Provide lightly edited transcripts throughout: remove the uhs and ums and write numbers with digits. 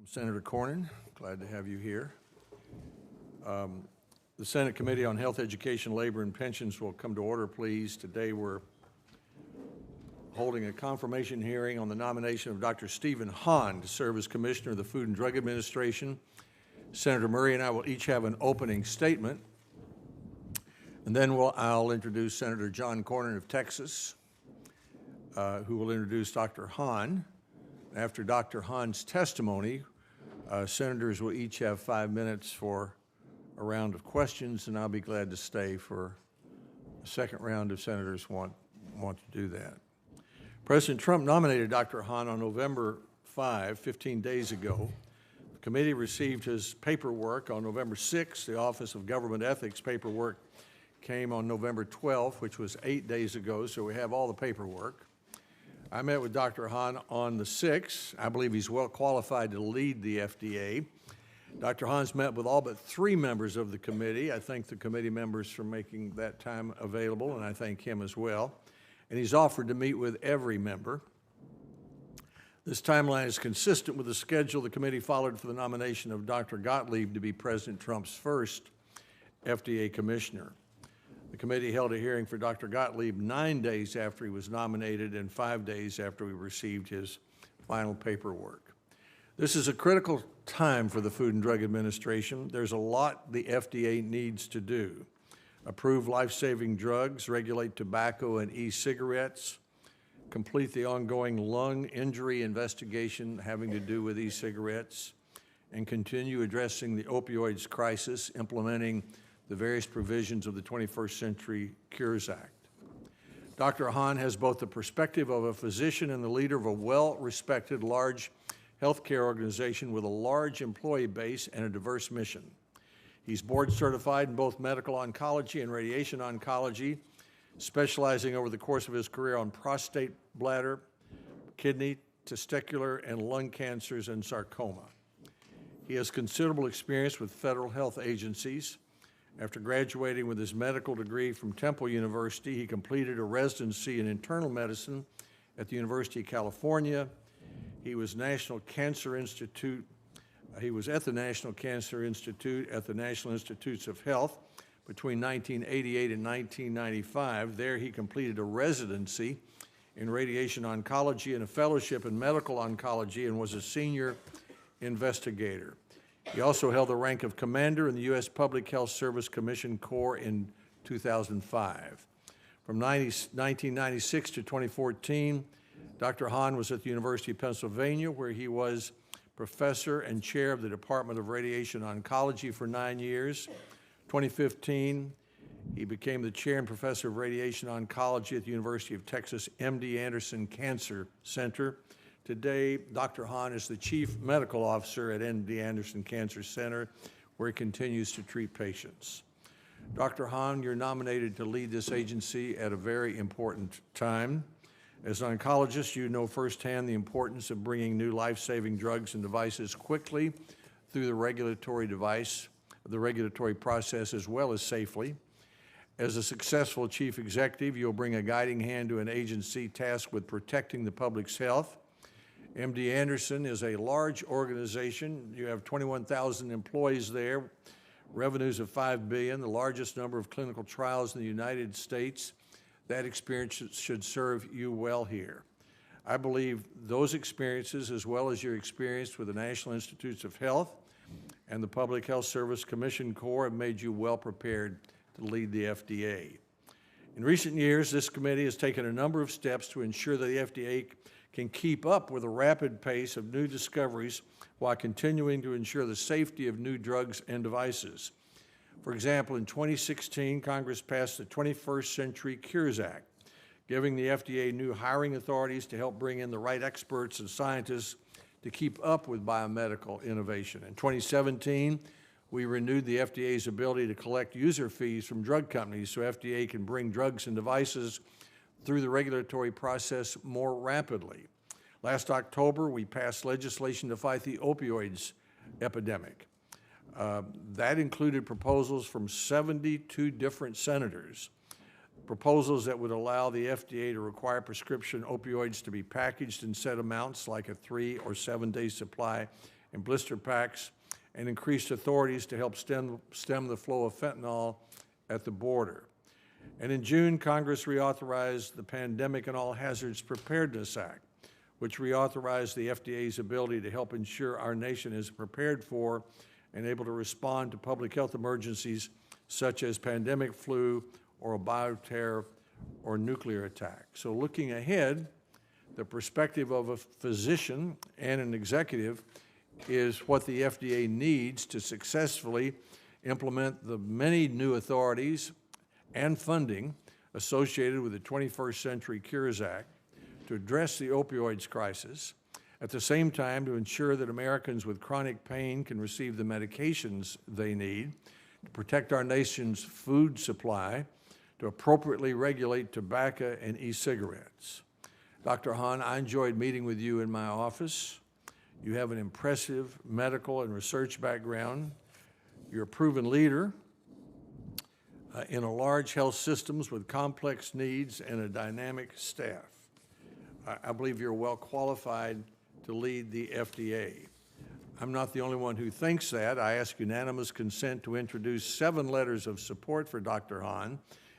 Senator Cornyn, glad to have you here. The Senate Committee on Health, Education, Labor, and Pensions will come to order, please. Today we're holding a confirmation hearing on the nomination of Dr. Stephen Hahn to serve as Commissioner of the Food and Drug Administration. Senator Murray and I will each have an opening statement, and then I'll introduce Senator John Cornyn of Texas, who will introduce Dr. Hahn. After Dr. Hahn's testimony, senators will each have 5 minutes for a round of questions, and I'll be glad to stay for a second round if senators want to do that. President Trump nominated Dr. Hahn on November 5, 15 days ago. The committee received his paperwork on November 6. The Office of Government Ethics paperwork came on November 12, which was 8 days ago, so we have all the paperwork. I met with Dr. Hahn on the 6th. I believe he's well qualified to lead the FDA. Dr. Hahn's met with all but 3 members of the committee. I thank the committee members for making that time available, and I thank him as well. And he's offered to meet with every member. This timeline is consistent with the schedule the committee followed for the nomination of Dr. Gottlieb to be President Trump's first FDA commissioner. The committee held a hearing for Dr. Gottlieb 9 days after he was nominated and 5 days after we received his final paperwork. This is a critical time for the Food and Drug Administration. There's a lot the FDA needs to do. Approve life-saving drugs, regulate tobacco and e-cigarettes, complete the ongoing lung injury investigation having to do with e-cigarettes, and continue addressing the opioids crisis, implementing the various provisions of the 21st Century Cures Act. Dr. Hahn has both the perspective of a physician and the leader of a well-respected large healthcare organization with a large employee base and a diverse mission. He's board certified in both medical oncology and radiation oncology, specializing over the course of his career on prostate, bladder, kidney, testicular, and lung cancers and sarcoma. He has considerable experience with federal health agencies. After graduating with his medical degree from Temple University, he completed a residency in internal medicine at the University of California. He was at the National Cancer Institute at the National Institutes of Health between 1988 and 1995. There he completed a residency in radiation oncology and a fellowship in medical oncology and was a senior investigator. He also held the rank of commander in the U.S. Public Health Service Commission Corps in 2005. From 1996 to 2014, Dr. Hahn was at the University of Pennsylvania, where he was professor and chair of the Department of Radiation Oncology for 9 years. 2015, he became the chair and professor of radiation oncology at the University of Texas MD Anderson Cancer Center. Today, Dr. Hahn is the chief medical officer at MD Anderson Cancer Center, where he continues to treat patients. Dr. Hahn, you're nominated to lead this agency at a very important time. As an oncologist, you know firsthand the importance of bringing new life-saving drugs and devices quickly through the regulatory process as well as safely. As a successful chief executive, you'll bring a guiding hand to an agency tasked with protecting the public's health. MD Anderson is a large organization. You have 21,000 employees there, revenues of $5 billion, the largest number of clinical trials in the United States. That experience should serve you well here. I believe those experiences, as well as your experience with the National Institutes of Health and the Public Health Service Commission Corps, have made you well prepared to lead the FDA. In recent years, this committee has taken a number of steps to ensure that the FDA can keep up with the rapid pace of new discoveries while continuing to ensure the safety of new drugs and devices. For example, in 2016, Congress passed the 21st Century Cures Act, giving the FDA new hiring authorities to help bring in the right experts and scientists to keep up with biomedical innovation. In 2017, we renewed the FDA's ability to collect user fees from drug companies so FDA can bring drugs and devices through the regulatory process more rapidly. Last October, we passed legislation to fight the opioids epidemic. That included proposals from 72 different senators, proposals that would allow the FDA to require prescription opioids to be packaged in set amounts like a 3 or 7 day supply and blister packs, and increased authorities to help stem the flow of fentanyl at the border. And in June, Congress reauthorized the Pandemic and All Hazards Preparedness Act, which reauthorized the FDA's ability to help ensure our nation is prepared for and able to respond to public health emergencies such as pandemic flu or a bioterror or nuclear attack. So looking ahead, the perspective of a physician and an executive is what the FDA needs to successfully implement the many new authorities and funding associated with the 21st Century Cures Act to address the opioids crisis, at the same time to ensure that Americans with chronic pain can receive the medications they need, to protect our nation's food supply, to appropriately regulate tobacco and e-cigarettes. Dr. Hahn, I enjoyed meeting with you in my office. You have an impressive medical and research background. You're a proven leader in a large health systems with complex needs and a dynamic staff. I believe you're well qualified to lead the FDA. I'm not the only one who thinks that. I ask unanimous consent to introduce 7 letters of support for Dr. Hahn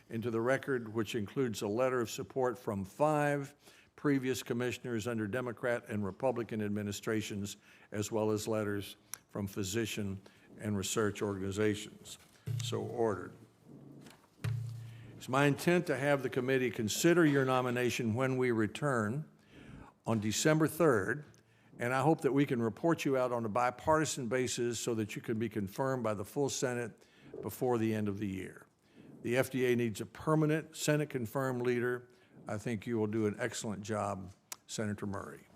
into the record, which includes a letter of support from 5 previous commissioners under Democrat and Republican administrations, as well as letters from physician and research organizations. So ordered. It's my intent to have the committee consider your nomination when we return on December 3rd, and I hope that we can report you out on a bipartisan basis so that you can be confirmed by the full Senate before the end of the year. The FDA needs a permanent Senate-confirmed leader. I think you will do an excellent job, Senator Murray.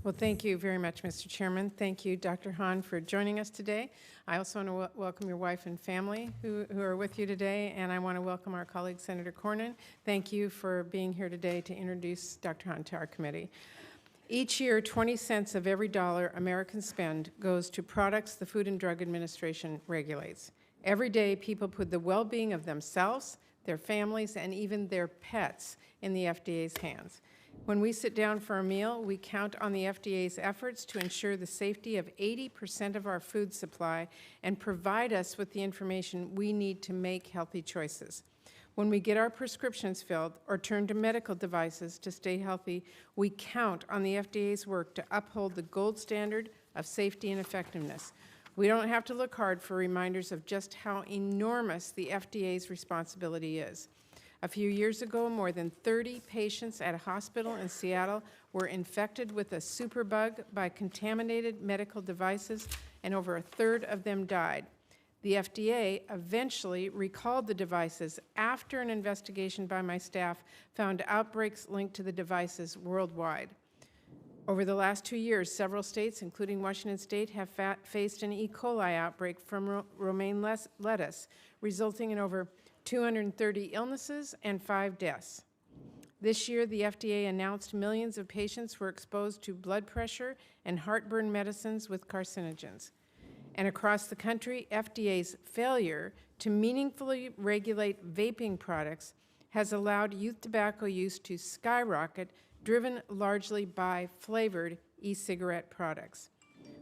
Well, thank you very much, Mr. Chairman. Thank you, Dr. Hahn, for joining us today. I also want to welcome your wife and family who are with you today, and I want to welcome our colleague, Senator Cornyn. Thank you for being here today to introduce Dr. Hahn to our committee. Each year, 20 cents of every dollar Americans spend goes to products the Food and Drug Administration regulates. Every day, people put the well-being of themselves, their families, and even their pets in the FDA's hands. When we sit down for a meal, we count on the FDA's efforts to ensure the safety of 80% of our food supply and provide us with the information we need to make healthy choices. When we get our prescriptions filled or turn to medical devices to stay healthy, we count on the FDA's work to uphold the gold standard of safety and effectiveness. We don't have to look hard for reminders of just how enormous the FDA's responsibility is. A few years ago, more than 30 patients at a hospital in Seattle were infected with a superbug by contaminated medical devices, and over 1/3 of them died. The FDA eventually recalled the devices after an investigation by my staff found outbreaks linked to the devices worldwide. Over the last 2 years, several states, including Washington State, have faced an E. coli outbreak from romaine lettuce, resulting in over 230 illnesses and 5 deaths. This year, the FDA announced millions of patients were exposed to blood pressure and heartburn medicines with carcinogens. And across the country, FDA's failure to meaningfully regulate vaping products has allowed youth tobacco use to skyrocket, driven largely by flavored e-cigarette products.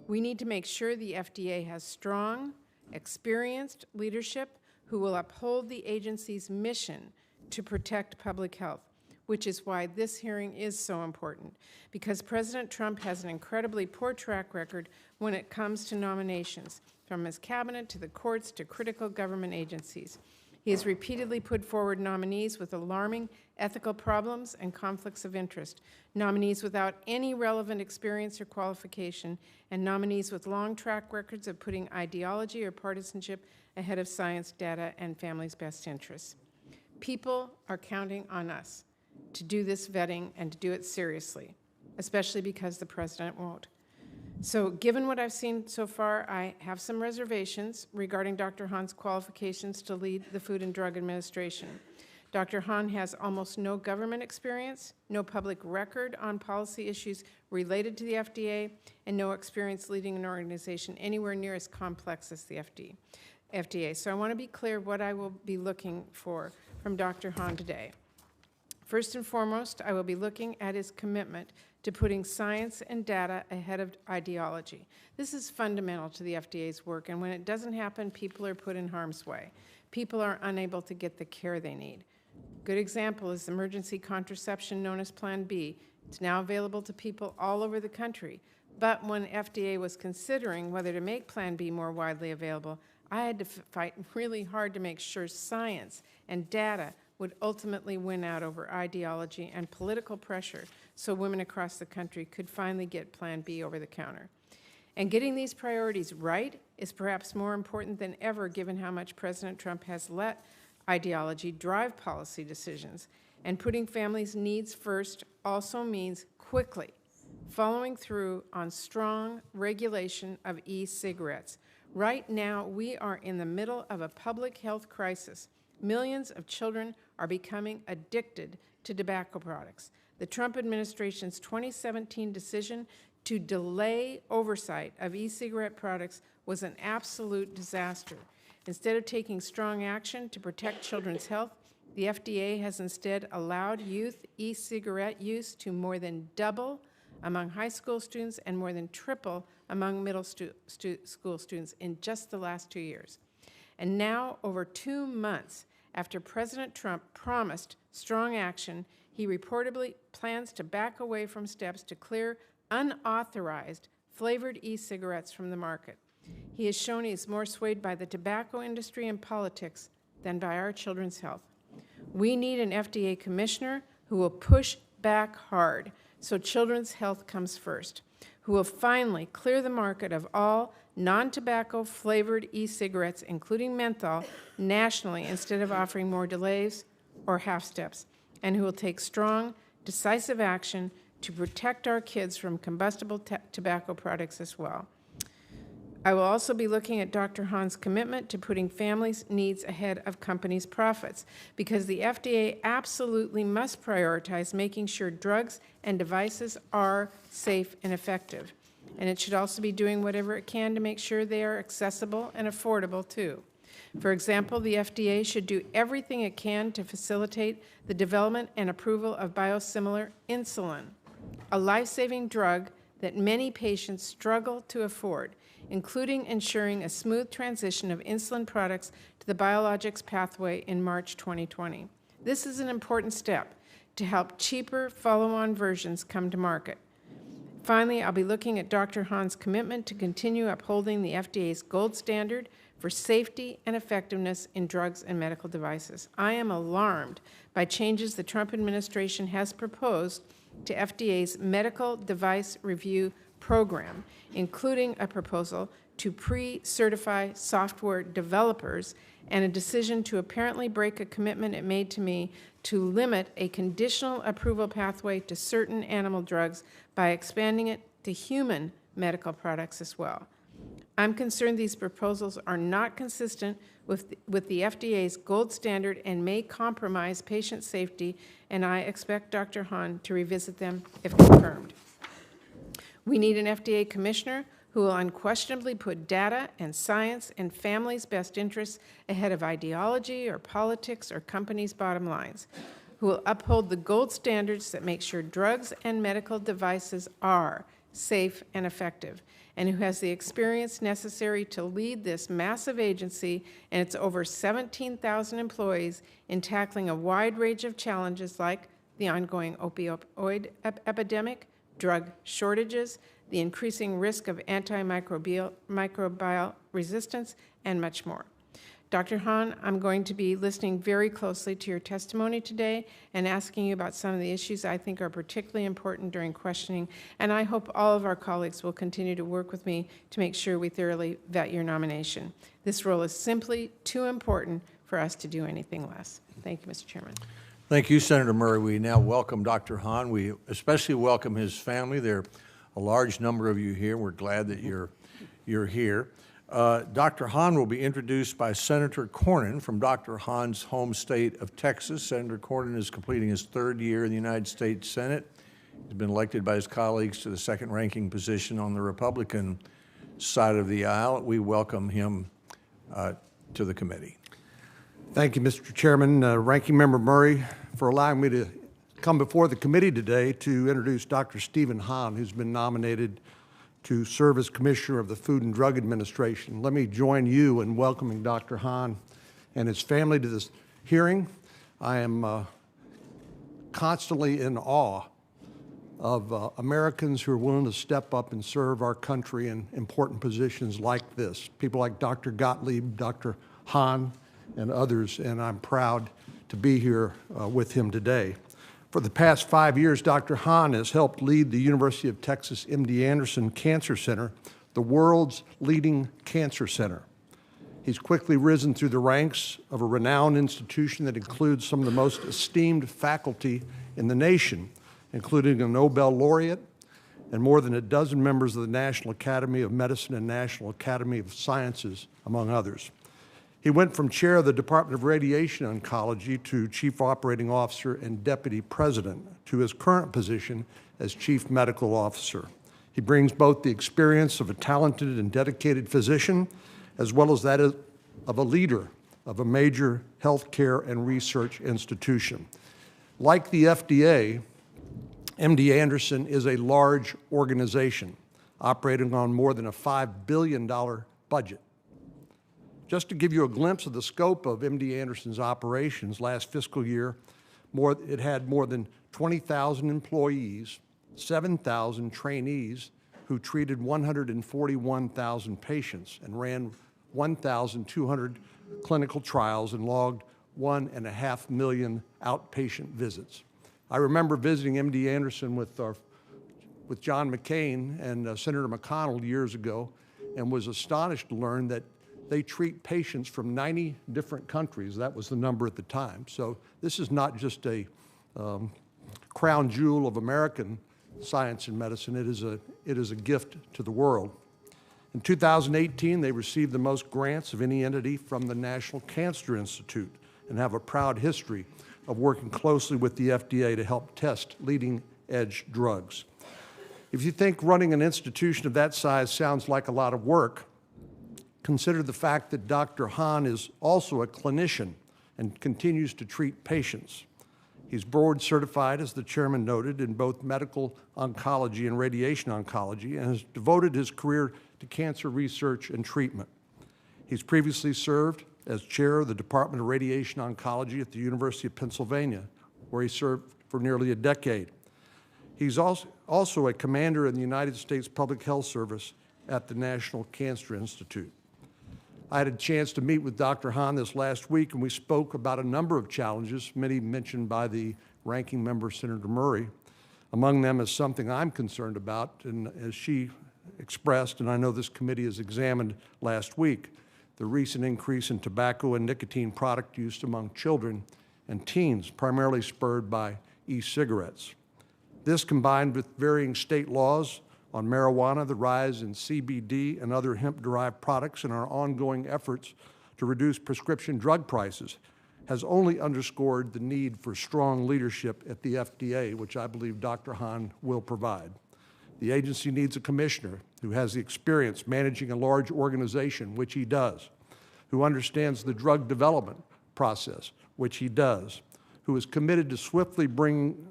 We need to make sure the FDA has strong, experienced leadership who will uphold the agency's mission to protect public health, which is why this hearing is so important, because President Trump has an incredibly poor track record when it comes to nominations, from his cabinet to the courts to critical government agencies. He has repeatedly put forward nominees with alarming ethical problems and conflicts of interest, nominees without any relevant experience or qualification, and nominees with long track records of putting ideology or partisanship ahead of science, data, and families' best interests. People are counting on us to do this vetting and to do it seriously, especially because the president won't. So given what I've seen so far, I have some reservations regarding Dr. Hahn's qualifications to lead the Food and Drug Administration. Dr. Hahn has almost no government experience, no public record on policy issues related to the FDA, and no experience leading an organization anywhere near as complex as the FDA. So I want to be clear what I will be looking for from Dr. Hahn today. First and foremost, I will be looking at his commitment to putting science and data ahead of ideology. This is fundamental to the FDA's work, and when it doesn't happen, people are put in harm's way. People are unable to get the care they need. Good example is emergency contraception known as Plan B. It's now available to people all over the country. But when FDA was considering whether to make Plan B more widely available, I had to fight really hard to make sure science and data would ultimately win out over ideology and political pressure so women across the country could finally get Plan B over the counter. And getting these priorities right is perhaps more important than ever given how much President Trump has let ideology drive policy decisions. And putting families' needs first also means quickly following through on strong regulation of e-cigarettes. Right now, we are in the middle of a public health crisis. Millions of children are becoming addicted to tobacco products. The Trump administration's 2017 decision to delay oversight of e-cigarette products was an absolute disaster. Instead of taking strong action to protect children's health, the FDA has instead allowed youth e-cigarette use to more than double among high school students and more than triple among middle school students in just the last 2 years. And now, over 2 months after President Trump promised strong action, he reportedly plans to back away from steps to clear unauthorized flavored e-cigarettes from the market. He has shown he is more swayed by the tobacco industry and politics than by our children's health. We need an FDA commissioner who will push back hard so children's health comes first, who will finally clear the market of all non-tobacco flavored e-cigarettes, including menthol, nationally instead of offering more delays or half steps, and who will take strong, decisive action to protect our kids from combustible tobacco products as well. I will also be looking at Dr. Hahn's commitment to putting families' needs ahead of companies' profits, because the FDA absolutely must prioritize making sure drugs and devices are safe and effective. And it should also be doing whatever it can to make sure they are accessible and affordable, too. For example, the FDA should do everything it can to facilitate the development and approval of biosimilar insulin, a life-saving drug that many patients struggle to afford, including ensuring a smooth transition of insulin products to the biologics pathway in March 2020. This is an important step to help cheaper follow-on versions come to market. Finally, I'll be looking at Dr. Hahn's commitment to continue upholding the FDA's gold standard for safety and effectiveness in drugs and medical devices. I am alarmed by changes the Trump administration has proposed to FDA's medical device review program, including a proposal to pre-certify software developers and a decision to apparently break a commitment it made to me to limit a conditional approval pathway to certain animal drugs by expanding it to human medical products as well. I'm concerned these proposals are not consistent with the FDA's gold standard and may compromise patient safety, and I expect Dr. Hahn to revisit them if confirmed. We need an FDA commissioner who will unquestionably put data and science and families' best interests ahead of ideology or politics or companies' bottom lines, who will uphold the gold standards that make sure drugs and medical devices are safe and effective, and who has the experience necessary to lead this massive agency and its over 17,000 employees in tackling a wide range of challenges like the ongoing opioid epidemic, drug shortages, the increasing risk of antimicrobial resistance, and much more. Dr. Hahn, I'm going to be listening very closely to your testimony today and asking you about some of the issues I think are particularly important during questioning, and I hope all of our colleagues will continue to work with me to make sure we thoroughly vet your nomination. This role is simply too important for us to do anything less. Thank you, Mr. Chairman. Thank you, Senator Murray. We now welcome Dr. Hahn. We especially welcome his family. There are a large number of you here. We're glad that you're here. Dr. Hahn will be introduced by Senator Cornyn from Dr. Hahn's home state of Texas. Senator Cornyn is completing his 3rd year in the United States Senate. He's been elected by his colleagues to the 2nd-ranking position on the Republican side of the aisle. We welcome him to the committee. Thank you, Mr. Chairman. Ranking Member Murray, for allowing me to come before the committee today to introduce Dr. Stephen Hahn, who's been nominated to serve as Commissioner of the Food and Drug Administration. Let me join you in welcoming Dr. Hahn and his family to this hearing. I am constantly in awe of Americans who are willing to step up and serve our country in important positions like this. People like Dr. Gottlieb, Dr. Hahn, and others, and I'm proud to be here with him today. For the past 5 years, Dr. Hahn has helped lead the University of Texas MD Anderson Cancer Center, the world's leading cancer center. He's quickly risen through the ranks of a renowned institution that includes some of the most esteemed faculty in the nation, including a Nobel laureate and more than a dozen members of the National Academy of Medicine and National Academy of Sciences, among others. He went from chair of the Department of Radiation Oncology to chief operating officer and deputy president to his current position as chief medical officer. He brings both the experience of a talented and dedicated physician as well as that of a leader of a major healthcare and research institution. Like the FDA, MD Anderson is a large organization operating on more than a $5 billion budget. Just to give you a glimpse of the scope of MD Anderson's operations, last fiscal year, it had more than 20,000 employees, 7,000 trainees who treated 141,000 patients and ran 1,200 clinical trials and logged 1.5 million outpatient visits. I remember visiting MD Anderson with John McCain and Senator McConnell years ago and was astonished to learn that they treat patients from 90 different countries. That was the number at the time. So this is not just a crown jewel of American science and medicine. It is a gift to the world. In 2018, they received the most grants of any entity from the National Cancer Institute and have a proud history of working closely with the FDA to help test leading-edge drugs. If you think running an institution of that size sounds like a lot of work, consider the fact that Dr. Hahn is also a clinician and continues to treat patients. He's board certified, as the chairman noted, in both medical oncology and radiation oncology, and has devoted his career to cancer research and treatment. He's previously served as chair of the Department of Radiation Oncology at the University of Pennsylvania, where he served for nearly a decade. He's also a commander in the United States Public Health Service at the National Cancer Institute. I had a chance to meet with Dr. Hahn this last week, and we spoke about a number of challenges, many mentioned by the ranking member, Senator Murray. Among them is something I'm concerned about, and as she expressed, and I know this committee has examined last week, the recent increase in tobacco and nicotine product use among children and teens, primarily spurred by e-cigarettes. This, combined with varying state laws on marijuana, the rise in CBD and other hemp-derived products, and our ongoing efforts to reduce prescription drug prices, has only underscored the need for strong leadership at the FDA, which I believe Dr. Hahn will provide. The agency needs a commissioner who has the experience managing a large organization, which he does, who understands the drug development process, which he does, who is committed to swiftly bringing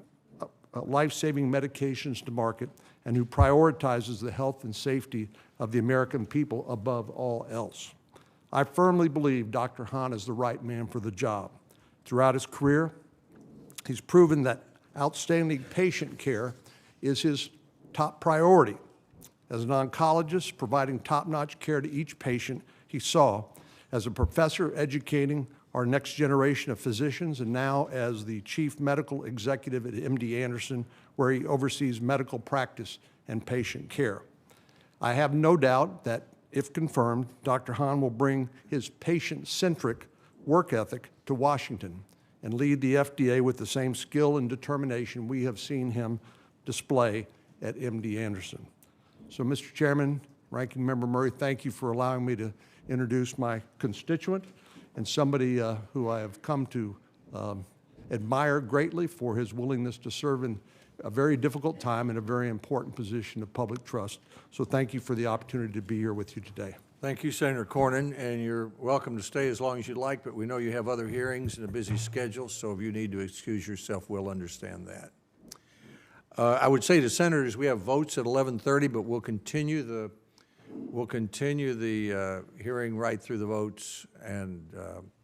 life-saving medications to market, and who prioritizes the health and safety of the American people above all else. I firmly believe Dr. Hahn is the right man for the job. Throughout his career, he's proven that outstanding patient care is his top priority. As an oncologist, providing top-notch care to each patient he saw, as a professor educating our next generation of physicians, and now as the chief medical executive at MD Anderson, where he oversees medical practice and patient care. I have no doubt that, if confirmed, Dr. Hahn will bring his patient-centric work ethic to Washington and lead the FDA with the same skill and determination we have seen him display at MD Anderson. So, Mr. Chairman, Ranking Member Murray, thank you for allowing me to introduce my constituent and somebody who I have come to admire greatly for his willingness to serve in a very difficult time in a very important position of public trust. So thank you for the opportunity to be here with you today. Thank you, Senator Cornyn, and you're welcome to stay as long as you'd like, but we know you have other hearings and a busy schedule, so if you need to excuse yourself, we'll understand that. I would say to senators, we have votes at 11:30, but we'll continue the hearing right through the votes, and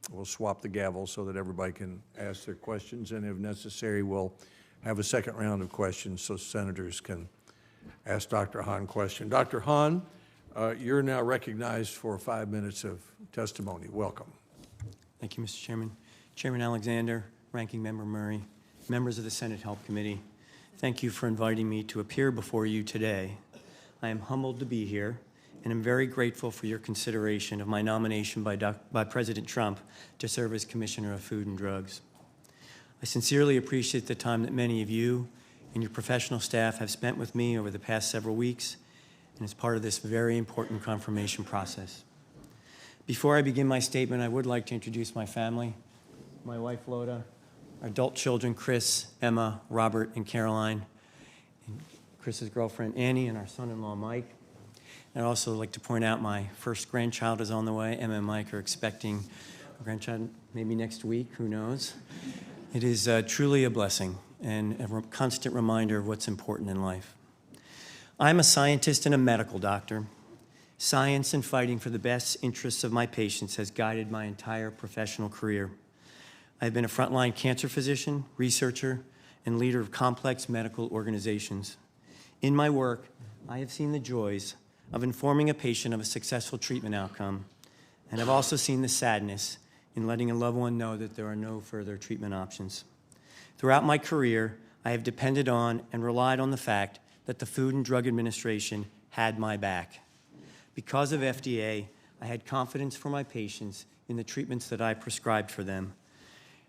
we'll swap the gavel so that everybody can ask their questions, and if necessary, we'll have a second round of questions so senators can ask Dr. Hahn questions. Dr. Hahn, you're now recognized for 5 minutes of testimony. Welcome. Thank you, Mr. Chairman. Chairman Alexander, Ranking Member Murray, members of the Senate Health Committee, thank you for inviting me to appear before you today. I am humbled to be here, and I'm very grateful for your consideration of my nomination by President Trump to serve as Commissioner of Food and Drugs. I sincerely appreciate the time that many of you and your professional staff have spent with me over the past several weeks and as part of this very important confirmation process. Before I begin my statement, I would like to introduce my family, my wife, Loda, our adult children, Chris, Emma, Robert, and Caroline, and Chris's girlfriend, Annie, and our son-in-law, Mike. I'd also like to point out my first grandchild is on the way. Emma and Mike are expecting a grandchild maybe next week, who knows. It is truly a blessing and a constant reminder of what's important in life. I'm a scientist and a medical doctor. Science and fighting for the best interests of my patients has guided my entire professional career. I've been a frontline cancer physician, researcher, and leader of complex medical organizations. In my work, I have seen the joys of informing a patient of a successful treatment outcome, and I've also seen the sadness in letting a loved one know that there are no further treatment options. Throughout my career, I have depended on and relied on the fact that the Food and Drug Administration had my back. Because of FDA, I had confidence for my patients in the treatments that I prescribed for them.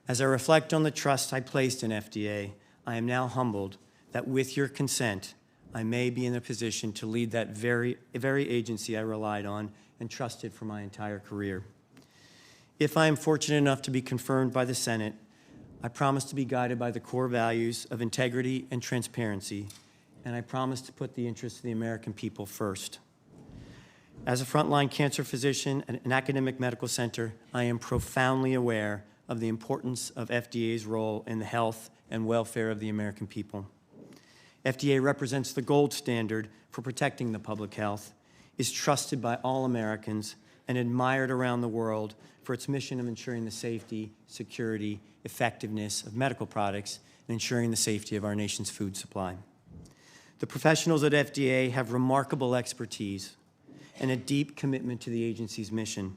As I reflect on the trust I placed in FDA, I am now humbled that with your consent, I may be in a position to lead that very agency I relied on and trusted for my entire career. If I am fortunate enough to be confirmed by the Senate, I promise to be guided by the core values of integrity and transparency, and I promise to put the interests of the American people first. As a frontline cancer physician at an academic medical center, I am profoundly aware of the importance of FDA's role in the health and welfare of the American people. FDA represents the gold standard for protecting the public health, is trusted by all Americans, and admired around the world for its mission of ensuring the safety, security, effectiveness of medical products and ensuring the safety of our nation's food supply. The professionals at FDA have remarkable expertise and a deep commitment to the agency's mission.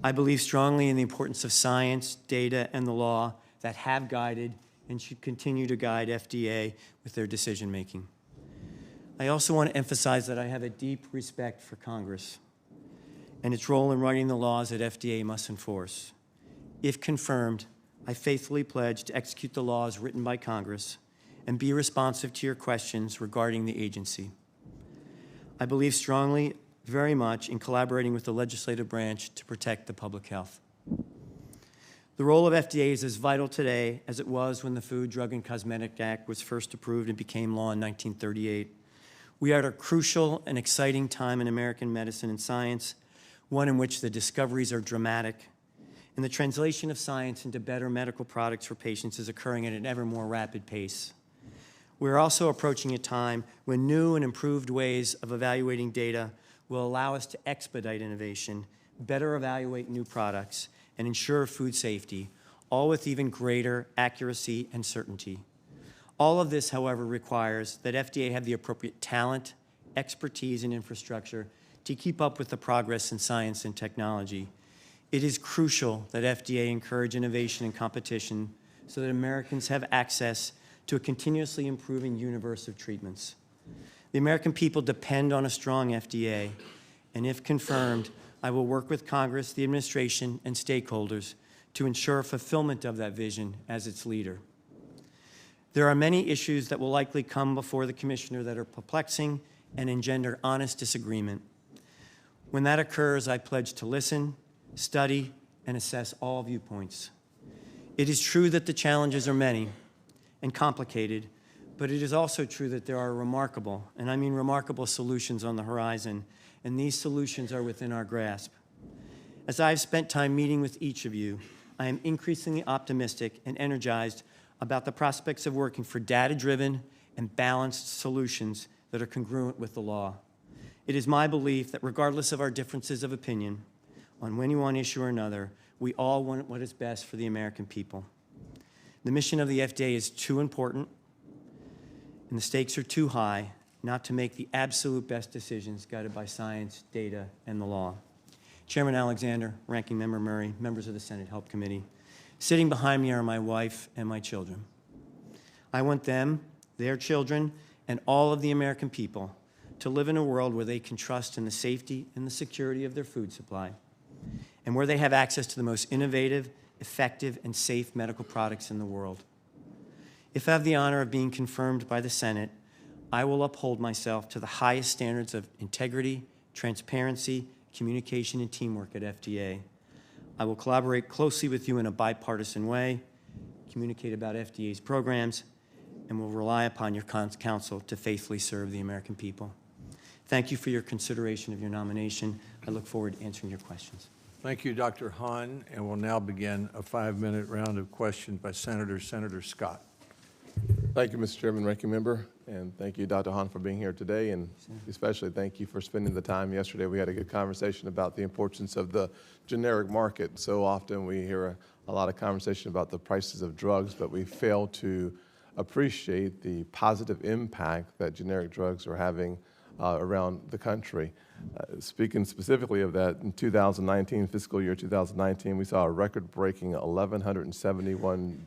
I believe strongly in the importance of science, data, and the law that have guided and should continue to guide FDA with their decision-making. I also want to emphasize that I have a deep respect for Congress and its role in writing the laws that FDA must enforce. If confirmed, I faithfully pledge to execute the laws written by Congress and be responsive to your questions regarding the agency. I believe strongly, very much, in collaborating with the legislative branch to protect the public health. The role of FDA is as vital today as it was when the Food, Drug, and Cosmetic Act was first approved and became law in 1938. We are at a crucial and exciting time in American medicine and science, one in which the discoveries are dramatic, and the translation of science into better medical products for patients is occurring at an ever more rapid pace. We're also approaching a time when new and improved ways of evaluating data will allow us to expedite innovation, better evaluate new products, and ensure food safety, all with even greater accuracy and certainty. All of this, however, requires that FDA have the appropriate talent, expertise, and infrastructure to keep up with the progress in science and technology. It is crucial that FDA encourage innovation and competition so that Americans have access to a continuously improving universe of treatments. The American people depend on a strong FDA, and if confirmed, I will work with Congress, the administration, and stakeholders to ensure fulfillment of that vision as its leader. There are many issues that will likely come before the Commissioner that are perplexing and engender honest disagreement. When that occurs, I pledge to listen, study, and assess all viewpoints. It is true that the challenges are many and complicated, But it is also true that there are remarkable, and I mean remarkable, solutions on the horizon, and these solutions are within our grasp. As I've spent time meeting with each of you, I am increasingly optimistic and energized about the prospects of working for data-driven and balanced solutions that are congruent with the law. It is my belief that regardless of our differences of opinion on one issue or another, we all want what is best for the American people. The mission of the FDA is too important, and the stakes are too high not to make the absolute best decisions guided by science, data, and the law. Chairman Alexander, Ranking Member Murray, members of the Senate Health Committee, sitting behind me are my wife and my children. I want them, their children, and all of the American people to live in a world where they can trust in the safety and the security of their food supply, and where they have access to the most innovative, effective, and safe medical products in the world. If I have the honor of being confirmed by the Senate, I will uphold myself to the highest standards of integrity, transparency, communication, and teamwork at FDA. I will collaborate closely with you in a bipartisan way, communicate about FDA's programs, and will rely upon your counsel to faithfully serve the American people. Thank you for your consideration of your nomination. I look forward to answering your questions. Thank you, Dr. Hahn, and we'll now begin a 5-minute round of questions by Senator Scott. Thank you, Mr. Chairman, Ranking Member, and thank you, Dr. Hahn, for being here today, and especially thank you for spending the time yesterday. We had a good conversation about the importance of the generic market. So often we hear a lot of conversation about the prices of drugs, but we fail to appreciate the positive impact that generic drugs are having around the country. Speaking specifically of that, in 2019, fiscal year 2019, we saw a record-breaking 1,171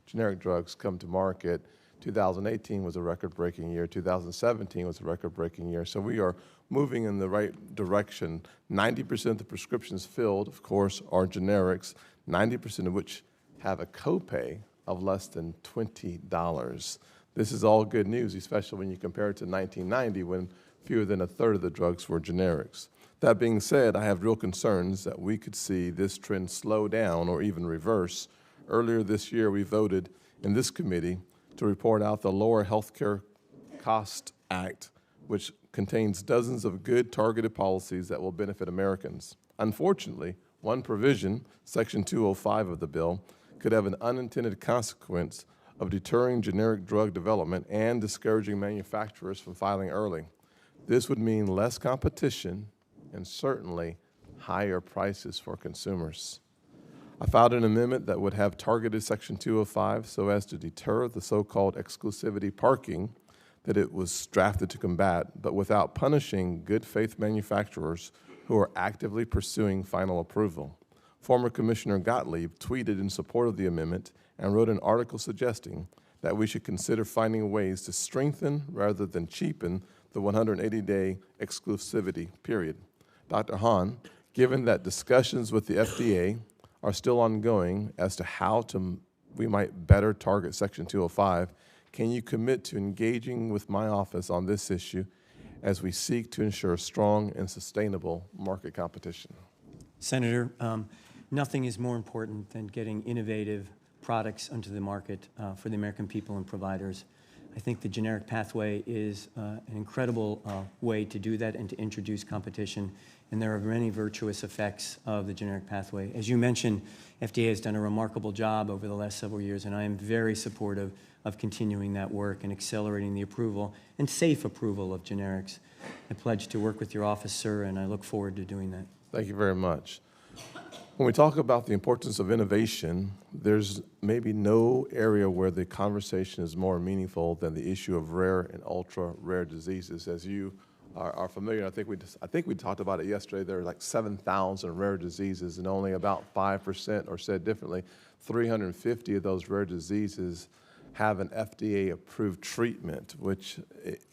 generic drugs come to market. 2018 was a record-breaking year. 2017 was a record-breaking year. So we are moving in the right direction. 90% of the prescriptions filled, of course, are generics, 90% of which have a copay of less than $20. This is all good news, especially when you compare it to 1990, when fewer than a third of the drugs were generics. That being said, I have real concerns that we could see this trend slow down or even reverse. Earlier this year, we voted in this committee to report out the Lower Healthcare Cost Act, which contains dozens of good targeted policies that will benefit Americans. Unfortunately, one provision, Section 205 of the bill, could have an unintended consequence of deterring generic drug development and discouraging manufacturers from filing early. This would mean less competition and certainly higher prices for consumers. I filed an amendment that would have targeted Section 205 so as to deter the so-called exclusivity parking that it was drafted to combat, but without punishing good faith manufacturers who are actively pursuing final approval. Former Commissioner Gottlieb tweeted in support of the amendment and wrote an article suggesting that we should consider finding ways to strengthen rather than cheapen the 180-day exclusivity period. Dr. Hahn, given that discussions with the FDA are still ongoing as to how we might better target Section 205, can you commit to engaging with my office on this issue as we seek to ensure strong and sustainable market competition? Senator, nothing is more important than getting innovative products onto the market for the American people and providers. I think the generic pathway is an incredible way to do that and to introduce competition, and there are many virtuous effects of the generic pathway. As you mentioned, FDA has done a remarkable job over the last several years, and I am very supportive of continuing that work and accelerating the approval and safe approval of generics. I pledge to work with your office, sir, and I look forward to doing that. Thank you very much. When we talk about the importance of innovation, there's maybe no area where the conversation is more meaningful than the issue of rare and ultra-rare diseases. As you are familiar, I think we talked about it yesterday, there are like 7,000 rare diseases, and only about 5%, or said differently, 350 of those rare diseases have an FDA-approved treatment, which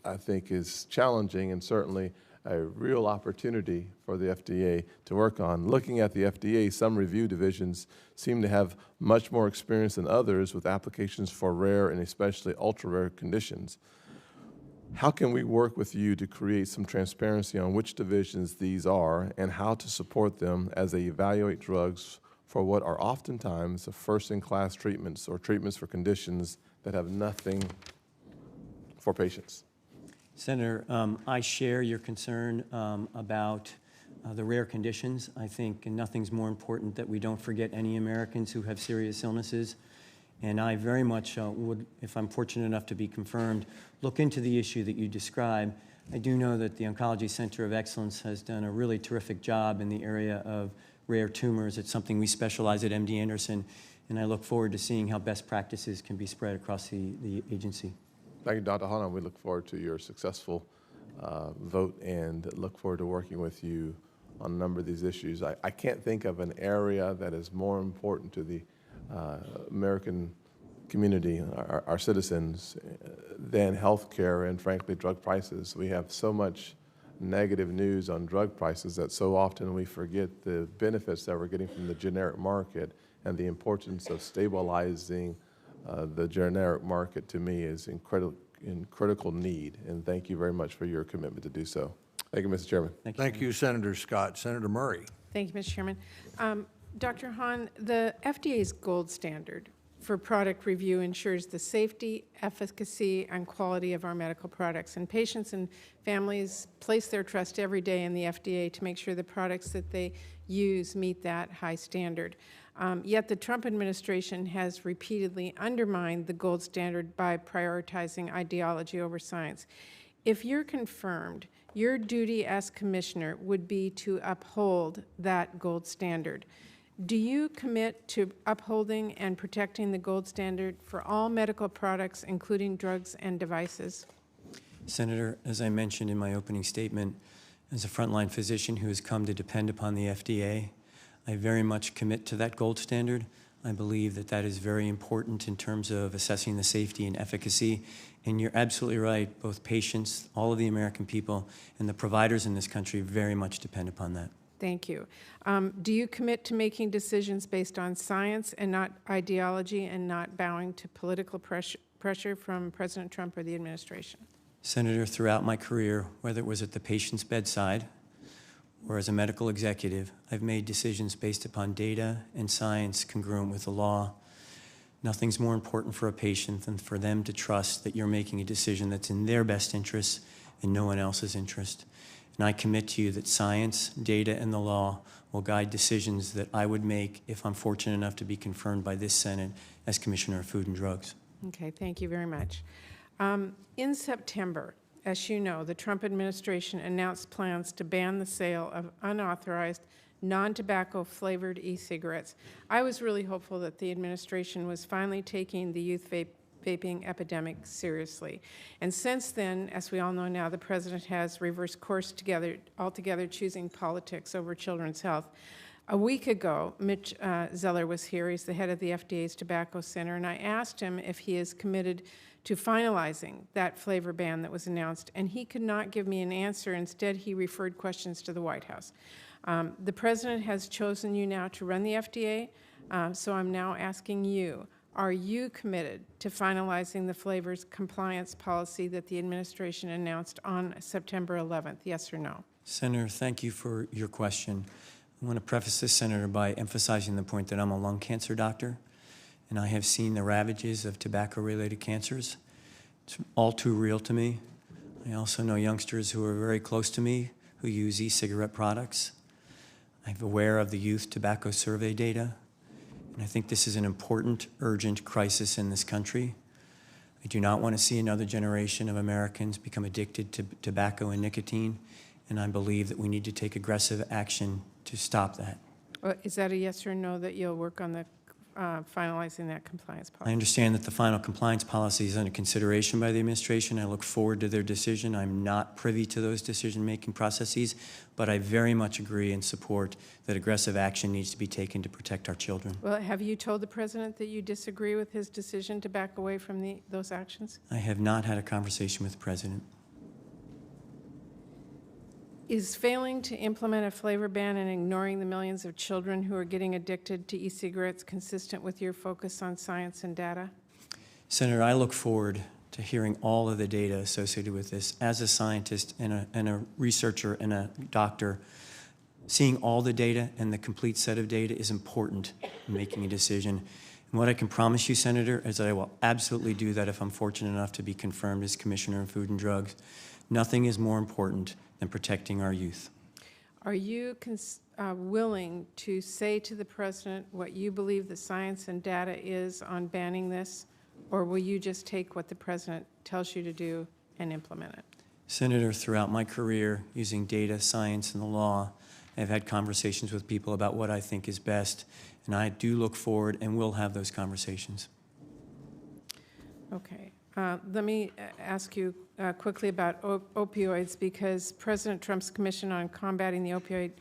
I think is challenging and certainly a real opportunity for the FDA to work on. Looking at the FDA, some review divisions seem to have much more experience than others with applications for rare and especially ultra-rare conditions. How can we work with you to create some transparency on which divisions these are and how to support them as they evaluate drugs for what are oftentimes the first-in-class treatments or treatments for conditions that have nothing for patients. Senator, I share your concern about the rare conditions. I think nothing's more important that we don't forget any Americans who have serious illnesses. And I very much would, if I'm fortunate enough to be confirmed, look into the issue that you describe. I do know that the Oncology Center of Excellence has done a really terrific job in the area of rare tumors. It's something we specialize at MD Anderson, and I look forward to seeing how best practices can be spread across the agency. Thank you, Dr. Hahn. We look forward to your successful vote and look forward to working with you on a number of these issues. I can't think of an area that is more important to the American community, our citizens, than healthcare and, frankly, drug prices. We have so much negative news on drug prices that so often we forget the benefits that we're getting from the generic market, and the importance of stabilizing the generic market, to me, is in critical need. And thank you very much for your commitment to do so. Thank you, Mr. Chairman. Thank you, Senator Scott. Senator Murray. Thank you, Mr. Chairman. Dr. Hahn, the FDA's gold standard for product review ensures the safety, efficacy, and quality of our medical products. And patients and families place their trust every day in the FDA to make sure the products that they use meet that high standard. Yet the Trump administration has repeatedly undermined the gold standard by prioritizing ideology over science. If you're confirmed, your duty as commissioner would be to uphold that gold standard. Do you commit to upholding and protecting the gold standard for all medical products, including drugs and devices? Senator, as I mentioned in my opening statement, as a frontline physician who has come to depend upon the FDA, I very much commit to that gold standard. I believe that that is very important in terms of assessing the safety and efficacy. And you're absolutely right, both patients, all of the American people, and the providers in this country very much depend upon that. Thank you. Do you commit to making decisions based on science and not ideology, and not bowing to political pressure from President Trump or the administration? Senator, throughout my career, whether it was at the patient's bedside or as a medical executive, I've made decisions based upon data and science congruent with the law. Nothing's more important for a patient than for them to trust that you're making a decision that's in their best interest and no one else's interest. And I commit to you that science, data, and the law will guide decisions that I would make if I'm fortunate enough to be confirmed by this Senate as Commissioner of Food and Drugs. Okay, thank you very much. In September, as you know, the Trump administration announced plans to ban the sale of unauthorized, non-tobacco flavored e-cigarettes. I was really hopeful that the administration was finally taking the youth vaping epidemic seriously. And since then, as we all know now, the president has reversed course altogether, choosing politics over children's health. A week ago, Mitch Zeller was here. He's the head of the FDA's Tobacco Center, and I asked him if he is committed to finalizing that flavor ban that was announced, and he could not give me an answer. Instead, he referred questions to the White House. The president has chosen you now to run the FDA, so I'm now asking you, are you committed to finalizing the flavors compliance policy that the administration announced on September 11th, yes or no? Senator, thank you for your question. I want to preface this, Senator, by emphasizing the point that I'm a lung cancer doctor, and I have seen the ravages of tobacco-related cancers. It's all too real to me. I also know youngsters who are very close to me who use e-cigarette products. I'm aware of the youth tobacco survey data, and I think this is an important, urgent crisis in this country. I do not want to see another generation of Americans become addicted to tobacco and nicotine, and I believe that we need to take aggressive action to stop that. Well, is that a yes or no that you'll work on the finalizing that compliance I policy? understand that the final compliance policy is under consideration by the administration. I look forward to their decision. I'm not privy to those decision-making processes, but I very much agree and support that aggressive action needs to be taken to protect our children. Well, have you told the president that you disagree with his decision to back away from those actions? I have not had a conversation with the president. Is failing to implement a flavor ban and ignoring the millions of children who are getting addicted to e-cigarettes consistent with your focus on science and data? Senator, I look forward to hearing all of the data associated with this. As a scientist and a researcher and a doctor, seeing all the data and the complete set of data is important in making a decision. And what I can promise you, Senator, is that I will absolutely do that if I'm fortunate enough to be confirmed as Commissioner of Food and Drugs. Nothing is more important than protecting our youth. Are you willing to say to the President what you believe the science and data is on banning this, or will you just take what the President tells you to do and implement it? Senator, throughout my career, using data, science, and the law, I've had conversations with people about what I think is best, and I do look forward and will have those conversations. Okay. Let me ask you quickly about opioids, because President Trump's Commission on Combating the Opioid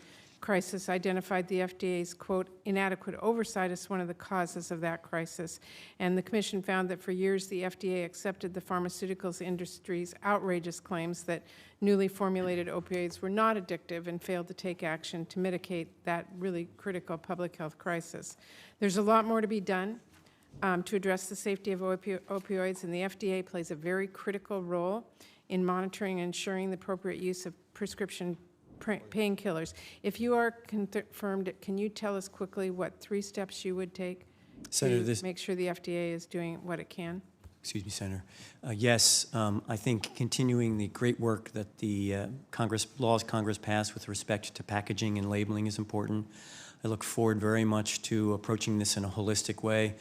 Crisis identified the FDA's, quote, inadequate oversight as one of the causes of that crisis. And the Commission found that for years the FDA accepted the pharmaceuticals industry's outrageous claims that newly formulated opioids were not addictive and failed to take action to mitigate that really critical public health crisis. There's a lot more to be done to address the safety of opioids, and the FDA plays a very critical role in monitoring and ensuring the appropriate use of prescription painkillers. If you are confirmed, can you tell us quickly what 3 steps you would take Senator, to make sure the FDA is doing what it can? Excuse me, Senator. Yes, I think continuing the great work that the laws Congress passed with respect to packaging and labeling is important. I look forward very much to approaching this in a holistic way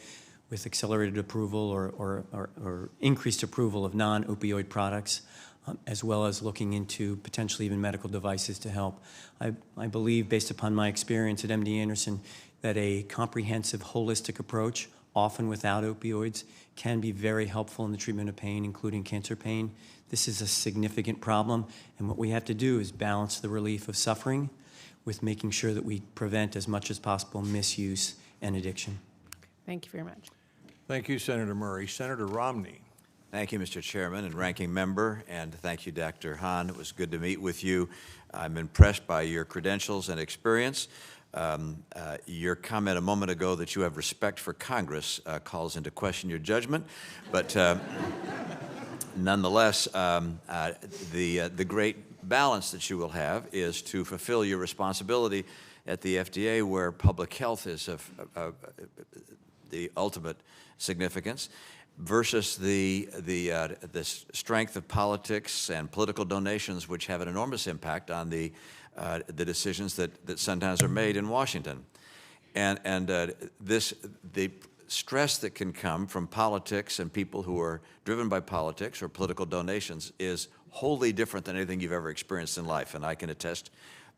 with accelerated approval or increased approval of non-opioid products, as well as looking into potentially even medical devices to help. I believe, based upon my experience at MD Anderson, that a comprehensive, holistic approach, often without opioids, can be very helpful in the treatment of pain, including cancer pain. This is a significant problem, and what we have to do is balance the relief of suffering with making sure that we prevent as much as possible misuse and addiction. Thank you very much. Thank you, Senator Murray. Senator Romney. Thank you, Mr. Chairman and Ranking Member, and thank you, Dr. Hahn. It was good to meet with you. I'm impressed by your credentials and experience. Your comment a moment ago that you have respect for Congress calls into question your judgment, but nonetheless, the great balance that you will have is to fulfill your responsibility at the FDA, where public health is of the ultimate significance, versus the strength of politics and political donations, which have an enormous impact on the decisions that sometimes are made in Washington. And the stress that can come from politics and people who are driven by politics or political donations is wholly different than anything you've ever experienced in life, and I can attest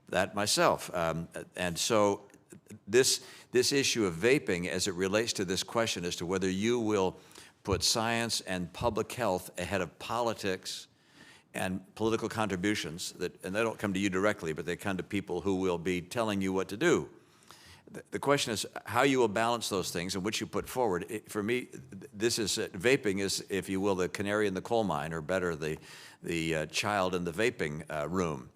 that myself. And so this issue of vaping, as it relates to this question as to whether you will put science and public health ahead of politics and political contributions, and they don't come to you directly, but they come to people who will be telling you what to do. The question is how you will balance those things and which you put forward. For me, this is vaping is, if you will, the canary in the coal mine, or better, the child in the vaping room.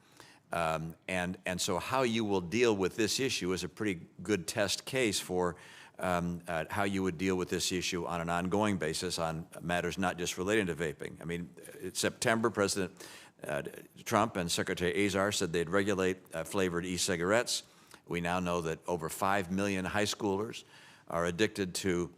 And so how you will deal with this issue is a pretty good test case for how you would deal with this issue on an ongoing basis on matters not just relating to vaping. I mean, in September, President Trump and Secretary Azar said they'd regulate flavored e-cigarettes. We now know that over 5 million high schoolers are addicted to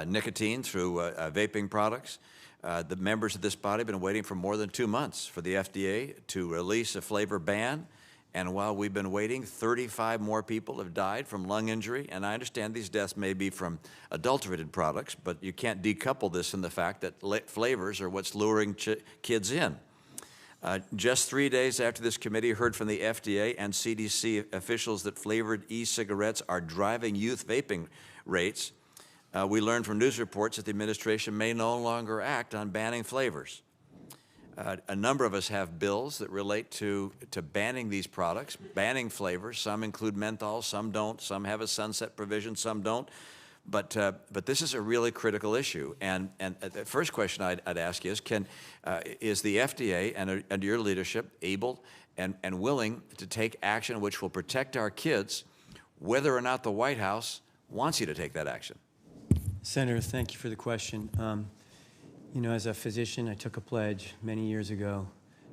nicotine through vaping products. The members of this body have been waiting for more than 2 months for the FDA to release a flavor ban. And while we've been waiting, 35 more people have died from lung injury. And I understand these deaths may be from adulterated products, but you can't decouple this from the fact that flavors are what's luring kids in. Just 3 days after this committee heard from the FDA and CDC officials that flavored e-cigarettes are driving youth vaping rates, we learned from news reports that the administration may no longer act on banning flavors. A number of us have bills that relate to banning these products, banning flavors. Some include menthol, some don't. Some have a sunset provision, some don't. But this is a really critical issue. And the first question I'd ask is, is the FDA and under your leadership able and willing to take action which will protect our kids, whether or not the White House wants you to take that action? Senator, thank you for the question. You know, as a physician, I took a pledge many years ago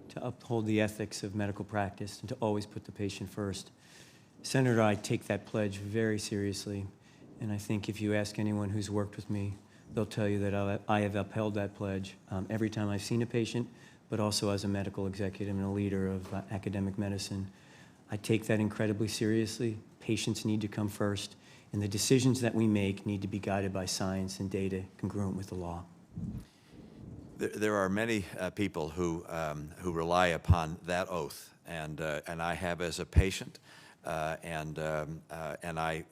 to uphold the ethics of medical practice and to always put the patient first. Senator, I take that pledge very seriously, And I think if you ask anyone who's worked with me, they'll tell you that I have upheld that pledge every time I've seen a patient, but also as a medical executive and a leader of academic medicine. I take that incredibly seriously. Patients need to come first, and the decisions that we make need to be guided by science and data congruent with the law. There are many people who rely upon that oath, and I have as a patient, and I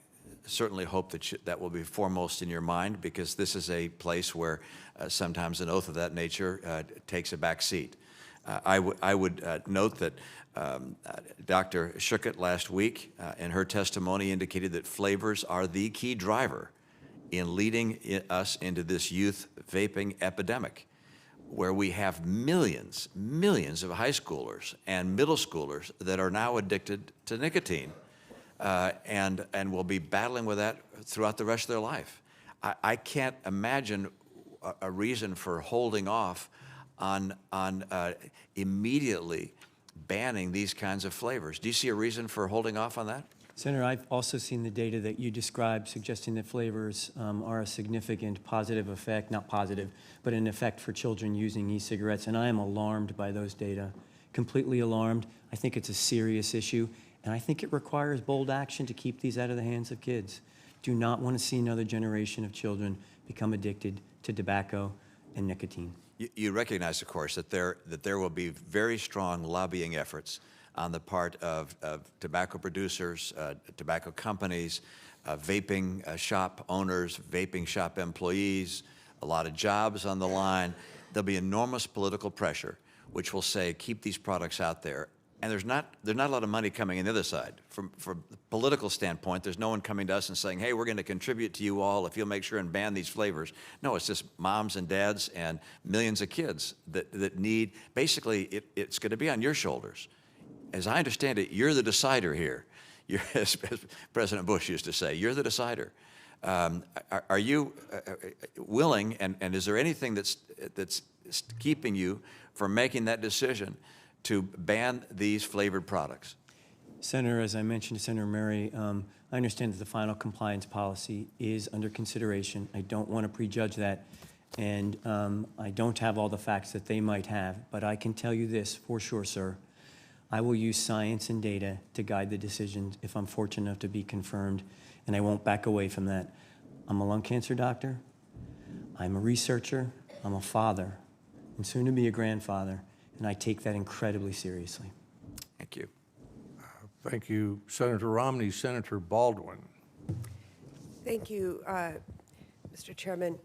certainly hope that that will be foremost in your mind, because this is a place where sometimes an oath of that nature takes a back seat. I would note that Dr. Schuckett last week in her testimony indicated that flavors are the key driver in leading us into this youth vaping epidemic, where we have millions of high schoolers and middle schoolers that are now addicted to nicotine, and will be battling with that throughout the rest of their life. I can't imagine a reason for holding off on immediately banning these kinds of flavors. Do you see a reason for holding off on that? Senator, I've also seen the data that you described suggesting that flavors are a significant positive effect, not positive, but an effect for children using e-cigarettes, and I am alarmed by those data, completely alarmed. I think it's a serious issue, and I think it requires bold action to keep these out of the hands of kids. Do not want to see another generation of children become addicted to tobacco and nicotine. You recognize, of course, that there will be very strong lobbying efforts on the part of tobacco producers, tobacco companies, vaping shop owners, vaping shop employees, a lot of jobs on the line. There'll be enormous political pressure, which will say, keep these products out there. And there's not a lot of money coming on the other side. From a political standpoint, there's no one coming to us and saying, hey, we're going to contribute to you all if you'll make sure and ban these flavors. No, it's just moms and dads and millions of kids that need, basically, it's going to be on your shoulders. As I understand it, you're the decider here. You're, as President Bush used to say, you're the decider. Are you willing, and is there anything that's keeping you from making that decision to ban these flavored products? Senator, as I mentioned to Senator Murray, I understand that the final compliance policy is under consideration. I don't want to prejudge that, and I don't have all the facts that they might have, but I can tell you this for sure, sir. I will use science and data to guide the decisions if I'm fortunate enough to be confirmed, and I won't back away from that. I'm a lung cancer doctor. I'm a researcher. I'm a father, and soon to be a grandfather, and I take that incredibly seriously. Thank you. Thank you, Senator Romney. Senator Baldwin. Thank you, Mr. Chairman.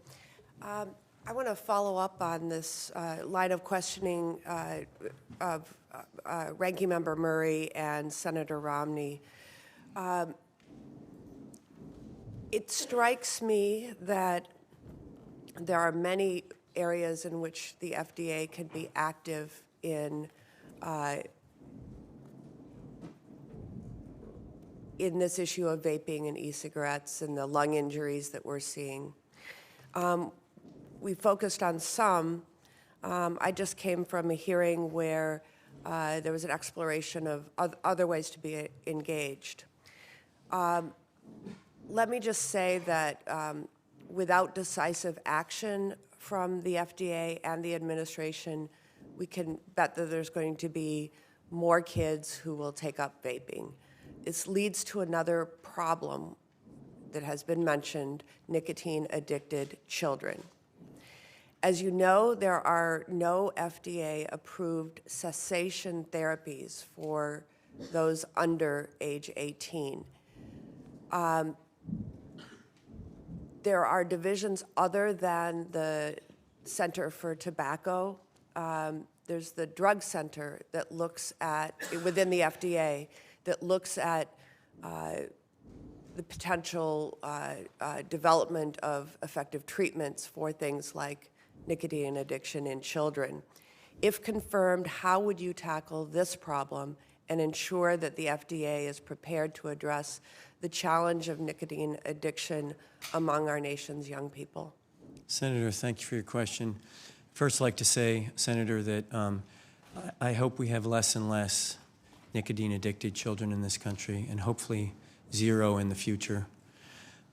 I want to follow up on this line of questioning of Ranking Member Murray and Senator Romney. It strikes me that there are many areas in which the FDA can be active in this issue of vaping and e-cigarettes and the lung injuries that we're seeing. We focused on some. I just came from a hearing where there was an exploration of other ways to be engaged. Let me just say that without decisive action from the FDA and the administration, we can bet that there's going to be more kids who will take up vaping. This leads to another problem that has been mentioned, nicotine-addicted children. As you know, there are no FDA-approved cessation therapies for those under age 18. There are divisions other than the Center for Tobacco. There's the Drug Center that looks at, within the FDA, that looks at the potential development of effective treatments for things like nicotine addiction in children. If confirmed, how would you tackle this problem and ensure that the FDA is prepared to address the challenge of nicotine addiction among our nation's young people? Senator, thank you for your question. First, I'd like to say, Senator, that I hope we have less and less nicotine-addicted children in this country, and hopefully zero in the future.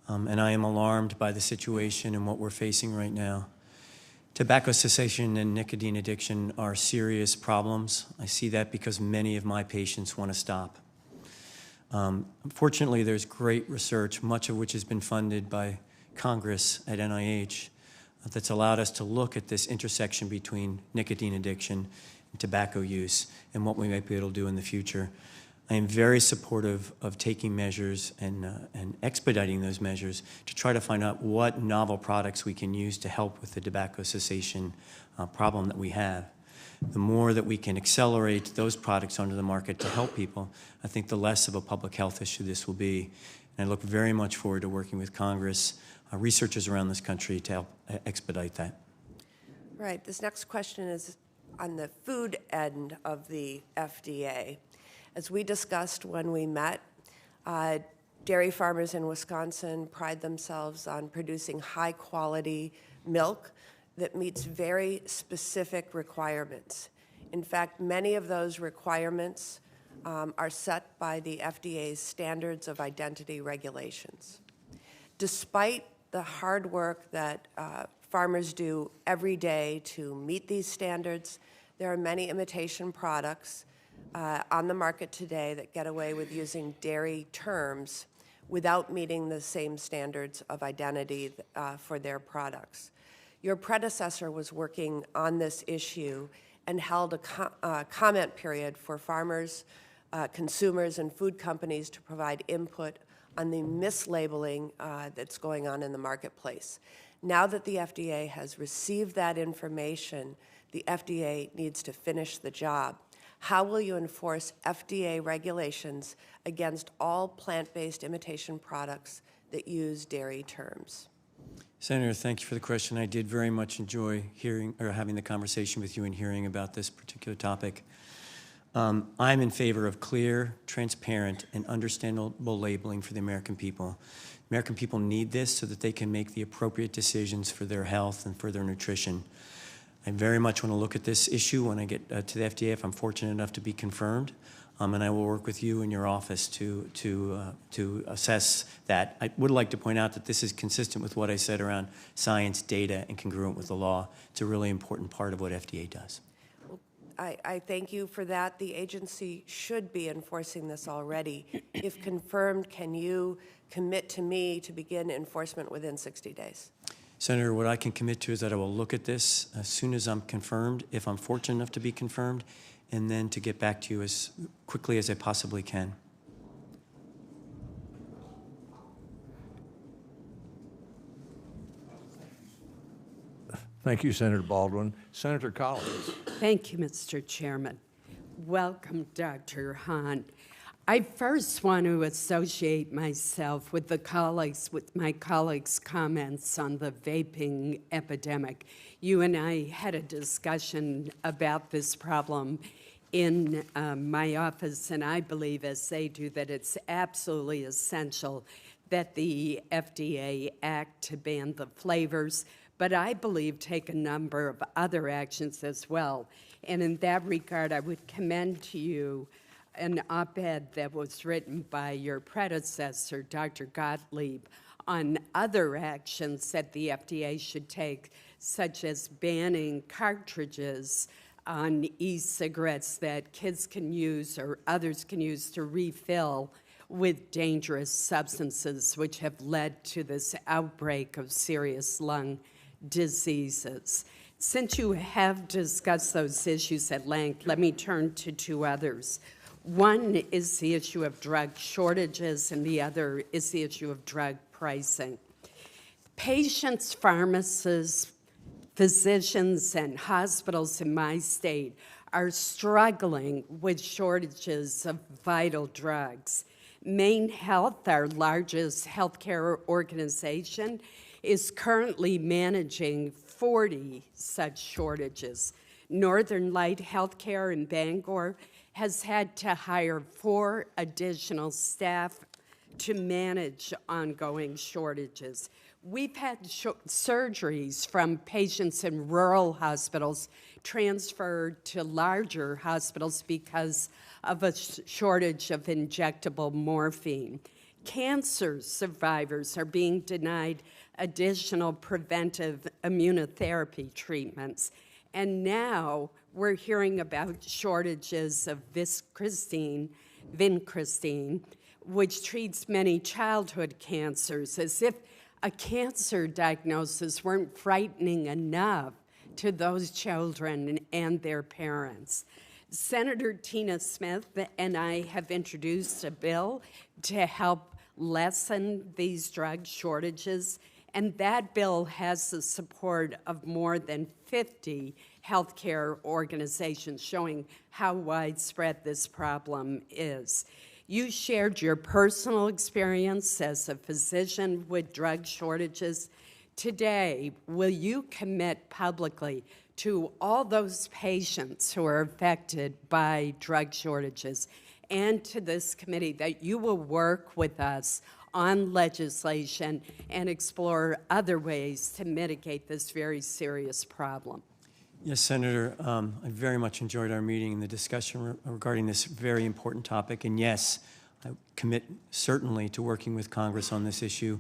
and I am alarmed by the situation and what we're facing right now. Tobacco cessation and nicotine addiction are serious problems. I see that because many of my patients want to stop. Fortunately, there's great research, much of which has been funded by Congress at NIH, that's allowed us to look at this intersection between nicotine addiction and tobacco use and what we might be able to do in the future. I am very supportive of taking measures and expediting those measures to try to find out what novel products we can use to help with the tobacco cessation problem that we have. The more that we can accelerate those products onto the market to help people, I think the less of a public health issue this will be. And I look very much forward to working with Congress, researchers around this country to help expedite that. Right. This next question is on the food end of the FDA. As we discussed when we met, dairy farmers in Wisconsin pride themselves on producing high-quality milk that meets very specific requirements. In fact, many of those requirements are set by the FDA's standards of identity regulations. Despite the hard work that farmers do every day to meet these standards, there are many imitation products on the market today that get away with using dairy terms without meeting the same standards of identity for their products. Your predecessor was working on this issue and held a comment period for farmers, consumers, and food companies to provide input on the mislabeling that's going on in the marketplace. Now that the FDA has received that information, the FDA needs to finish the job. How will you enforce FDA regulations against all plant-based imitation products that use dairy terms? Senator, thank you for the question. I did very much enjoy hearing or having the conversation with you and hearing about this particular topic. I'm in favor of clear, transparent, and understandable labeling for the American people. American people need this so that they can make the appropriate decisions for their health and for their nutrition. I very much want to look at this issue when I get to the FDA, if I'm fortunate enough to be confirmed, and I will work with you in your office to assess that. I would like to point out that this is consistent with what I said around science, data, and congruent with the law. It's a really important part of what FDA does. I thank you for that. The agency should be enforcing this already. If confirmed, can you commit to me to begin enforcement within 60 days? Senator, what I can commit to is that I will look at this as soon as I'm confirmed, if I'm fortunate enough to be confirmed, and then to get back to you as quickly as I possibly can. Thank you, Senator Baldwin. Senator Collins. Thank you, Mr. Chairman. Welcome, Dr. Hahn. I first want to associate myself with my colleagues' comments on the vaping epidemic. You and I had a discussion about this problem in my office, and I believe, as they do, that it's absolutely essential that the FDA act to ban the flavors, but I believe take a number of other actions as well. And in that regard, I would commend to you an op-ed that was written by your predecessor, Dr. Gottlieb, on other actions that the FDA should take, such as banning cartridges on e-cigarettes that kids can use or others can use to refill with dangerous substances, which have led to this outbreak of serious lung diseases. Since you have discussed those issues at length, let me turn to two others. One is the issue of drug shortages, and the other is the issue of drug pricing. Patients, pharmacists, physicians, and hospitals in my state are struggling with shortages of vital drugs. Maine Health, our largest healthcare organization, is currently managing 40 such shortages. Northern Light Healthcare in Bangor has had to hire 4 additional staff to manage ongoing shortages. We've had surgeries from patients in rural hospitals transferred to larger hospitals because of a shortage of injectable morphine. Cancer survivors are being denied additional preventive immunotherapy treatments. And now we're hearing about shortages of vincristine, which treats many childhood cancers, as if a cancer diagnosis weren't frightening enough to those children and their parents. Senator Tina Smith and I have introduced a bill to help lessen these drug shortages, and that bill has the support of more than 50 healthcare organizations, showing how widespread this problem is. You shared your personal experience as a physician with drug shortages. Today, will you commit publicly to all those patients who are affected by drug shortages and to this committee that you will work with us on legislation and explore other ways to mitigate this very serious problem? Yes, Senator, I very much enjoyed our meeting and the discussion regarding this very important topic. And yes, I commit certainly to working with Congress on this issue.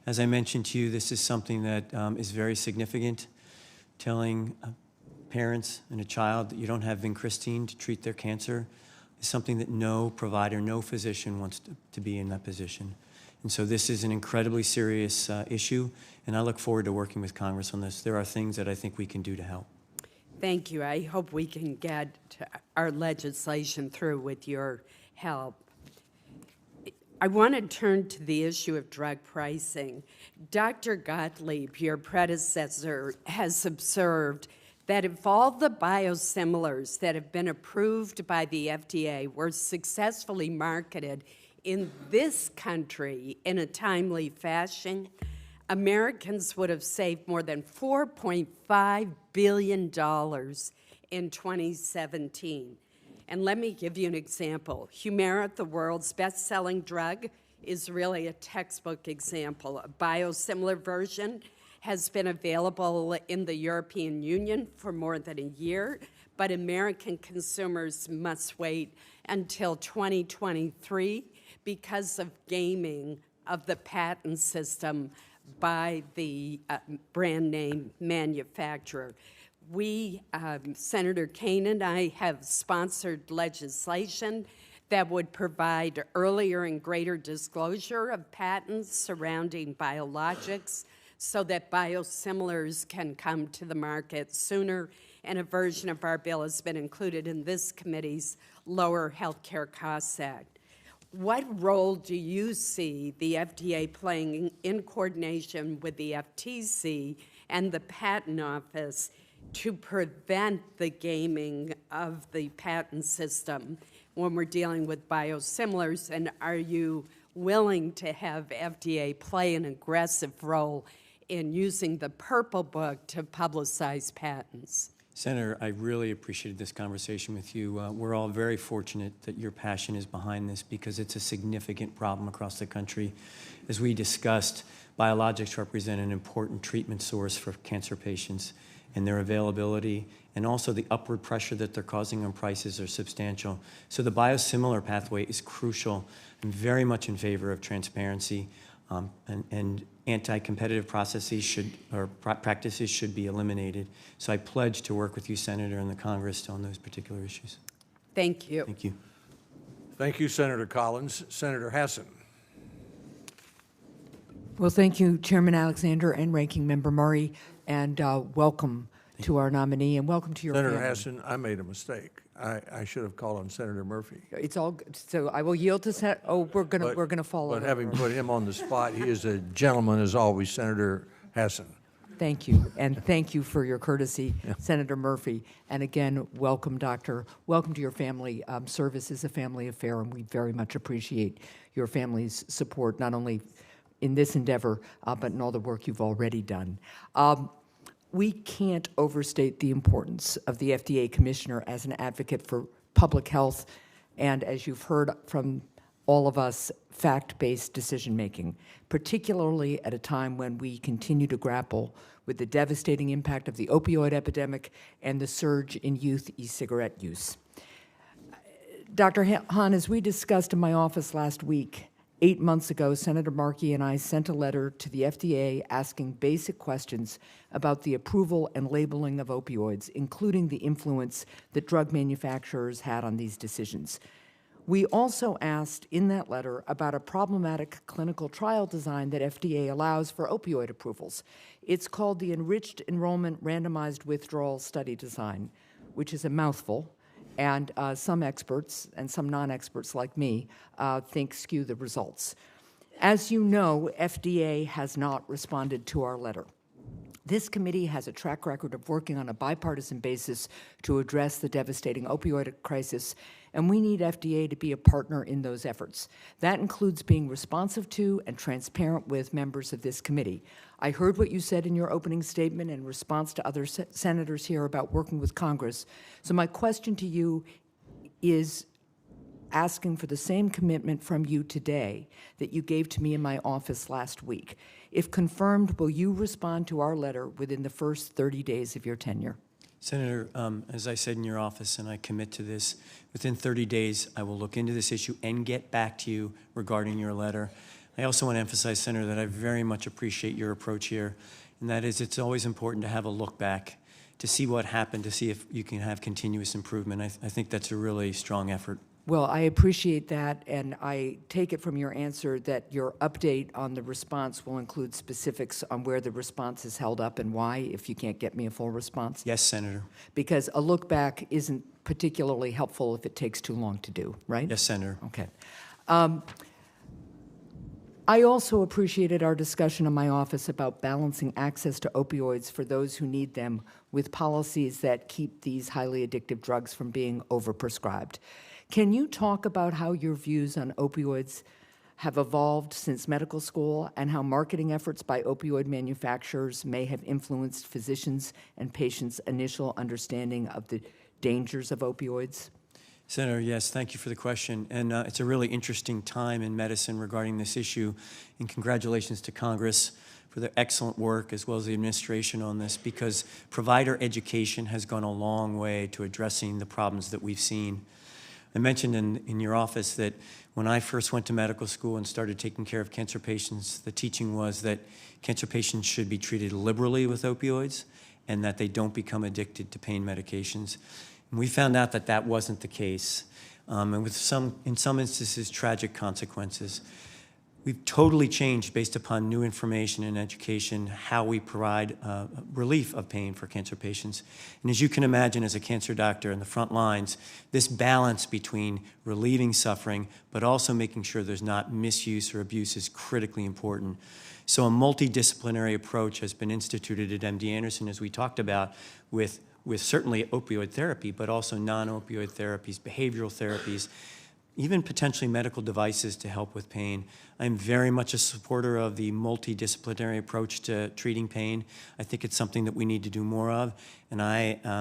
As I mentioned to you, this is something that is very significant. Telling parents and a child that you don't have vincristine to treat their cancer is something that no provider, no physician wants to be in that position. And so this is an incredibly serious issue, and I look forward to working with Congress on this. There are things that I think we can do to help. Thank you. I hope we can get our legislation through with your help. I want to turn to the issue of drug pricing. Dr. Gottlieb, your predecessor, has observed that if all the biosimilars that have been approved by the FDA were successfully marketed in this country in a timely fashion, Americans would have saved more than $4.5 billion in 2017. And let me give you an example. Humira, the world's best-selling drug, is really a textbook example. A biosimilar version has been available in the European Union for more than a year, but American consumers must wait until 2023 because of gaming of the patent system by the brand name manufacturer. We, Senator Kane and I, have sponsored legislation that would provide earlier and greater disclosure of patents surrounding biologics so that biosimilars can come to the market sooner, and a version of our bill has been included in this committee's Lower Healthcare Costs Act. What role do you see the FDA playing in coordination with the FTC and the Patent Office to prevent the gaming of the patent system when we're dealing with biosimilars? And are you willing to have FDA play an aggressive role in using the Purple Book to publicize patents? Senator, I really appreciated this conversation with you. We're all very fortunate that your passion is behind this because it's a significant problem across the country. As we discussed, biologics represent an important treatment source for cancer patients, and their availability and also the upward pressure that they're causing on prices are substantial. So the biosimilar pathway is crucial. I'm very much in favor of transparency, and anti-competitive practices should be eliminated. So I pledge to work with you, Senator, and the Congress on those particular issues. Thank you. Thank you. Thank you, Senator Collins. Senator Hassan. Well, thank you, Chairman Alexander and Ranking Member Murray, and welcome to our nominee, and welcome to your Senator family. Hassan, I made a mistake. I should have called on Senator Murphy. It's all good. So I will yield to we're gonna follow. But having put him on the spot, he is a gentleman as always, Senator Hassan. Thank you, and thank you for your courtesy, Senator Murphy. And again, welcome, Doctor. Welcome to your family. Service is a family affair, and we very much appreciate your family's support, not only in this endeavor, but in all the work you've already done. We can't overstate the importance of the FDA Commissioner as an advocate for public health and, as you've heard from all of us, fact-based decision-making, particularly at a time when we continue to grapple with the devastating impact of the opioid epidemic and the surge in youth e-cigarette use. Dr. Hahn, as we discussed in my office last week, 8 months ago, Senator Markey and I sent a letter to the FDA asking basic questions about the approval and labeling of opioids, including the influence that drug manufacturers had on these decisions. We also asked in that letter about a problematic clinical trial design that FDA allows for opioid approvals. It's called the Enriched Enrollment Randomized Withdrawal Study Design, which is a mouthful, and some experts and some non-experts like me think skew the results. As you know, FDA has not responded to our letter. This committee has a track record of working on a bipartisan basis to address the devastating opioid crisis, and we need FDA to be a partner in those efforts. That includes being responsive to and transparent with members of this committee. I heard what you said in your opening statement in response to other senators here about working with Congress. So my question to you is asking for the same commitment from you today that you gave to me in my office last week. If confirmed, will you respond to our letter within the first 30 days of your tenure? Senator, as I said in your office, and I commit to this, within 30 days, I will look into this issue and get back to you regarding your letter. I also want to emphasize, Senator, that I very much appreciate your approach here, and that is it's always important to have a look back to see what happened, to see if you can have continuous improvement. I think that's a really strong effort. Well, I appreciate that, and I take it from your answer that your update on the response will include specifics on where the response is held up and why, if you can't get me a full response. Yes, Senator. Because a look back isn't particularly helpful if it takes too long to do, right? Yes, Senator. Okay. I also appreciated our discussion in my office about balancing access to opioids for those who need them with policies that keep these highly addictive drugs from being overprescribed. Can you talk about how your views on opioids have evolved since medical school and how marketing efforts by opioid manufacturers may have influenced physicians' and patients' initial understanding of the dangers of opioids? Senator, yes, thank you for the question. And it's a really interesting time in medicine regarding this issue. And congratulations to Congress for their excellent work as well as the administration on this, because provider education has gone a long way to addressing the problems that we've seen. I mentioned in your office that when I first went to medical school and started taking care of cancer patients, the teaching was that cancer patients should be treated liberally with opioids and that they don't become addicted to pain medications. And we found out that that wasn't the case, and with in some instances, tragic consequences. We've totally changed, based upon new information and education, how we provide relief of pain for cancer patients. And as you can imagine, as a cancer doctor in the front lines, this balance between relieving suffering but also making sure there's not misuse or abuse is critically important. So a multidisciplinary approach has been instituted at MD Anderson, as we talked about, with certainly opioid therapy, but also non-opioid therapies, behavioral therapies, even potentially medical devices to help with pain. I'm very much a supporter of the multidisciplinary approach to treating pain. I think it's something that we need to do more of. And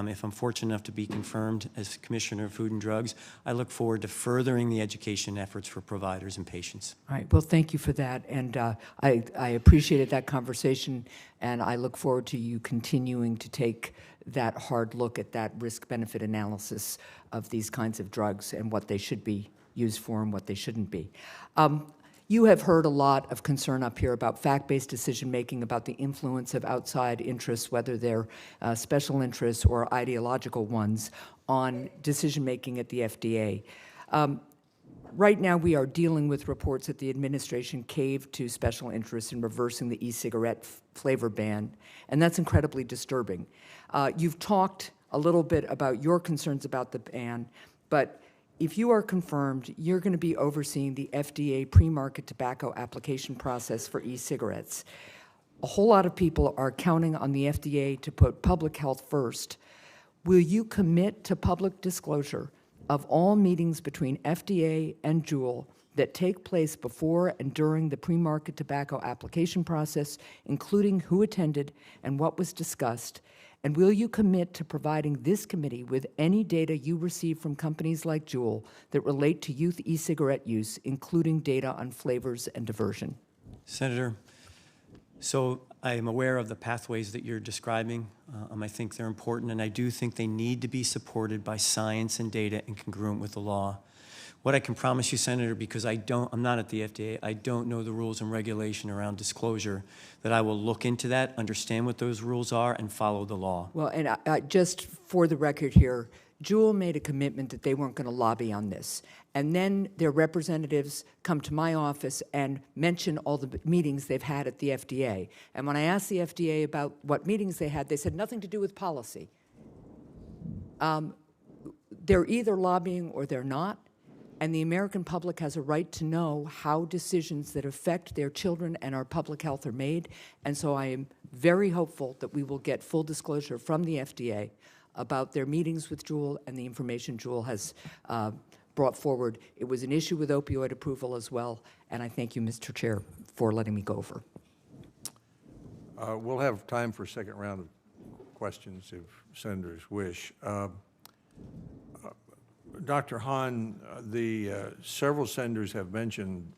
if I'm fortunate enough to be confirmed as Commissioner of Food and Drugs, I look forward to furthering the education efforts for providers and patients. All right. Well, thank you for that. And I appreciated that conversation, and I look forward to you continuing to take that hard look at that risk-benefit analysis of these kinds of drugs and what they should be used for and what they shouldn't be. You have heard a lot of concern up here about fact-based decision-making, about the influence of outside interests, whether they're special interests or ideological ones, on decision-making at the FDA. Right now, we are dealing with reports that the administration caved to special interests in reversing the e-cigarette flavor ban, and that's incredibly disturbing. You've talked a little bit about your concerns about the ban, but if you are confirmed, you're going to be overseeing the FDA pre-market tobacco application process for e-cigarettes. A whole lot of people are counting on the FDA to put public health first. Will you commit to public disclosure of all meetings between FDA and Juul that take place before and during the pre-market tobacco application process, including who attended and what was discussed? And will you commit to providing this committee with any data you receive from companies like Juul that relate to youth e-cigarette use, including data on flavors and diversion? Senator, so I am aware of the pathways that you're describing. I think they're important, and I do think they need to be supported by science and data and congruent with the law. What I can promise you, Senator, because I'm not at the FDA, I don't know the rules and regulation around disclosure, that I will look into that, understand what those rules are, and follow the law. Well, and just for the record here, Jewel made a commitment that they weren't going to lobby on this. And then their representatives come to my office and mention all the meetings they've had at the FDA. And when I asked the FDA about what meetings they had, they said nothing to do with policy. They're either lobbying or they're not. And the American public has a right to know how decisions that affect their children and our public health are made. And so I am very hopeful that we will get full disclosure from the FDA about their meetings with Jewel and the information Jewel has brought forward. It was an issue with opioid approval as well, and I thank you, Mr. Chair, for letting me go over. We'll have time for a second round of questions if senators wish. Dr. Hahn, several senators have mentioned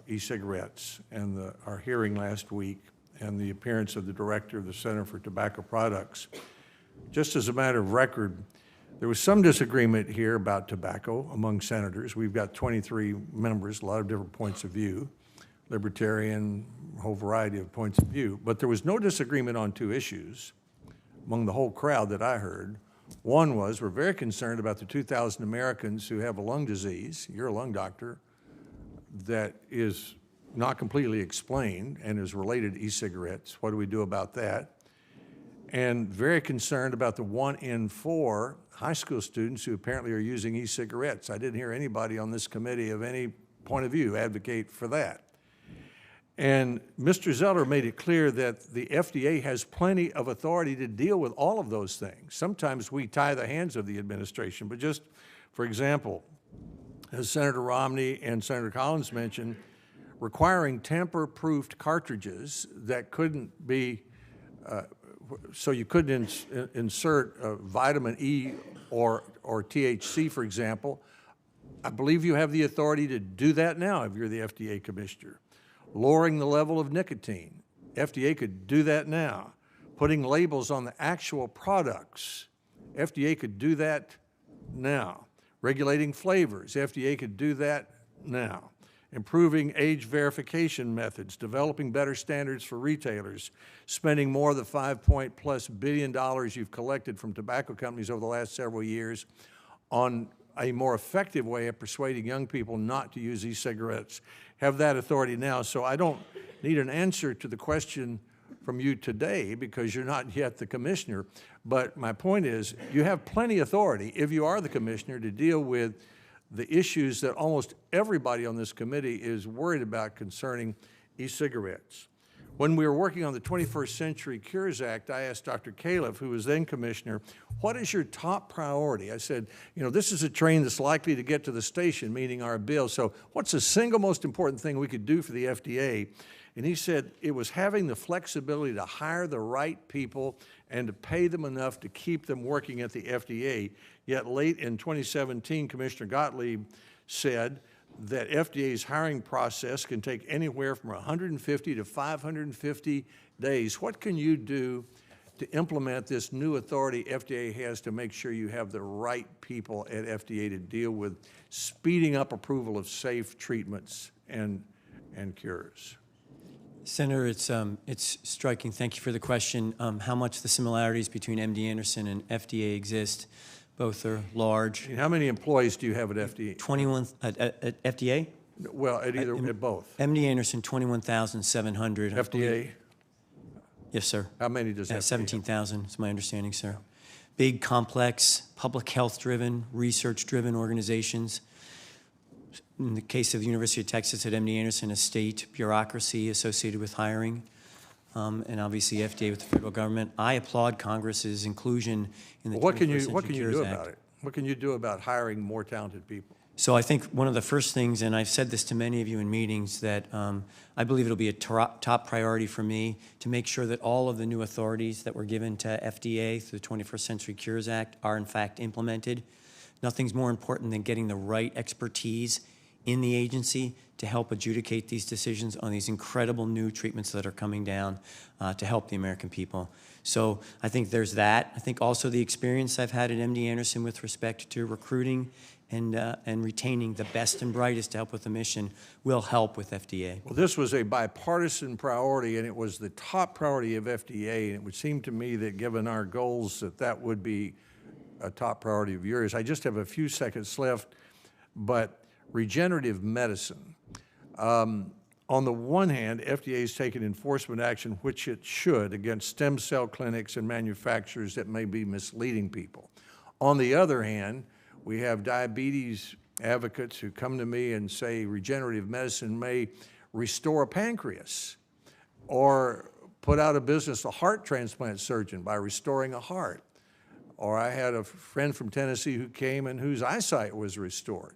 e-cigarettes and our hearing last week and the appearance of the director of the Center for Tobacco Products. Just as a matter of record, there was some disagreement here about tobacco among senators. We've got 23 members, a lot of different points of view, libertarian, a whole variety of points of view. But there was no disagreement on two issues among the whole crowd that I heard. One was, we're very concerned about the 2,000 Americans who have a lung disease, you're a lung doctor, that is not completely explained and is related to e-cigarettes. What do we do about that? And very concerned about the 1 in 4 high school students who apparently are using e-cigarettes. I didn't hear anybody on this committee of any point of view advocate for that. And Mr. Zeller made it clear that the FDA has plenty of authority to deal with all of those things. Sometimes we tie the hands of the administration, but just, for example, as Senator Romney and Senator Collins mentioned, requiring tamper-proofed cartridges that couldn't be, so you couldn't insert vitamin E or THC, for example. I believe you have the authority to do that now if you're the FDA commissioner. Lowering the level of nicotine, FDA could do that now. Putting labels on the actual products, FDA could do that now. Regulating flavors, FDA could do that now. Improving age verification methods, developing better standards for retailers, spending more of the $5+ billion you've collected from tobacco companies over the last several years on a more effective way of persuading young people not to use e-cigarettes. Have that authority now. So I don't need an answer to the question from you today because you're not yet the commissioner. But my point is, you have plenty of authority, if you are the commissioner, to deal with the issues that almost everybody on this committee is worried about concerning e-cigarettes. When we were working on the 21st Century Cures Act, I asked Dr. Califf, who was then commissioner, what is your top priority? I said, you know, this is a train that's likely to get to the station, meaning our bill, so what's the single most important thing we could do for the FDA? And he said it was having the flexibility to hire the right people and to pay them enough to keep them working at the FDA. Yet late in 2017, Commissioner Gottlieb said that FDA's hiring process can take anywhere from 150 to 550 days. What can you do to implement this new authority FDA has to make sure you have the right people at FDA to deal with speeding up approval of safe treatments and cures? Senator, it's striking. Thank you for the question. How much the similarities between MD Anderson and FDA exist. Both are large. And how many employees do you have at FDA? 21 at FDA? Well, at both. MD Anderson, 21,700. FDA? Yes, sir. How many does FDA have? 17,000 is my understanding, sir. Big, complex, public health-driven, research-driven organizations. In the case of the University of Texas at MD Anderson, a state bureaucracy associated with hiring, and obviously FDA with the federal government. I applaud Congress's inclusion in the 21st Century Cures Act. About it? What can you do about hiring more talented people? So I think one of the first things, and I've said this to many of you in meetings, that I believe it'll be a top priority for me to make sure that all of the new authorities that were given to FDA through the 21st Century Cures Act are in fact implemented. Nothing's more important than getting the right expertise in the agency to help adjudicate these decisions on these incredible new treatments that are coming down to help the American people. So I think there's that. I think also the experience I've had at MD Anderson with respect to recruiting and retaining the best and brightest to help with the mission will help with FDA. Well, this was a bipartisan priority, and it was the top priority of FDA, and it would seem to me that given our goals that that would be a top priority of yours. I just have a few seconds left, but regenerative medicine. On the one hand, FDA has taken enforcement action, which it should, against stem cell clinics and manufacturers that may be misleading people. On the other hand, we have diabetes advocates who come to me and say regenerative medicine may restore a pancreas or put out of business a heart transplant surgeon by restoring a heart. Or I had a friend from Tennessee who came and whose eyesight was restored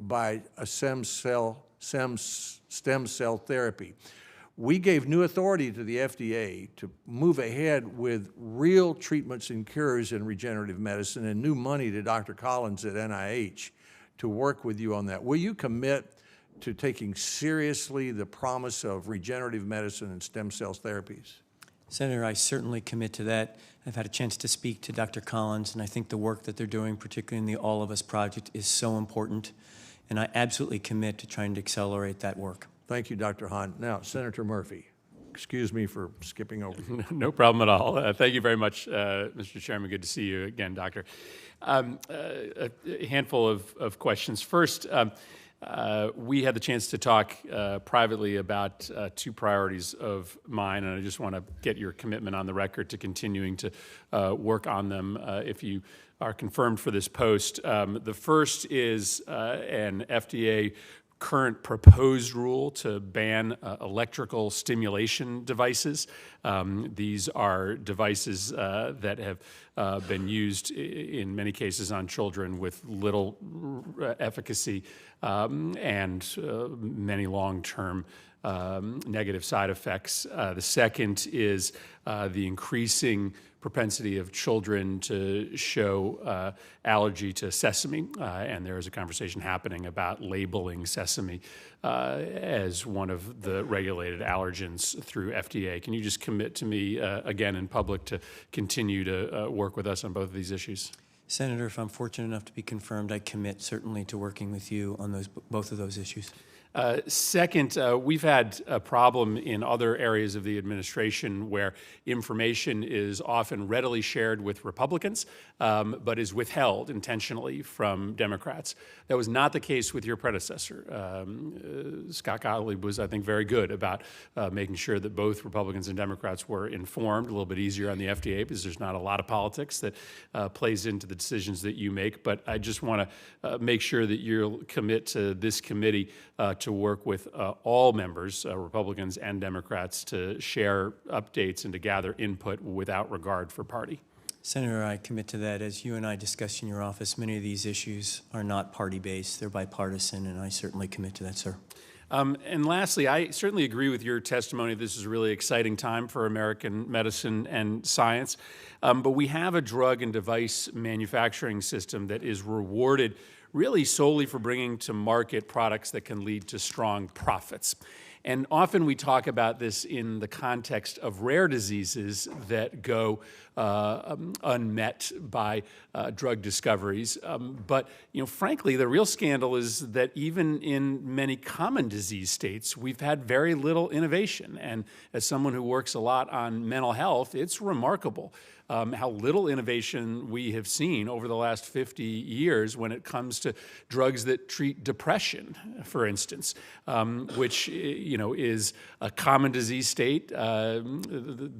by a stem cell therapy. We gave new authority to the FDA to move ahead with real treatments and cures in regenerative medicine and new money to Dr. Collins at NIH to work with you on that. Will you commit to taking seriously the promise of regenerative medicine and stem cell therapies? Senator, I certainly commit to that. I've had a chance to speak to Dr. Collins, and I think the work that they're doing, particularly in the All of Us project, is so important, and I absolutely commit to trying to accelerate that work. Thank you, Dr. Hahn. Now, Senator Murphy, excuse me for skipping over. No problem at all. Thank you very much, Mr. Chairman. Good to see you again, Doctor. A handful of questions. First, we had the chance to talk privately about two priorities of mine, and I just want to get your commitment on the record to continuing to work on them if you are confirmed for this post. The first is an FDA current proposed rule to ban electrical stimulation devices. These are devices that have been used in many cases on children with little efficacy and many long-term negative side effects. The second is the increasing propensity of children to show allergy to sesame, and there is a conversation happening about labeling sesame as one of the regulated allergens through FDA. Can you just commit to me again in public to continue to work with us on both of these issues? Senator, if I'm fortunate enough to be confirmed, I commit certainly to working with you on both of those issues. Second, we've had a problem in other areas of the administration where information is often readily shared with Republicans, but is withheld intentionally from Democrats. That was not the case with your predecessor. Scott Gottlieb was, I think, very good about making sure that both Republicans and Democrats were informed. A little bit easier on the FDA because there's not a lot of politics that plays into the decisions that you make. But I just want to make sure that you'll commit to this committee to work with all members, Republicans and Democrats, to share updates and to gather input without regard for party. Senator, I commit to that. As you and I discussed in your office, many of these issues are not party-based. They're bipartisan, and I certainly commit to that, sir. And lastly, I certainly agree with your testimony. This is a really exciting time for American medicine and science. But we have a drug and device manufacturing system that is rewarded really solely for bringing to market products that can lead to strong profits. And often we talk about this in the context of rare diseases that go unmet by drug discoveries. But frankly, the real scandal is that even in many common disease states, we've had very little innovation. And as someone who works a lot on mental health, it's remarkable how little innovation we have seen over the last 50 years when it comes to drugs that treat depression, for instance, which is a common disease state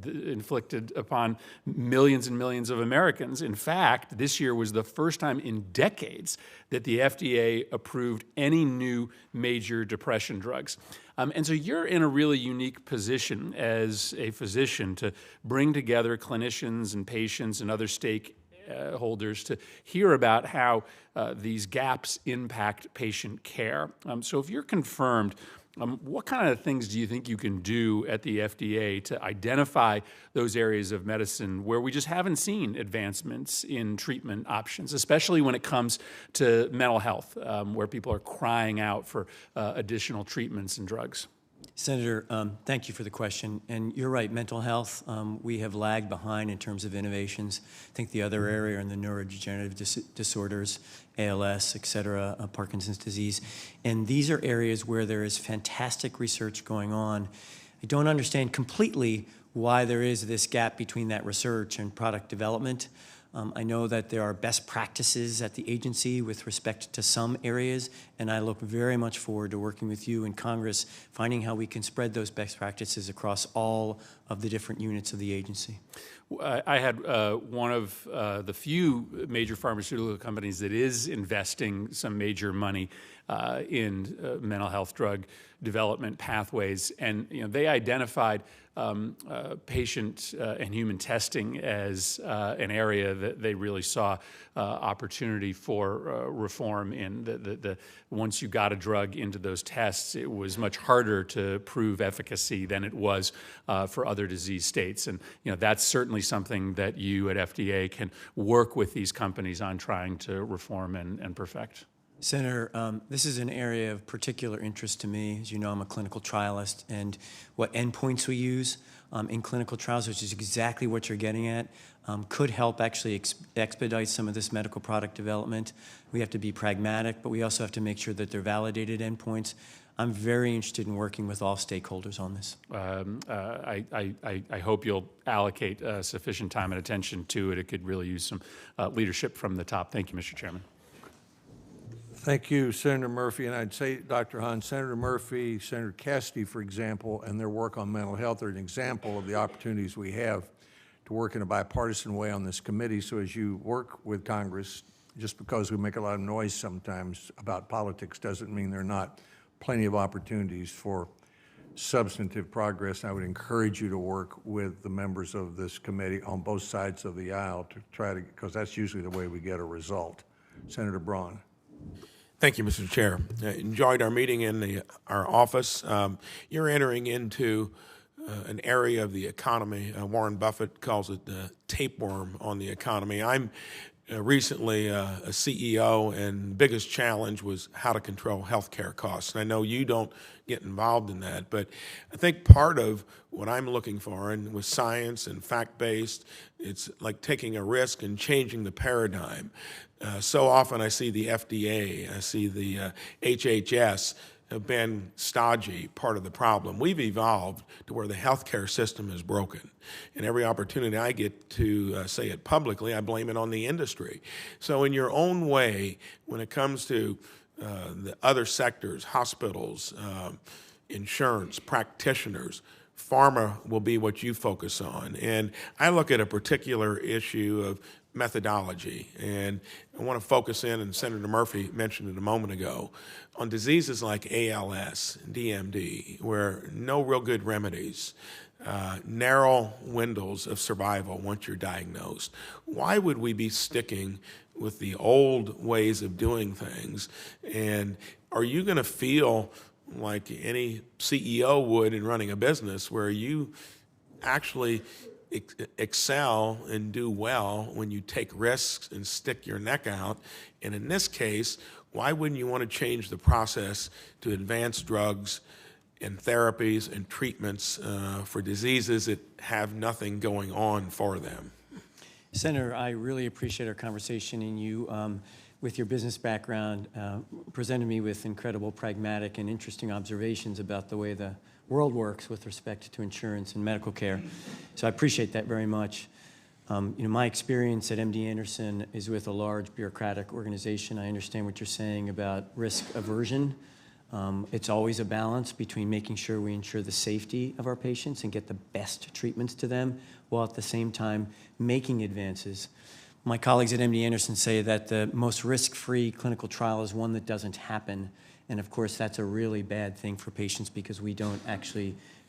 inflicted upon millions and millions of Americans. In fact, this year was the first time in decades that the FDA approved any new major depression drugs. And so you're in a really unique position as a physician to bring together clinicians and patients and other stakeholders to hear about how these gaps impact patient care. So if you're confirmed, what kind of things do you think you can do at the FDA to identify those areas of medicine where we just haven't seen advancements in treatment options, especially when it comes to mental health, where people are crying out for additional treatments and drugs? Senator, thank you for the question. And you're right, mental health, we have lagged behind in terms of innovations. I think the other area are in the neurodegenerative disorders, ALS, et cetera, Parkinson's disease. And these are areas where there is fantastic research going on. I don't understand completely why there is this gap between that research and product development. I know that there are best practices at the agency with respect to some areas, and I look very much forward to working with you in Congress, finding how we can spread those best practices across all of the different units of the agency. I had one of the few major pharmaceutical companies that is investing some major money in mental health drug development pathways, and they identified patient and human testing as an area that they really saw opportunity for reform in. Once you got a drug into those tests, it was much harder to prove efficacy than it was for other disease states. And that's certainly something that you at FDA can work with these companies on trying to reform and perfect. Senator, this is an area of particular interest to me. As you know, I'm a clinical trialist, and what endpoints we use in clinical trials, which is exactly what you're getting at, could help actually expedite some of this medical product development. We have to be pragmatic, but we also have to make sure that they're validated endpoints. I'm very interested in working with all stakeholders on this. I hope you'll allocate sufficient time and attention to it. It could really use some leadership from the top. Thank you, Mr. Chairman. Thank you, Senator Murphy. And I'd say, Dr. Hahn, Senator Murphy, Senator Cassidy, for example, and their work on mental health are an example of the opportunities we have to work in a bipartisan way on this committee. So as you work with Congress, just because we make a lot of noise sometimes about politics doesn't mean there are not plenty of opportunities for substantive progress. And I would encourage you to work with the members of this committee on both sides of the aisle to try to, because that's usually the way we get a result. Senator Braun. Thank you, Mr. Chair. Enjoyed our meeting in our office. You're entering into an area of the economy. Warren Buffett calls it the tapeworm on the economy. I'm recently a CEO, and biggest challenge was how to control healthcare costs. And I know you don't get involved in that, but I think part of what I'm looking for, and with science and fact-based, it's like taking a risk and changing the paradigm. So often I see the FDA, I see the HHS have been stodgy, part of the problem. We've evolved to where the healthcare system is broken. And every opportunity I get to say it publicly, I blame it on the industry. So in your own way, when it comes to the other sectors, hospitals, insurance, practitioners, pharma will be what you focus on. And I look at a particular issue of methodology, and I want to focus in, and Senator Murphy mentioned it a moment ago, on diseases like ALS, DMD, where no real good remedies, narrow windows of survival once you're diagnosed. Why would we be sticking with the old ways of doing things? And are you going to feel like any CEO would in running a business, where you actually excel and do well when you take risks and stick your neck out? And in this case, why wouldn't you want to change the process to advance drugs and therapies and treatments for diseases that have nothing going on for them? Senator, I really appreciate our conversation, and you, with your business background, presented me with incredible pragmatic and interesting observations about the way the world works with respect to insurance and medical care. So I appreciate that very much. My experience at MD Anderson is with a large bureaucratic organization. I understand what you're saying about risk aversion. It's always a balance between making sure we ensure the safety of our patients and get the best treatments to them, while at the same time making advances. My colleagues at MD Anderson say that the most risk-free clinical trial is one that doesn't happen. And of course, that's a really bad thing for patients, because we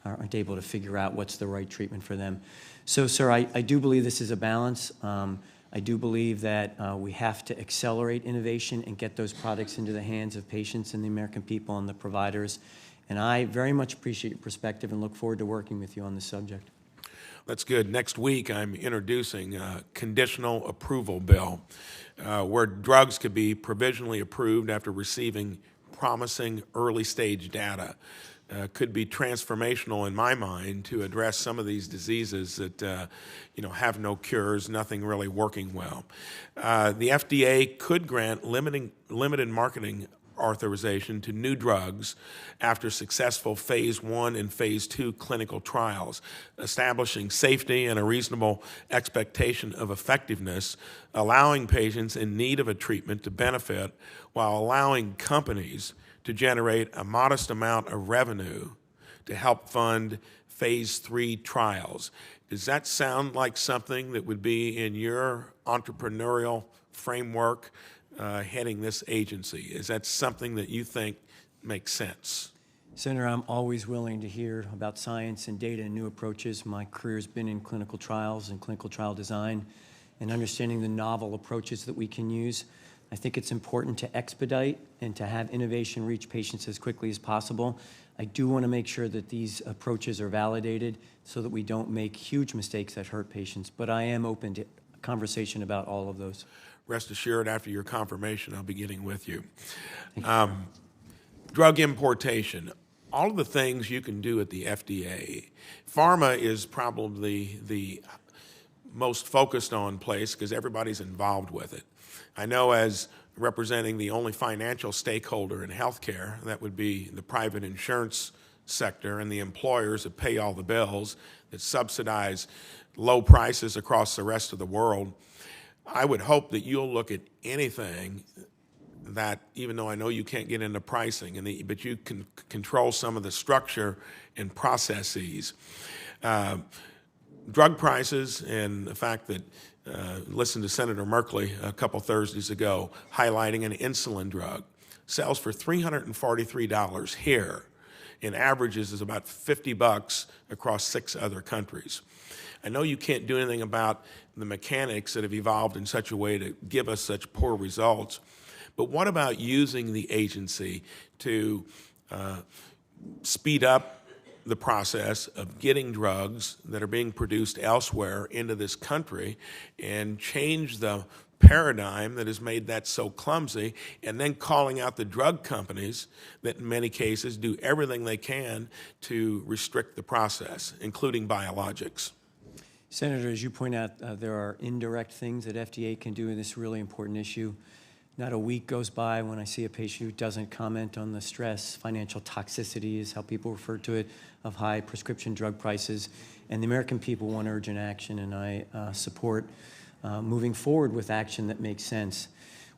aren't able to figure out what's the right treatment for them. So, sir, I do believe this is a balance. I do believe that we have to accelerate innovation and get those products into the hands of patients and the American people and the providers. And I very much appreciate your perspective and look forward to working with you on this subject. That's good. Next week, I'm introducing a conditional approval bill where drugs could be provisionally approved after receiving promising early-stage data. could be transformational in my mind to address some of these diseases that have no cures, nothing really working well. The FDA could grant limited marketing authorization to new drugs after successful phase 1 and phase 2 clinical trials, establishing safety and a reasonable expectation of effectiveness, allowing patients in need of a treatment to benefit while allowing companies to generate a modest amount of revenue to help fund phase 3 trials. Does that sound like something that would be in your entrepreneurial framework heading this agency? Is that something that you think makes sense? Senator, I'm always willing to hear about science and data and new approaches. My career's been in clinical trials and clinical trial design and understanding the novel approaches that we can use. I think it's important to expedite and to have innovation reach patients as quickly as possible. I do want to make sure that these approaches are validated so that we don't make huge mistakes that hurt patients, but I am open to a conversation about all of those. Rest assured, after your confirmation, I'll be getting with you. Drug importation, all of the things you can do at the FDA. Pharma is probably the most focused on place because everybody's involved with it. I know as representing the only financial stakeholder in healthcare, that would be the private insurance sector and the employers that pay all the bills, that subsidize low prices across the rest of the world. I would hope that you'll look at anything that, even though I know you can't get into pricing, but you can control some of the structure and processes. Drug prices and the fact that, listened to Senator Merkley a couple Thursdays ago highlighting an insulin drug, sells for $343 here, and averages is about $50 across 6 other countries. I know you can't do anything about the mechanics that have evolved in such a way to give us such poor results, but what about using the agency to speed up the process of getting drugs that are being produced elsewhere into this country and change the paradigm that has made that so clumsy, and then calling out the drug companies that in many cases do everything they can to restrict the process, including biologics? Senator, as you point out, there are indirect things that FDA can do in this really important issue. Not a week goes by when I see a patient who doesn't comment on the stress, financial toxicity is how people refer to it, of high prescription drug prices. And the American people want urgent action, and I support moving forward with action that makes sense.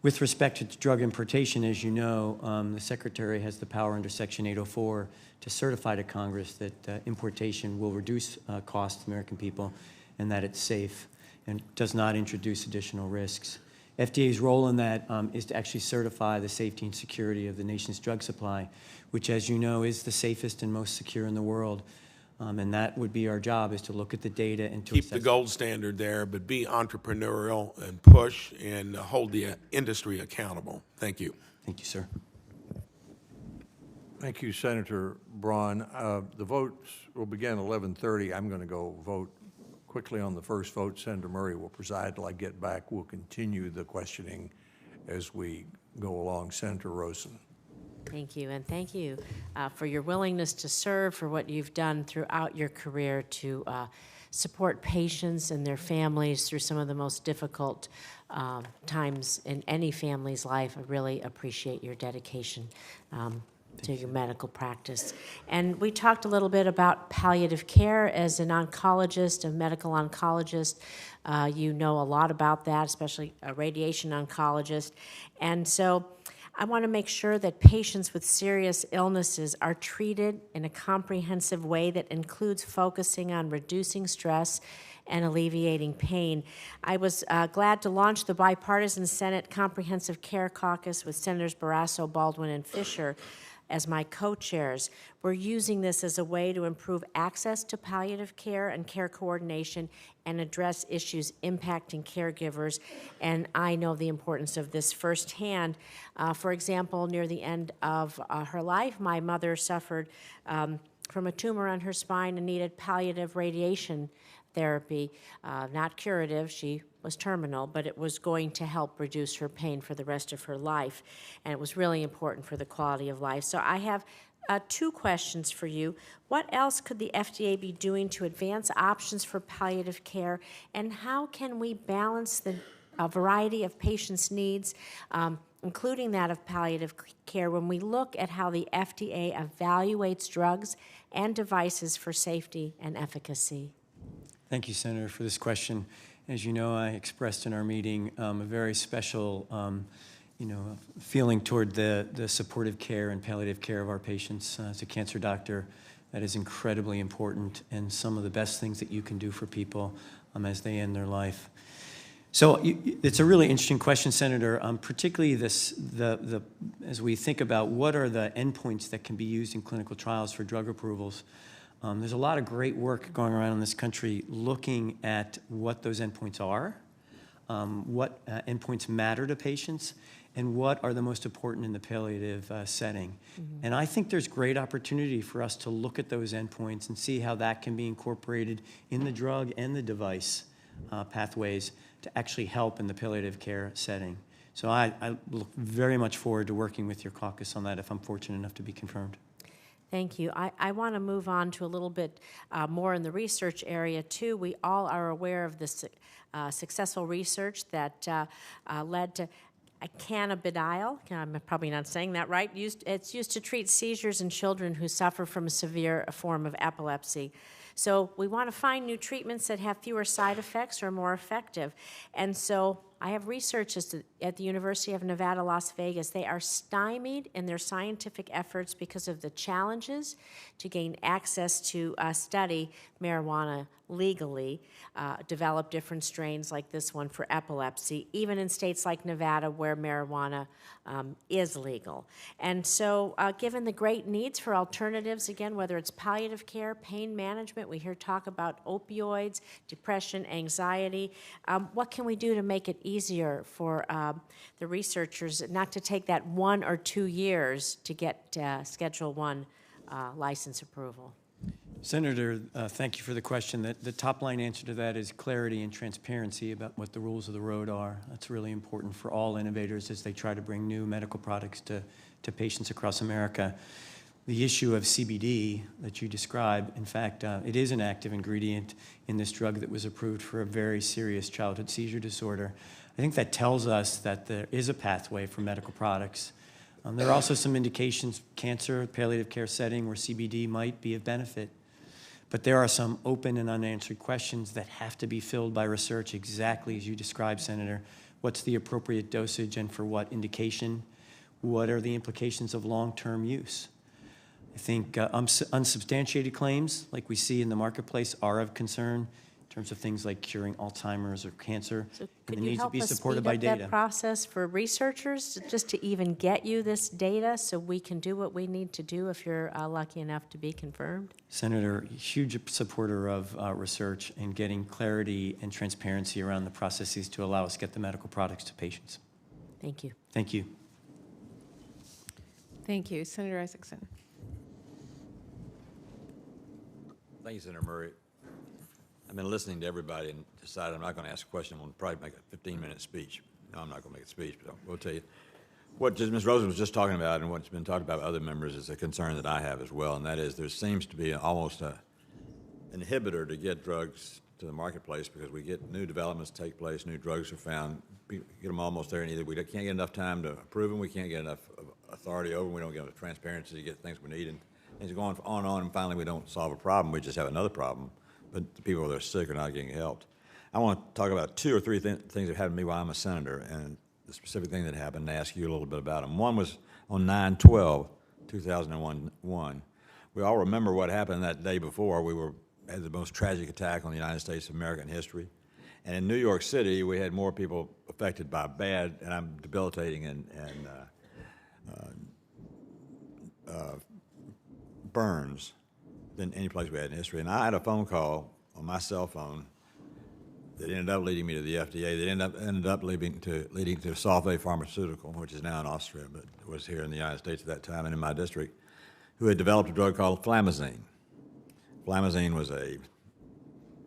With respect to drug importation, as you know, the Secretary has the power under Section 804 to certify to Congress that importation will reduce costs to American people and that it's safe and does not introduce additional risks. FDA's role in that is to actually certify the safety and security of the nation's drug supply, which, as you know, is the safest and most secure in the world. And that would be our job, is to look at the data and to keep assess the gold standard there, but be entrepreneurial and push and hold the industry accountable. Thank you. Thank you, sir. Thank you, Senator Braun. The votes will begin at 11:30. I'm going to go vote quickly on the first vote. Senator Murray will preside till I get back. We'll continue the questioning as we go along. Senator Rosen. Thank you, and thank you for your willingness to serve, for what you've done throughout your career to support patients and their families through some of the most difficult times in any family's life. I really appreciate your dedication to your medical practice. And we talked a little bit about palliative care. As an oncologist, a medical oncologist, you know a lot about that, especially a radiation oncologist. And so I want to make sure that patients with serious illnesses are treated in a comprehensive way that includes focusing on reducing stress and alleviating pain. I was glad to launch the bipartisan Senate Comprehensive Care Caucus with Senators Barrasso, Baldwin, and Fisher as my co-chairs. We're using this as a way to improve access to palliative care and care coordination and address issues impacting caregivers. And I know the importance of this firsthand. For example, near the end of her life, my mother suffered from a tumor on her spine and needed palliative radiation therapy, not curative. She was terminal, but it was going to help reduce her pain for the rest of her life. And it was really important for the quality of life. So I have two questions for you. What else could the FDA be doing to advance options for palliative care, and how can we balance the variety of patients' needs, including that of palliative care, when we look at how the FDA evaluates drugs and devices for safety and efficacy? Thank you, Senator, for this question. As you know, I expressed in our meeting a very special feeling toward the supportive care and palliative care of our patients. As a cancer doctor, that is incredibly important and some of the best things that you can do for people as they end their life. So it's a really interesting question, Senator, particularly as we think about what are the endpoints that can be used in clinical trials for drug approvals. There's a lot of great work going around in this country looking at what those endpoints are, what endpoints matter to patients, and what are the most important in the palliative setting. And I think there's great opportunity for us to look at those endpoints and see how that can be incorporated in the drug and the device pathways to actually help in the palliative care setting. So I look very much forward to working with your caucus on that if I'm fortunate enough to be confirmed. Thank you. I want to move on to a little bit more in the research area, too. We all are aware of this successful research that led to cannabidiol. I'm probably not saying that right. It's used to treat seizures in children who suffer from a severe form of epilepsy. So we want to find new treatments that have fewer side effects or are more effective. And so I have researchers at the University of Nevada, Las Vegas. They are stymied in their scientific efforts because of the challenges to gain access to study marijuana legally, develop different strains like this one for epilepsy, even in states like Nevada where marijuana is legal. And so given the great needs for alternatives, again, whether it's palliative care, pain management, we hear talk about opioids, depression, anxiety, what can we do to make it easier for the researchers not to take that 1 or 2 years to get Schedule I license approval? Senator, thank you for the question. The top-line answer to that is clarity and transparency about what the rules of the road are. That's really important for all innovators as they try to bring new medical products to patients across America. The issue of CBD that you describe, in fact, it is an active ingredient in this drug that was approved for a very serious childhood seizure disorder. I think that tells us that there is a pathway for medical products. There are also some indications, cancer, palliative care setting, where CBD might be of benefit. But there are some open and unanswered questions that have to be filled by research exactly as you described, Senator. What's the appropriate dosage and for what indication? What are the implications of long-term use? I think unsubstantiated claims, like we see in the marketplace, are of concern in terms of things like curing Alzheimer's or cancer. So and could it you needs to help be us supported speed by up data. that process for researchers just to even get you this data so we can do what we need to do if you're lucky enough to be confirmed? Senator, huge supporter of research and getting clarity and transparency around the processes to allow us to get the medical products to patients. Thank you. Thank you. Thank you. Senator Isaacson. Thank you, Senator Murray. I've been listening to everybody and decided I'm not going to ask a question. I'm going to probably make a 15-minute speech. No, I'm not going to make a speech, but I will tell you. What Ms. Rosen was just talking about and what's been talked about by other members is a concern that I have as well, and that is there seems to be almost an inhibitor to get drugs to the marketplace because we get new developments take place, new drugs are found, we get them almost there, and either we can't get enough time to approve them, we can't get enough authority over them, we don't get enough transparency to get things we need, and things are going on and on, and finally we don't solve a problem, we just have another problem. But the people that are sick are not getting helped. I want to talk about 2 or 3 things that happened to me while I'm a senator, and the specific thing that happened, and ask you a little bit about them. One was on 9/12/2001. We all remember what happened that day before. We had the most tragic attack on the United States of America in history. And in New York City, we had more people affected by bad, and I'm debilitating and burns than any place we had in history. And I had a phone call on my cell phone that ended up leading me to the FDA, that ended up leading to Solvay Pharmaceutical, which is now in Austria, but was here in the United States at that time and in my district, who had developed a drug called Flamazine. Flamazine was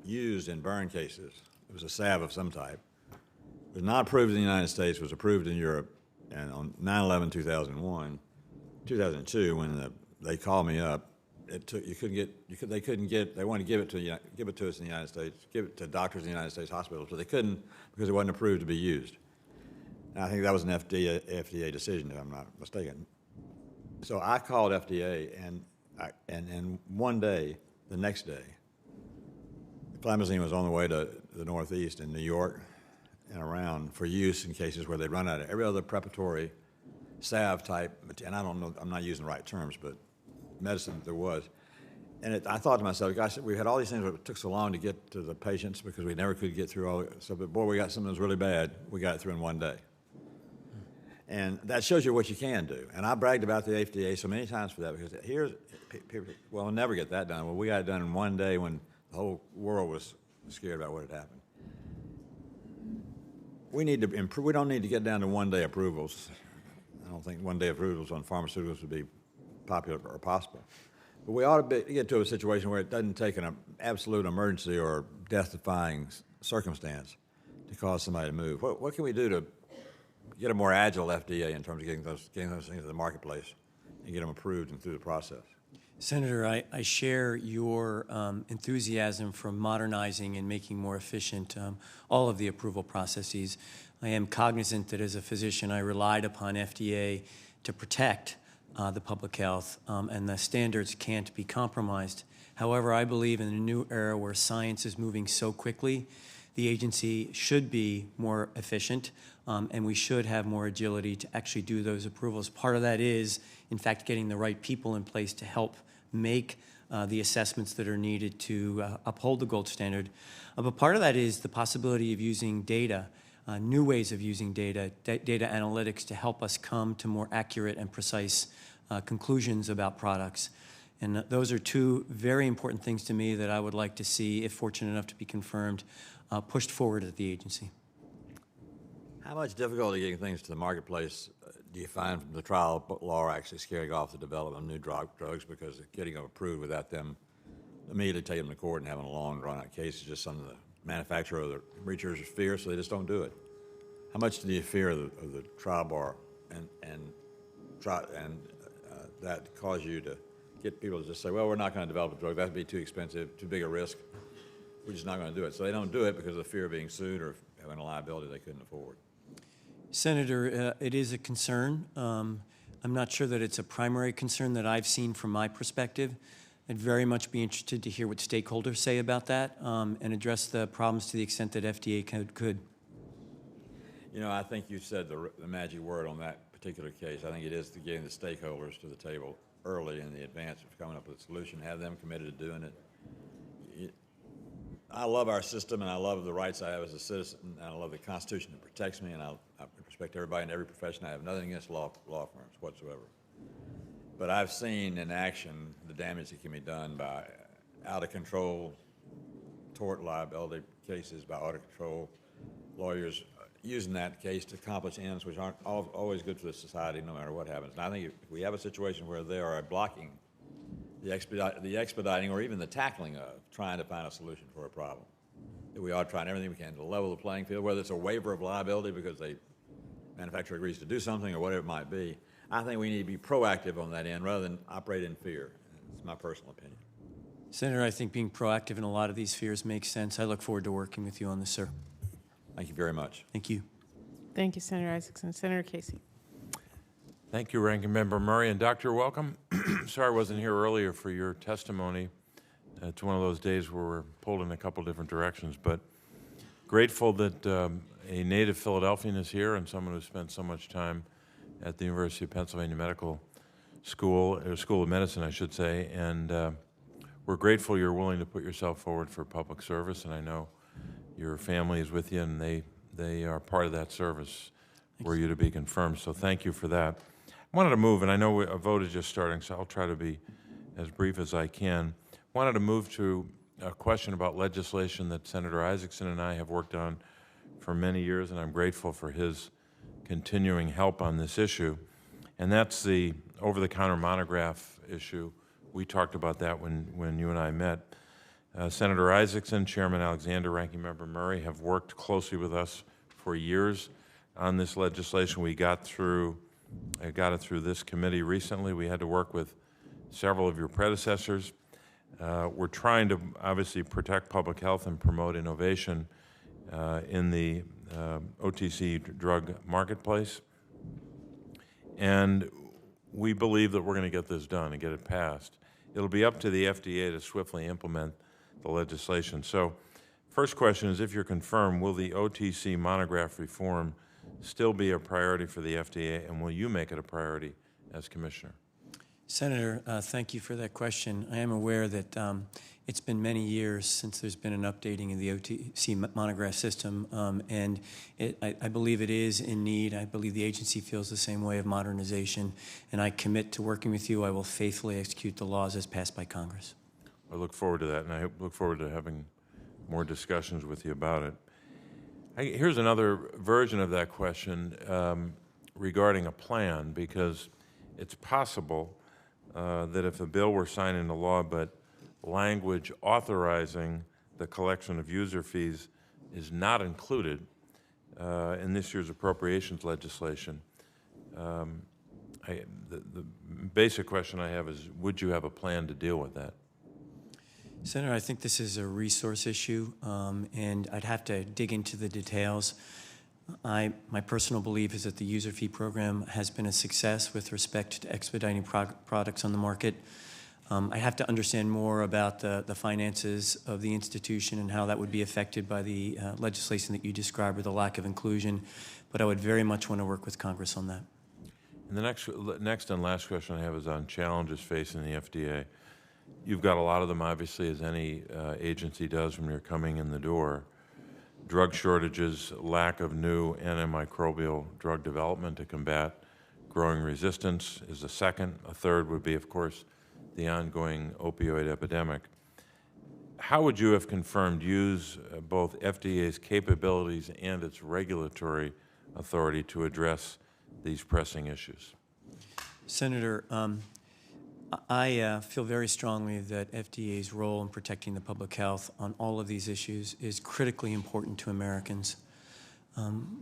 used in burn cases. It was a salve of some type. It was not approved in the United States, was approved in Europe, and on 9/11/2002, when the they called me up. They wanted to give it to us in the United States, give it to doctors in the United States hospitals, but they couldn't because it wasn't approved to be used. And I think that was an FDA decision, if I'm not mistaken. So I called FDA, and one day, the next day, Flamazine was on the way to the Northeast in New York and around for use in cases where they'd run out of every other preparatory salve type, and I don't know, I'm not using the right terms, but medicine that there was. And I thought to myself, gosh, we had all these things, but it took so long to get to the patients because we never could get through all of it. So, but boy, we got something that was really bad. We got it through in one day. And that shows you what you can do. And I bragged about the FDA so many times for that because people, well, we'll never get that done. Well, we got it done in one day when the whole world was scared about what had happened. We need to improve. We don't need to get down to one-day approvals. I don't think one-day approvals on pharmaceuticals would be popular or possible. But we ought to get to a situation where it doesn't take an absolute emergency or death-defying circumstance to cause somebody to move. What can we do to get a more agile FDA in terms of getting those things to the marketplace and get them approved and through the process? Senator, I share your enthusiasm for modernizing and making more efficient all of the approval processes. I am cognizant that as a physician, I relied upon FDA to protect the public health, and the standards can't be compromised. However, I believe in a new era where science is moving so quickly, the agency should be more efficient, and we should have more agility to actually do those approvals. Part of that is, in fact, getting the right people in place to help make the assessments that are needed to uphold the gold standard. But part of that is the possibility of using data, new ways of using data analytics to help us come to more accurate and precise conclusions about products. And those are two very important things to me that I would like to see, if fortunate enough to be confirmed, pushed forward at the agency. How much difficulty getting things to the marketplace do you find from the trial law actually scaring off the development of new drugs because getting them approved without them immediately taking them to court and having a long, drawn-out case is just something the manufacturer or the researchers fear, so they just don't do it? How much do you fear of the trial bar and that cause you to get people to just say, well, we're not going to develop a drug, that'd be too expensive, too big a risk, we're just not going to do it. So they don't do it because of the fear of being sued or having a liability they couldn't afford. Senator, it is a concern. I'm not sure that it's a primary concern that I've seen from my perspective. I'd very much be interested to hear what stakeholders say about that and address the problems to the extent that FDA could. You know, I think you said the magic word on that particular case. I think it is getting the stakeholders to the table early in the advance of coming up with a solution, have them committed to doing it. I love our system, and I love the rights I have as a citizen, and I love the Constitution that protects me, and I respect everybody in every profession. I have nothing against law firms whatsoever. But I've seen in action the damage that can be done by out-of-control tort liability cases, by out-of-control lawyers using that case to accomplish ends which aren't always good for the society no matter what happens. And I think if we have a situation where they are blocking the expediting or even the tackling of trying to find a solution for a problem, that we are trying everything we can to level the playing field, whether it's a waiver of liability because the manufacturer agrees to do something or whatever it might be. I think we need to be proactive on that end rather than operate in fear. It's my personal opinion. Senator, I think being proactive in a lot of these fears makes sense. I look forward to working with you on this, sir. Thank you very much. Thank you. Thank you, Senator Isaacson. Senator Casey. Thank you, Ranking Member Murray. And Doctor, welcome. Sorry I wasn't here earlier for your testimony. It's one of those days where we're pulled in a couple different directions, but grateful that a native Philadelphian is here and someone who spent so much time at the University of Pennsylvania Medical School, or School of Medicine, I should say, and we're grateful you're willing to put yourself forward for public service, and I know your family is with you, and they are part of that service. Were you to be confirmed, so thank you for that. I wanted to move, and I know a vote is just starting, so I'll try to be as brief as I can. I wanted to move to a question about legislation that Senator Isaacson and I have worked on for many years, and I'm grateful for his continuing help on this issue, and that's the over-the-counter monograph issue. We talked about that when you and I met. Senator Isaacson, Chairman Alexander, Ranking Member Murray have worked closely with us for years on this legislation. We got it through this committee recently. We had to work with several of your predecessors. We're trying to obviously protect public health and promote innovation in the OTC drug marketplace. And we believe that we're going to get this done and get it passed. It'll be up to the FDA to swiftly implement the legislation. So, first question is, if you're confirmed, will the OTC monograph reform still be a priority for the FDA, and will you make it a priority as commissioner? Senator, thank you for that question. I am aware that it's been many years since there's been an updating of the OTC monograph system, and I believe it is in need. I believe the agency feels the same way of modernization, and I commit to working with you. I will faithfully execute the laws as passed by Congress. I look forward to that, and I look forward to having more discussions with you about it. Here's another version of that question regarding a plan, because it's possible that if a bill were signed into law but language authorizing the collection of user fees is not included in this year's appropriations legislation, the basic question I have is, would you have a plan to deal with that? Senator, I think this is a resource issue, and I'd have to dig into the details. My personal belief is that the user fee program has been a success with respect to expediting products on the market. I have to understand more about the finances of the institution and how that would be affected by the legislation that you described, or the lack of inclusion, but I would very much want to work with Congress on that. And the next and last question I have is on challenges facing the FDA. You've got a lot of them, obviously, as any agency does when you're coming in the door. Drug shortages, lack of new antimicrobial drug development to combat growing resistance is a second. A third would be, of course, the ongoing opioid epidemic. How would you, if confirmed, use both FDA's capabilities and its regulatory authority to address these pressing issues? Senator, I feel very strongly that FDA's role in protecting the public health on all of these issues is critically important to Americans.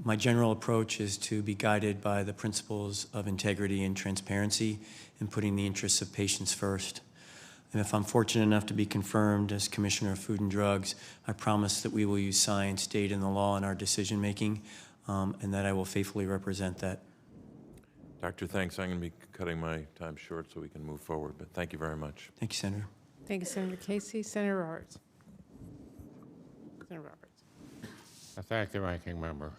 My general approach is to be guided by the principles of integrity and transparency and putting the interests of patients first. And if I'm fortunate enough to be confirmed as Commissioner of Food and Drugs, I promise that we will use science, data, and the law in our decision-making, and that I will faithfully represent that. Doctor, thanks. I'm going to be cutting my time short so we can move forward, but thank you very much. Thank you, Senator. Thank you, Senator Casey. Senator Roberts. Senator Roberts. I thank the ranking member.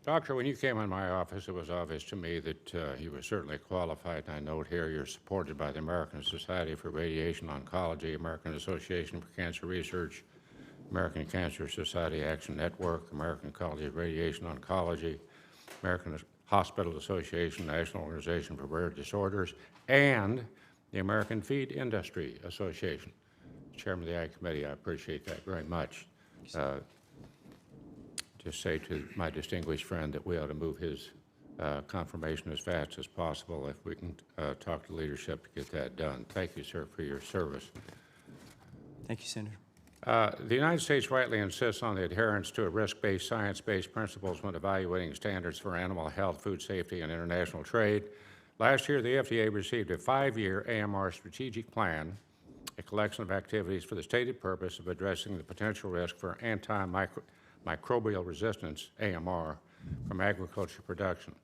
Doctor, when you came in my office, it was obvious to me that you were certainly qualified, and I note here you're supported by the American Society for Radiation Oncology, American Association for Cancer Research, American Cancer Society Action Network, American College of Radiation Oncology, American Hospital Association, National Organization for Rare Disorders, and the American Feed Industry Association. Chairman of the Ag Committee, I appreciate that very much. Just say to my distinguished friend that we ought to move his confirmation as fast as possible if we can talk to leadership to get that done. Thank you, sir, for your service. Thank you, Senator. The United States rightly insists on the adherence to a risk-based, science-based principles when evaluating standards for animal health, food safety, and international trade. Last year, the FDA received a 5-year AMR strategic plan, a collection of activities for the stated purpose of addressing the potential risk for antimicrobial resistance, AMR, from agriculture production.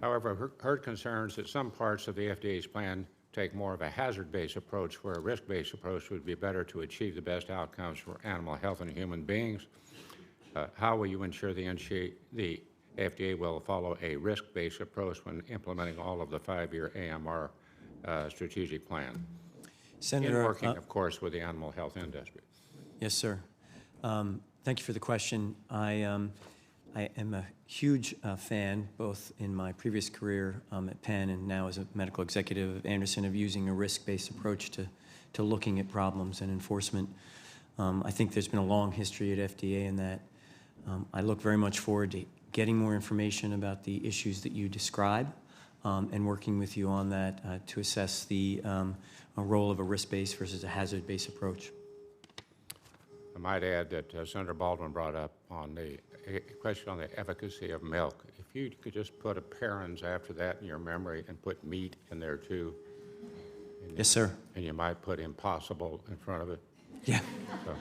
However, I've heard concerns that some parts of the FDA's plan take more of a hazard-based approach, where a risk-based approach would be better to achieve the best outcomes for animal health and human beings. How will you ensure the FDA will follow a risk-based approach when implementing all of the 5-year AMR strategic plan? Senator, in working, of course, with the animal health industry. Yes, sir. Thank you for the question. I am a huge fan, both in my previous career at Penn and now as a medical executive at Anderson, of using a risk-based approach to looking at problems and enforcement. I think there's been a long history at FDA in that. I look very much forward to getting more information about the issues that you describe and working with you on that to assess the role of a risk-based versus a hazard-based approach. I might add that Senator Baldwin brought up on the question on the efficacy of milk. If if you could just put a parens after that in your memory and put meat in there too. Yes, sir. And you might put impossible in front of it. Yeah. So,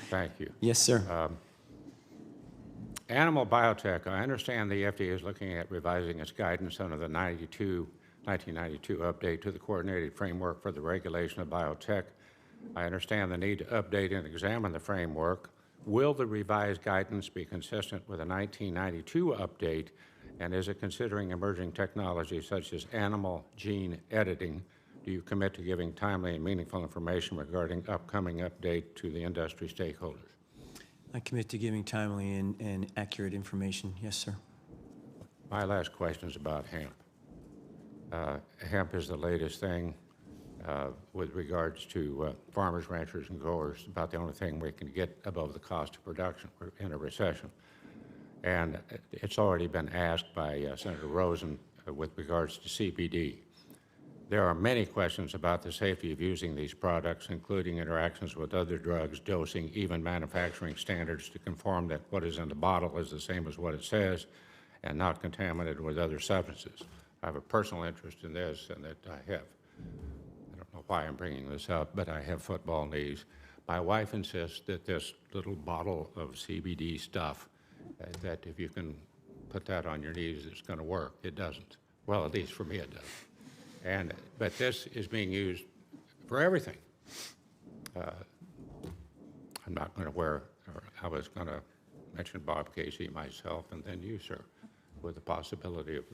thank you. Yes, sir. Animal biotech, I understand the FDA is looking at revising its guidance under the 1992 update to the Coordinated Framework for the Regulation of Biotech. I understand the need to update and examine the framework. Will the revised guidance be consistent with the 1992 update, and is it considering emerging technologies such as animal gene editing? Do you commit to giving timely and meaningful information regarding upcoming update to the industry stakeholders? I commit to giving timely and accurate information. Yes, sir. My last question is about hemp. Hemp is the latest thing with regards to farmers, ranchers, and growers. About the only thing we can get above the cost of production. We're in a recession. And it's already been asked by Senator Rosen with regards to CBD. There are many questions about the safety of using these products, including interactions with other drugs, dosing, even manufacturing standards to confirm that what is in the bottle is the same as what it says and not contaminated with other substances. I have a personal interest in this, and that I don't know why I'm bringing this up, but I have football knees. My wife insists that this little bottle of CBD stuff, that if you can put that on your knees, it's going to work. It doesn't. Well, at least for me it does. But this is being used for everything. I'm not going to I was going to mention Bob Casey, myself, and then you, sir, with the possibility of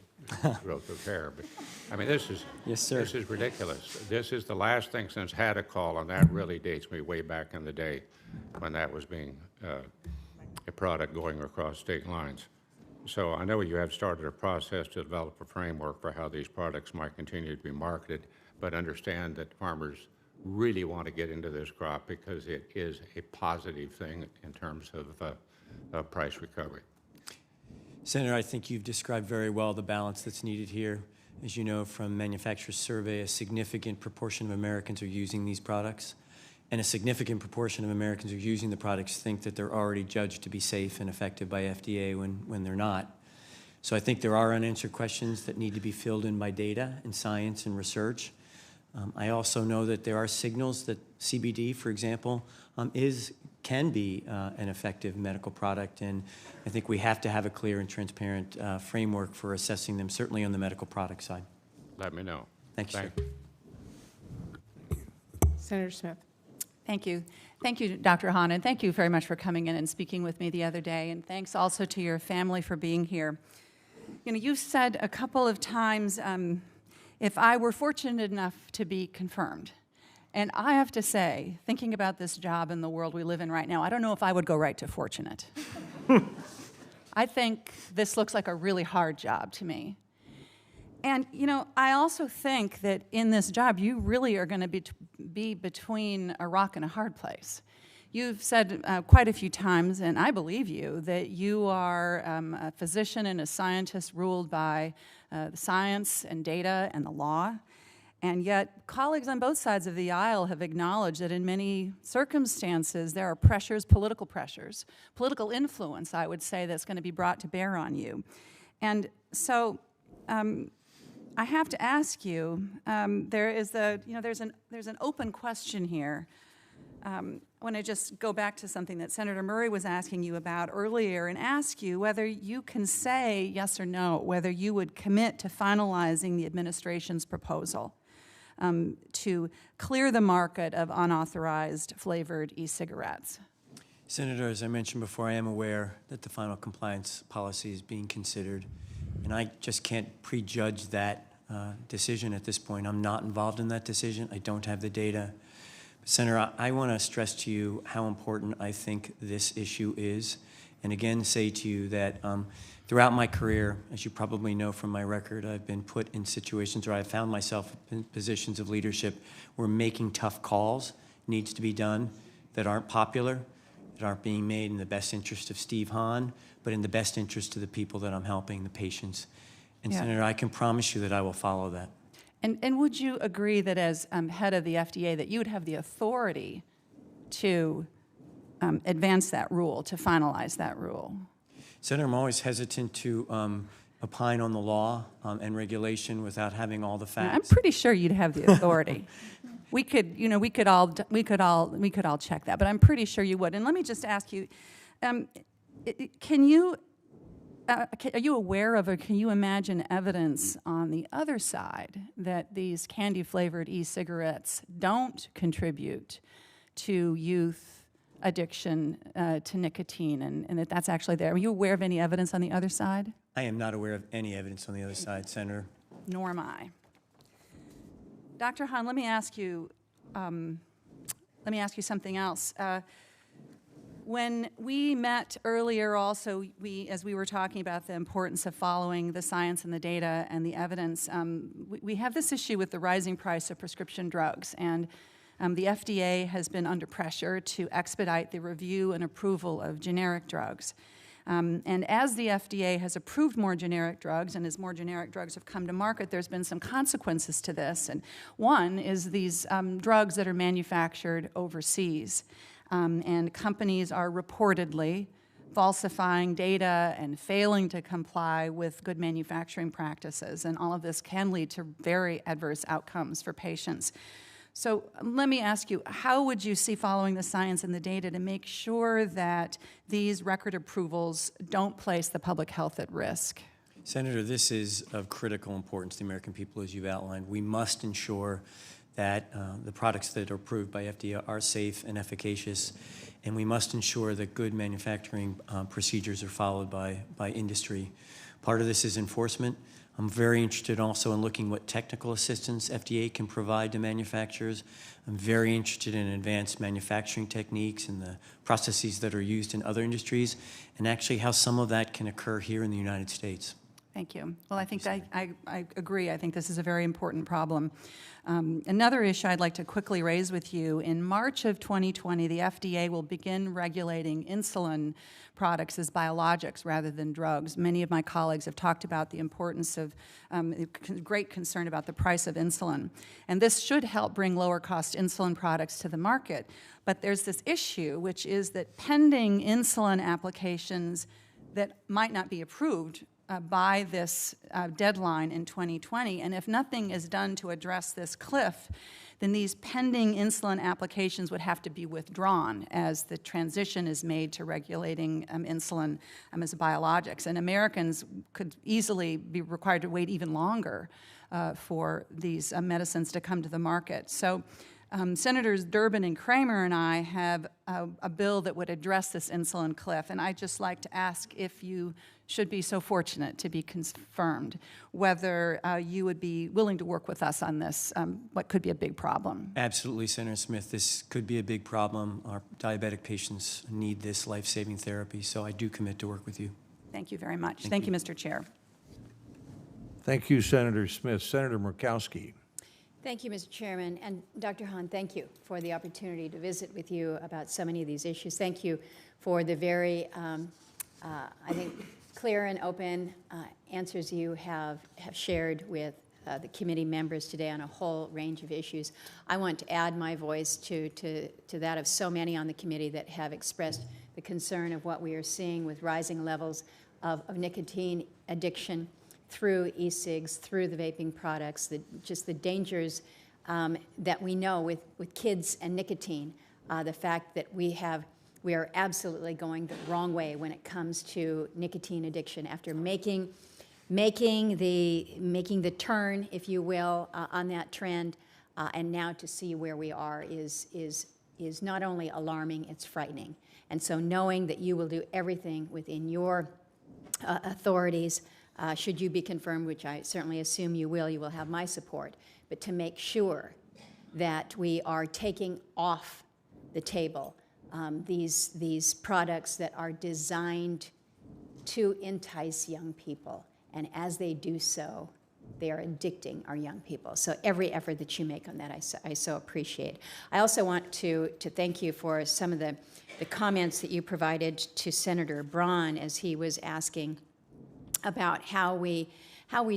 growth of hair. But I mean, this is Yes, sir. This is ridiculous. This is the last thing since Hadacol, and that really dates me way back in the day when that was being a product going across state lines. So I know you have started a process to develop a framework for how these products might continue to be marketed, but understand that farmers really want to get into this crop because it is a positive thing in terms of price recovery. Senator, I think you've described very well the balance that's needed here. As you know from manufacturers' survey, a significant proportion of Americans are using these products, and a significant proportion of Americans who are using the products think that they're already judged to be safe and effective by FDA when they're not. So I think there are unanswered questions that need to be filled in by data and science and research. I also know that there are signals that CBD, for example, can be an effective medical product, and I think we have to have a clear and transparent framework for assessing them, certainly on the medical product side. Let me know. Thank you, sir. Senator Smith. Thank you. Thank you, Dr. Hahn, and thank you very much for coming in and speaking with me the other day, and thanks also to your family for being here. You know, you said a couple of times, if I were fortunate enough to be confirmed. And I have to say, thinking about this job in the world we live in right now, I don't know if I would go right to fortunate. I think this looks like a really hard job to me. And, you know, I also think that in this job, you really are going to be between a rock and a hard place. You've said quite a few times, and I believe you, that you are a physician and a scientist ruled by the science and data and the law. And yet, colleagues on both sides of the aisle have acknowledged that in many circumstances, there are pressures, political influence, I would say, that's going to be brought to bear on you. And so I have to ask you, there's an open question here. I want to just go back to something that Senator Murray was asking you about earlier and ask you whether you can say yes or no, whether you would commit to finalizing the administration's proposal to clear the market of unauthorized flavored e-cigarettes. Senator, as I mentioned before, I am aware that the final compliance policy is being considered, and I just can't prejudge that decision at this point. I'm not involved in that decision. I don't have the data. But Senator, I want to stress to you how important I think this issue is, and again say to you that throughout my career, as you probably know from my record, I've been put in situations where I've found myself in positions of leadership where making tough calls needs to be done that aren't popular, that aren't being made in the best interest of Steve Hahn, but in the best interest of the people that I'm helping, the patients. And yeah. Senator, I can promise you that I will follow that. And would you agree that as head of the FDA that you would have the authority to advance that rule, to finalize that rule? Senator, I'm always hesitant to opine on the law and regulation without having all the facts. I'm pretty sure you'd have the authority. We could all check that, but I'm pretty sure you would. And let me just ask you, are you aware of, or can you imagine evidence on the other side that these candy-flavored e-cigarettes don't contribute to youth addiction to nicotine, and that that's actually there? Are you aware of any evidence on the other side? I am not aware of any evidence on the other side, Senator. Nor am I. Dr. Hahn, let me ask you something else. When we met earlier also, as we were talking about the importance of following the science and the data and the evidence, we have this issue with the rising price of prescription drugs, and the FDA has been under pressure to expedite the review and approval of generic drugs. And as the FDA has approved more generic drugs, and as more generic drugs have come to market, there's been some consequences to this. And one is these drugs that are manufactured overseas. And companies are reportedly falsifying data and failing to comply with good manufacturing practices. And all of this can lead to very adverse outcomes for patients. So let me ask you, how would you see following the science and the data to make sure that these record approvals don't place the public health at risk? Senator, this is of critical importance to the American people, as you've outlined. We must ensure that the products that are approved by FDA are safe and efficacious, and we must ensure that good manufacturing procedures are followed by industry. Part of this is enforcement. I'm very interested also in looking what technical assistance FDA can provide to manufacturers. I'm very interested in advanced manufacturing techniques and the processes that are used in other industries, and actually how some of that can occur here in the United States. Thank you. Well, I think I agree. I think this is a very important problem. Another issue I'd like to quickly raise with you, in March of 2020, the FDA will begin regulating insulin products as biologics rather than drugs. Many of my colleagues have talked about the importance of great concern about the price of insulin. And this should help bring lower cost insulin products to the market. But there's this issue, which is that pending insulin applications that might not be approved by this deadline in 2020, and if nothing is done to address this cliff, then these pending insulin applications would have to be withdrawn as the transition is made to regulating insulin as biologics. And Americans could easily be required to wait even longer for these medicines to come to the market. So Senators Durbin and Kramer and I have a bill that would address this insulin cliff, and I'd just like to ask if you should be so fortunate to be confirmed, whether you would be willing to work with us on this, what could be a big problem. Absolutely, Senator Smith. This could be a big problem. Our diabetic patients need this life-saving therapy, so I do commit to work with you. Thank you very much. Thank you, Mr. Chair. Thank you, Senator Smith. Senator Murkowski. Thank you, Mr. Chairman. And Dr. Hahn, thank you for the opportunity to visit with you about so many of these issues. Thank you for the very, I think, clear and open answers you have shared with the committee members today on a whole range of issues. I want to add my voice to that of so many on the committee that have expressed the concern of what we are seeing with rising levels of nicotine addiction through e-cigs, through the vaping products, just the dangers that we know with kids and nicotine, the fact that we are absolutely going the wrong way when it comes to nicotine addiction. After making the turn, if you will, on that trend, and now to see where we are is not only alarming, it's frightening. And so knowing that you will do everything within your authorities, should you be confirmed, which I certainly assume you will have my support, but to make sure that we are taking off the table these products that are designed to entice young people. And as they do so, they are addicting our young people. So every effort that you make on that, I so appreciate. I also want to thank you for some of the comments that you provided to Senator Braun as he was asking about how we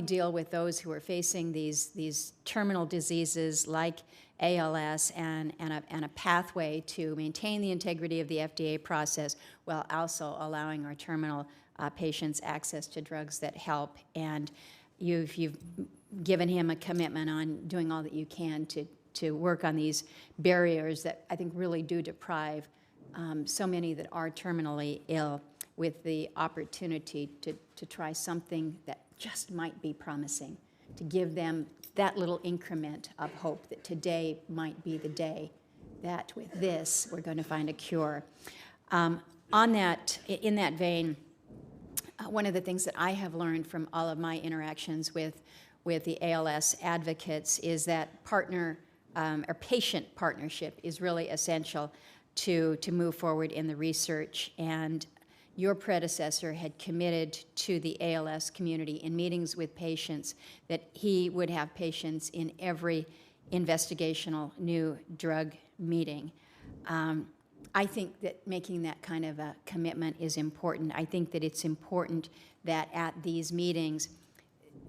deal with those who are facing these terminal diseases like ALS and a pathway to maintain the integrity of the FDA process while also allowing our terminal patients access to drugs that help. And you've given him a commitment on doing all that you can to work on these barriers that I think really do deprive so many that are terminally ill with the opportunity to try something that just might be promising, to give them that little increment of hope that today might be the day that with this we're going to find a cure. In that vein, one of the things that I have learned from all of my interactions with the ALS advocates is that partner or patient partnership is really essential to move forward in the research. And your predecessor had committed to the ALS community in meetings with patients that he would have patients in every investigational new drug meeting. I think that making that kind of a commitment is important. I think that it's important that at these meetings,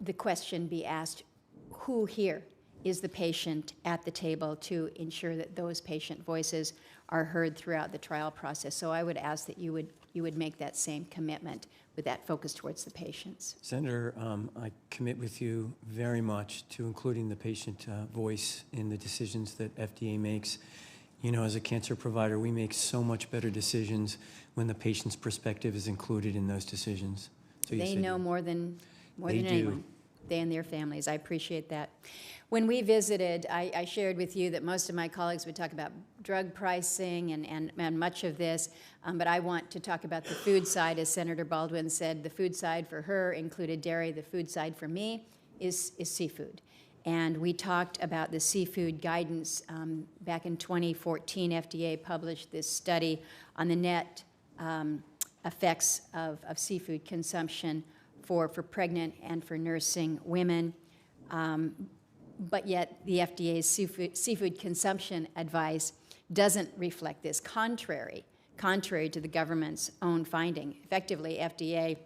the question be asked, who here is the patient at the table, to ensure that those patient voices are heard throughout the trial process. So I would ask that you would make that same commitment with that focus towards the patients. Senator, I commit with you very much to including the patient voice in the decisions that FDA makes. You know, as a cancer provider, we make so much better decisions when the patient's perspective is included in those decisions. So They know more than They do. anyone. They and their families. I appreciate that. When we visited, I shared with you that most of my colleagues would talk about drug pricing and much of this, but I want to talk about the food side. As Senator Baldwin said, the food side for her included dairy. The food side for me is seafood. And we talked about the seafood guidance. Back in 2014, FDA published this study on the net effects of seafood consumption for pregnant and for nursing women. But yet the FDA's seafood consumption advice doesn't reflect this, contrary to the government's own finding. Effectively, FDA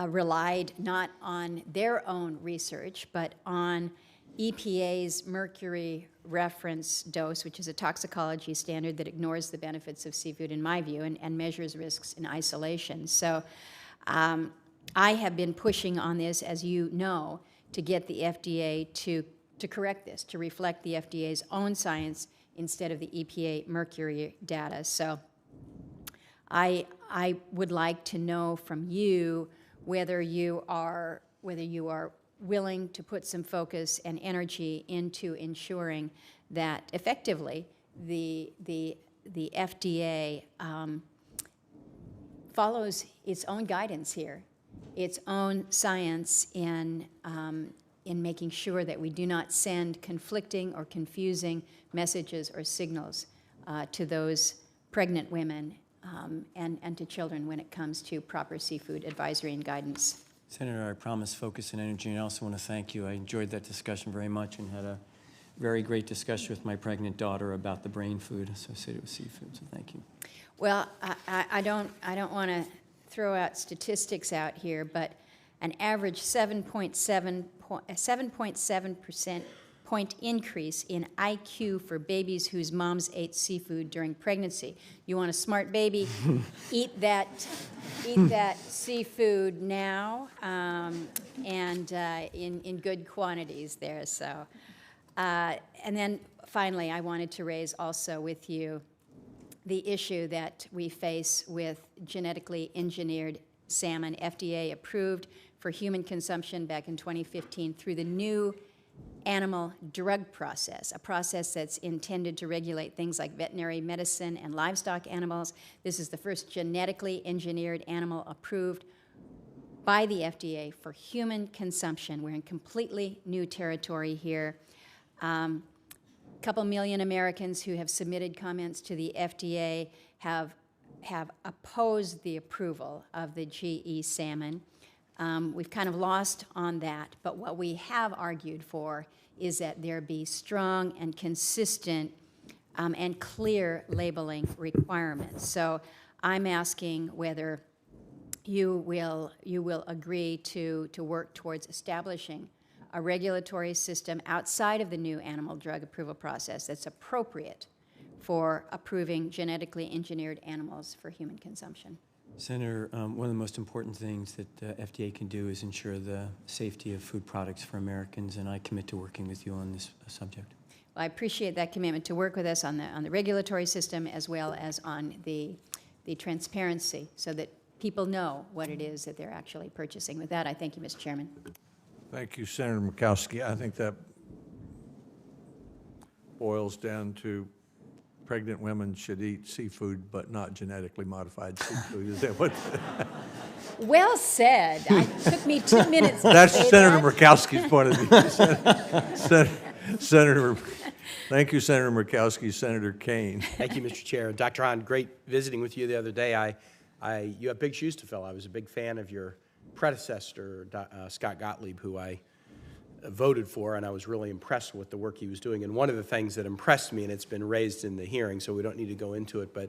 relied not on their own research, but on EPA's mercury reference dose, which is a toxicology standard that ignores the benefits of seafood, in my view, and measures risks in isolation. So I have been pushing on this, as you know, to get the FDA to correct this, to reflect the FDA's own science instead of the EPA mercury data. So I would like to know from you whether you are willing to put some focus and energy into ensuring that effectively the FDA follows its own guidance here, its own science in making sure that we do not send conflicting or confusing messages or signals to those pregnant women and to children when it comes to proper seafood advisory and guidance. Senator, I promise focus and energy, and I also want to thank you. I enjoyed that discussion very much and had a very great discussion with my pregnant daughter about the brain food associated with seafood, so thank you. Well, I don't want to throw out statistics out here, but an average 7.7% point increase in IQ for babies whose moms ate seafood during pregnancy. You want a smart baby? Eat that seafood now, and in good quantities there. So, and then finally, I wanted to raise also with you the issue that we face with genetically engineered salmon. FDA approved for human consumption back in 2015 through the new animal drug process, a process that's intended to regulate things like veterinary medicine and livestock animals. This is the first genetically engineered animal approved by the FDA for human consumption. We're in completely new territory here. Couple million Americans who have submitted comments to the FDA have opposed the approval of the GE salmon. We've kind of lost on that, but what we have argued for is that there be strong and consistent and clear labeling requirements. So I'm asking whether you will agree to work towards establishing a regulatory system outside of the new animal drug approval process that's appropriate for approving genetically engineered animals for human consumption. Senator, one of the most important things that FDA can do is ensure the safety of food products for Americans, and I commit to working with you on this subject. Well, I appreciate that commitment to work with us on the regulatory system as well as on the transparency so that people know what it is that they're actually purchasing. With that, I thank you, Mr. Chairman. Thank you, Senator Murkowski. I think that boils down to pregnant women should eat seafood, but not genetically modified seafood. Is that what? Well said. It took me 2 minutes to That's say Senator that. Murkowski's point of view. Senator, thank you, Senator Murkowski. Senator Kane. Thank you, Mr. Chair. Dr. Hahn, great visiting with you the other day. You have big shoes to fill. I was a big fan of your predecessor, Scott Gottlieb, who I voted for, and I was really impressed with the work he was doing. And one of the things that impressed me, and it's been raised in the hearing, so we don't need to go into it, but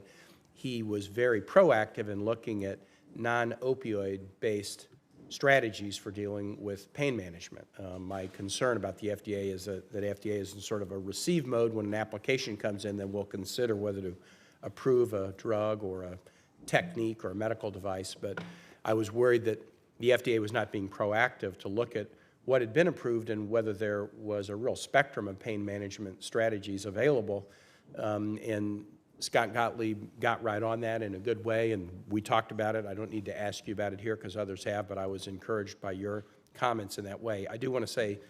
he was very proactive in looking at non-opioid-based strategies for dealing with pain management. My concern about the FDA is that FDA is in sort of a receive mode. When an application comes in, then we'll consider whether to approve a drug or a technique or a medical device. But I was worried that the FDA was not being proactive to look at what had been approved and whether there was a real spectrum of pain management strategies available. And Scott Gottlieb got right on that in a good way, and we talked about it. I don't need to ask you about it here because others have, but I was encouraged by your comments in that way. I do want to say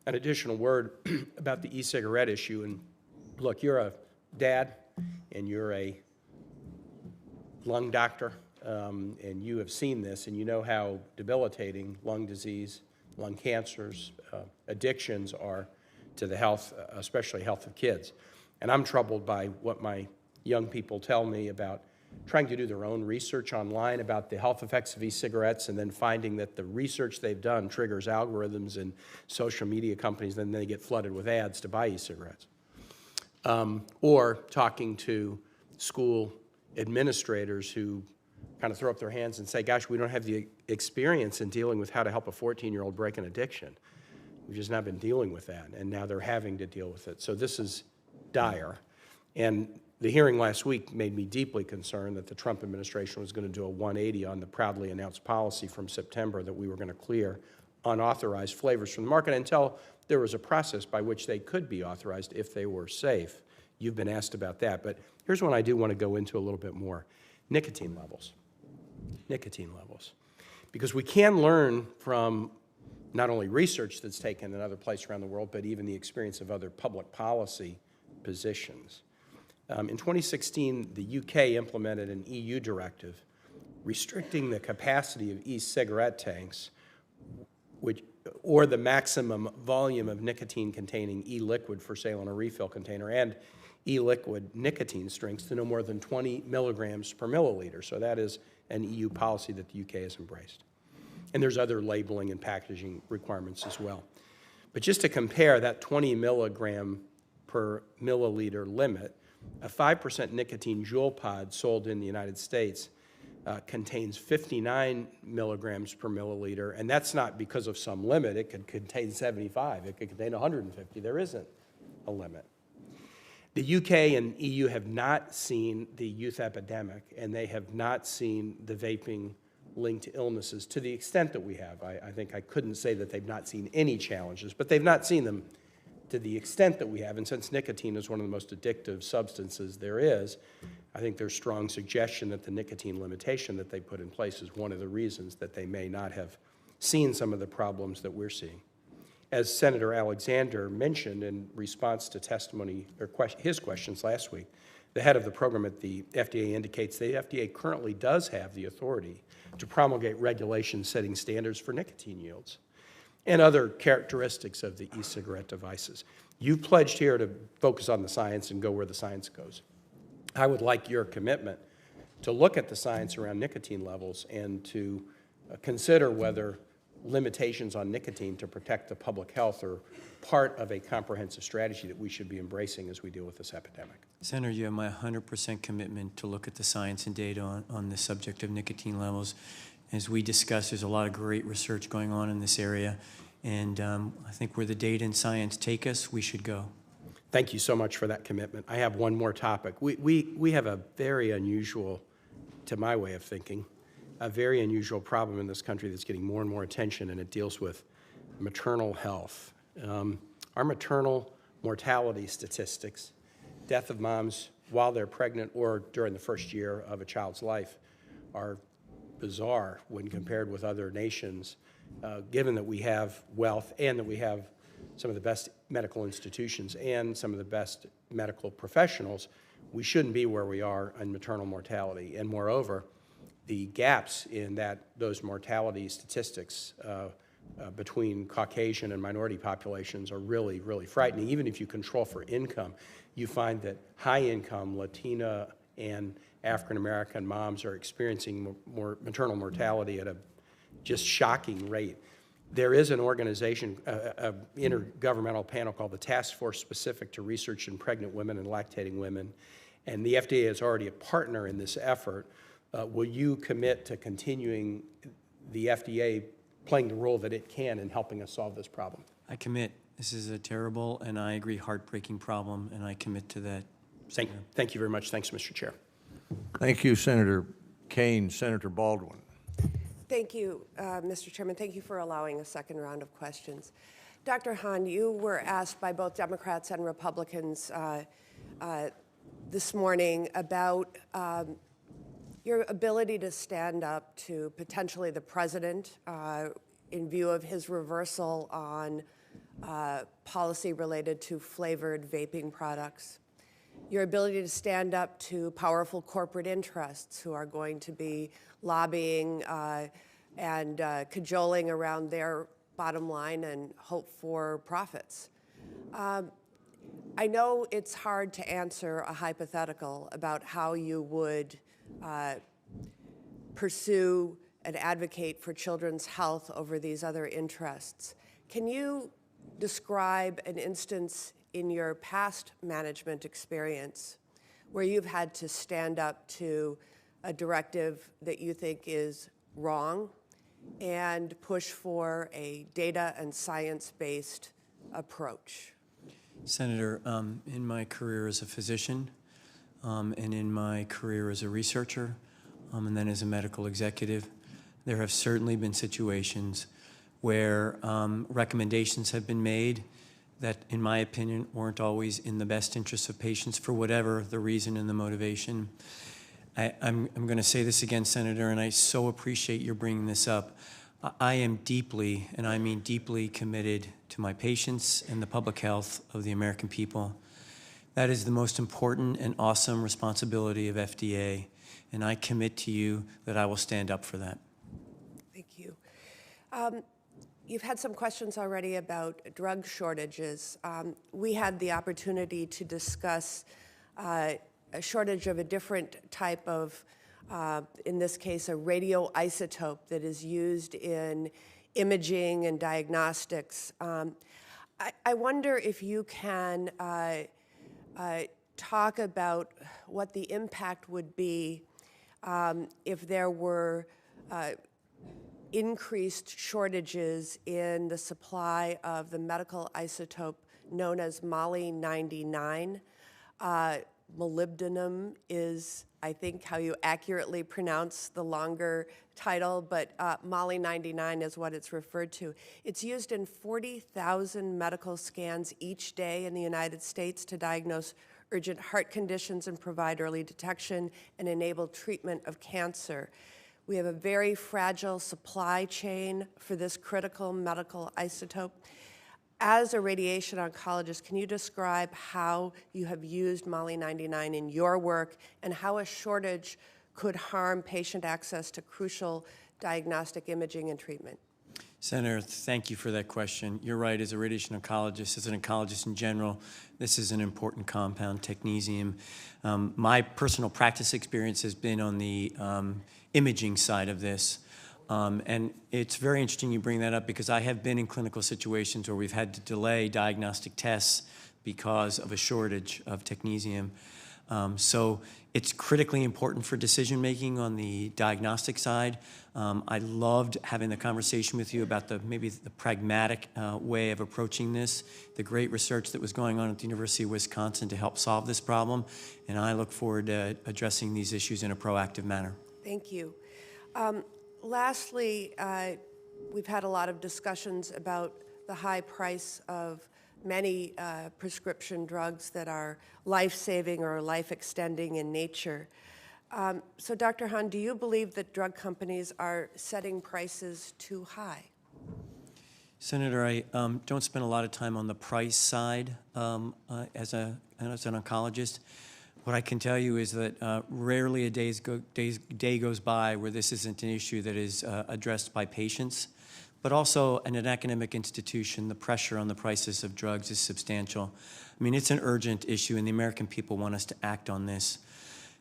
an additional word about the e-cigarette issue. And look, you're a dad and you're a lung doctor, and you have seen this, and you know how debilitating lung disease, lung cancers, addictions are to the health, especially health of kids. And I'm troubled by what my young people tell me about trying to do their own research online about the health effects of e-cigarettes and then finding that the research they've done triggers algorithms in social media companies, and then they get flooded with ads to buy e-cigarettes. Or talking to school administrators who kind of throw up their hands and say, gosh, we don't have the experience in dealing with how to help a 14-year-old break an addiction. We've just not been dealing with that, and now they're having to deal with it. So this is dire. And the hearing last week made me deeply concerned that the Trump administration was going to do a 180 on the proudly announced policy from September that we were going to clear unauthorized flavors from the market until there was a process by which they could be authorized if they were safe. You've been asked about that, but here's one I do want to go into a little bit more. Nicotine levels. Nicotine levels. Because we can learn from not only research that's taken in other places around the world, but even the experience of other public policy positions. In 2016, the UK implemented an EU directive restricting the capacity of e-cigarette tanks or the maximum volume of nicotine-containing e-liquid for sale in a refill container and e-liquid nicotine strengths to no more than 20 milligrams per milliliter. So that is an EU policy that the UK has embraced. And there's other labeling and packaging requirements as well. But just to compare that 20 milligram per milliliter limit, a 5% nicotine Juul pod sold in the United States contains 59 milligrams per milliliter, and that's not because of some limit. It could contain 75. It could contain 150. There isn't a limit. The UK and EU have not seen the youth epidemic, and they have not seen the vaping linked to illnesses to the extent that we have. I think I couldn't say that they've not seen any challenges, but they've not seen them to the extent that we have. And since nicotine is one of the most addictive substances there is, I think there's strong suggestion that the nicotine limitation that they put in place is one of the reasons that they may not have seen some of the problems that we're seeing. As Senator Alexander mentioned in response to testimony or his questions last week, the head of the program at the FDA indicates the FDA currently does have the authority to promulgate regulations setting standards for nicotine yields and other characteristics of the e-cigarette devices. You've pledged here to focus on the science and go where the science goes. I would like your commitment to look at the science around nicotine levels and to consider whether limitations on nicotine to protect the public health are part of a comprehensive strategy that we should be embracing as we deal with this epidemic. Senator, you have my 100% commitment to look at the science and data on the subject of nicotine levels. As we discussed, there's a lot of great research going on in this area, and I think where the data and science take us, we should go. Thank you so much for that commitment. I have one more topic. We have a very unusual, to my way of thinking, a very unusual problem in this country that's getting more and more attention, and it deals with maternal health. Our maternal mortality statistics, death of moms while they're pregnant or during the first year of a child's life, are bizarre when compared with other nations, given that we have wealth and that we have some of the best medical institutions and some of the best medical professionals. We shouldn't be where we are in maternal mortality. And moreover, the gaps in those mortality statistics between Caucasian and minority populations are really, really frightening. Even if you control for income, you find that high-income Latina and African-American moms are experiencing more maternal mortality at a just shocking rate. There is an organization, an intergovernmental panel called the Task Force Specific to Research in Pregnant Women and Lactating Women, and the FDA is already a partner in this effort. Will you commit to continuing the FDA playing the role that it can in helping us solve this problem? I commit. This is a terrible, and I agree, heartbreaking problem, and I commit to that. Thank you very much. Thanks, Mr. Chair. Thank you, Senator Kane. Senator Baldwin. Thank you, Mr. Chairman. Thank you for allowing a second round of questions. Dr. Hahn, you were asked by both Democrats and Republicans this morning about your ability to stand up to potentially the president in view of his reversal on policy related to flavored vaping products, your ability to stand up to powerful corporate interests who are going to be lobbying and cajoling around their bottom line and hope for profits. I know it's hard to answer a hypothetical about how you would pursue and advocate for children's health over these other interests. Can you describe an instance in your past management experience where you've had to stand up to a directive that you think is wrong and push for a data and science-based approach? Senator, in my career as a physician and in my career as a researcher and then as a medical executive, there have certainly been situations where recommendations have been made that, in my opinion, weren't always in the best interest of patients for whatever the reason and the motivation. I'm going to say this again, Senator, and I so appreciate your bringing this up. I am deeply, and I mean deeply, committed to my patients and the public health of the American people. That is the most important and awesome responsibility of FDA, and I commit to you that I will stand up for that. Thank you. You've had some questions already about drug shortages. We had the opportunity to discuss a shortage of a different type of, in this case, a radioisotope that is used in imaging and diagnostics. I wonder if you can talk about what the impact would be if there were increased shortages in the supply of the medical isotope known as Moly-99. Molybdenum is, I think, how you accurately pronounce the longer title, but Moly-99 is what it's referred to. It's used in 40,000 medical scans each day in the United States to diagnose urgent heart conditions and provide early detection and enable treatment of cancer. We have a very fragile supply chain for this critical medical isotope. As a radiation oncologist, can you describe how you have used Moly-99 in your work and how a shortage could harm patient access to crucial diagnostic imaging and treatment? Senator, thank you for that question. You're right, as a radiation oncologist, as an oncologist in general, this is an important compound, technetium. My personal practice experience has been on the imaging side of this. And it's very interesting you bring that up because I have been in clinical situations where we've had to delay diagnostic tests because of a shortage of technetium. So it's critically important for decision-making on the diagnostic side. I loved having the conversation with you about maybe the pragmatic way of approaching this, the great research that was going on at the University of Wisconsin to help solve this problem, and I look forward to addressing these issues in a proactive manner. Thank you. Lastly, we've had a lot of discussions about the high price of many prescription drugs that are life-saving or life-extending in nature. So, Dr. Hahn, do you believe that drug companies are setting prices too high? Senator, I don't spend a lot of time on the price side as an oncologist. What I can tell you is that rarely a day goes by where this isn't an issue that is addressed by patients. But also, in an academic institution, the pressure on the prices of drugs is substantial. I mean, it's an urgent issue, and the American people want us to act on this.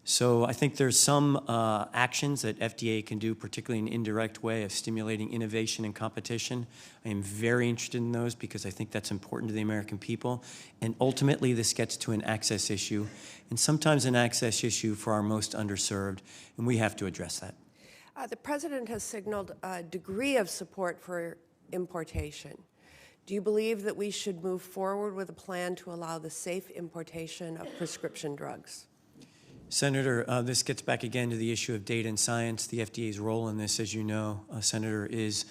So I think there's some actions that FDA can do, particularly in an indirect way of stimulating innovation and competition. I am very interested in those because I think that's important to the American people. And ultimately, this gets to an access issue, and sometimes an access issue for our most underserved, and we have to address that. The President has signaled a degree of support for importation. Do you believe that we should move forward with a plan to allow the safe importation of prescription drugs? Senator, this gets back again to the issue of data and science. The FDA's role in this, as you know, Senator, is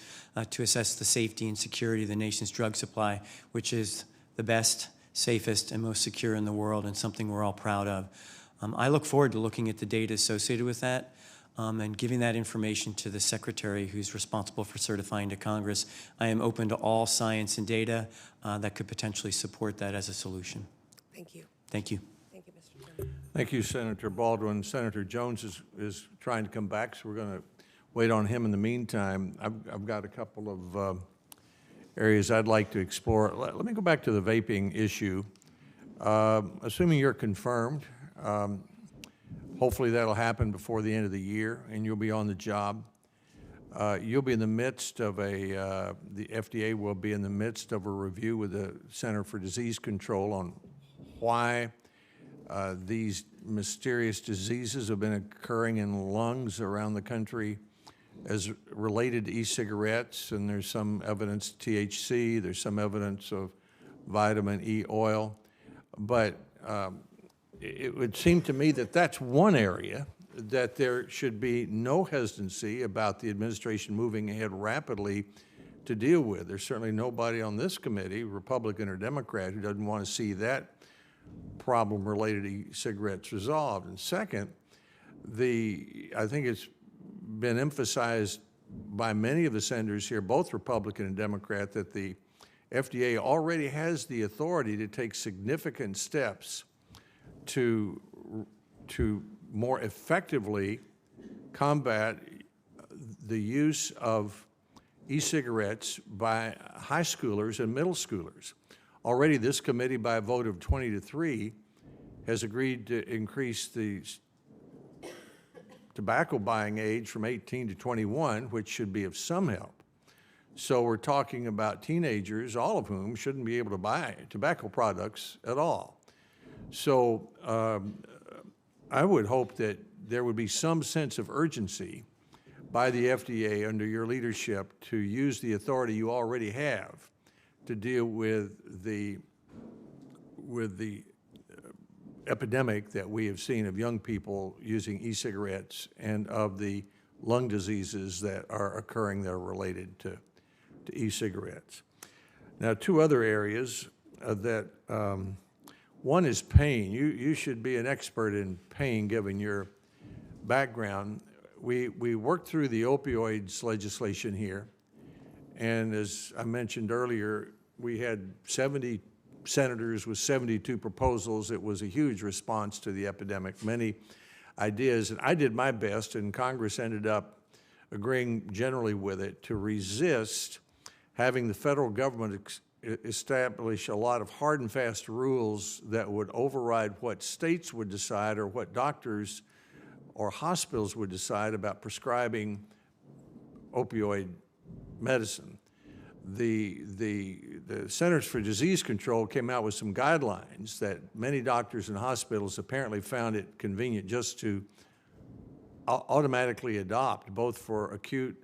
to assess the safety and security of the nation's drug supply, which is the best, safest, and most secure in the world, and something we're all proud of. I look forward to looking at the data associated with that and giving that information to the Secretary who's responsible for certifying to Congress. I am open to all science and data that could potentially support that as a solution. Thank you. Thank you. Thank you, Mr. Chairman. Thank you, Senator Baldwin. Senator Jones is trying to come back, so we're going to wait on him in the meantime. I've got a couple of areas I'd like to explore. Let me go back to the vaping issue. Assuming you're confirmed, hopefully that'll happen before the end of the year, and you'll be on the job. You'll be in the midst of the FDA will be in the midst of a review with the Center for Disease Control on why these mysterious diseases have been occurring in lungs around the country as related to e-cigarettes, and there's some evidence THC, there's some evidence of vitamin E oil, but it would seem to me that that's one area that there should be no hesitancy about the administration moving ahead rapidly to deal with. There's certainly nobody on this committee, Republican or Democrat, who doesn't want to see that problem related to e-cigarettes resolved. And second, I think it's been emphasized by many of the senators here, both Republican and Democrat, that the FDA already has the authority to take significant steps to more effectively combat the use of e-cigarettes by high schoolers and middle schoolers. Already this committee, by a vote of 20-3, has agreed to increase the tobacco buying age from 18 to 21, which should be of some help. So we're talking about teenagers, all of whom shouldn't be able to buy tobacco products at all. So I would hope that there would be some sense of urgency by the FDA under your leadership to use the authority you already have to deal with the epidemic that we have seen of young people using e-cigarettes and of the lung diseases that are occurring that are related to e-cigarettes. Now, two other areas that one is pain. You should be an expert in pain given your background. We worked through the opioids legislation here, and as I mentioned earlier, we had 70 senators with 72 proposals. It was a huge response to the epidemic, many ideas, and I did my best, and Congress ended up agreeing generally with it to resist having the federal government establish a lot of hard and fast rules that would override what states would decide or what doctors or hospitals would decide about prescribing opioid medicine. The Centers for Disease Control came out with some guidelines that many doctors and hospitals apparently found it convenient just to automatically adopt, both for acute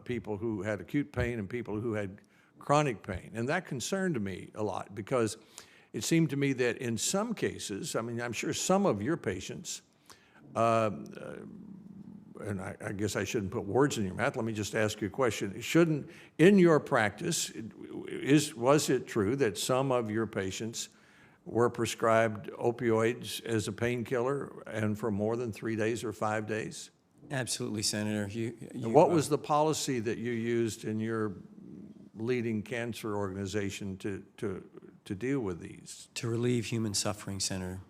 people who had acute pain and people who had chronic pain. And that concerned me a lot because it seemed to me that in some cases, I mean, I'm sure some of your patients and I guess I shouldn't put words in your mouth, let me just ask you a question. Shouldn't, in your practice, was it true that some of your patients were prescribed opioids as a painkiller and for more than 3 days or 5 days? Absolutely, Senator. And what was the policy that you used in your leading cancer organization to deal with these? To relieve human suffering, Senator.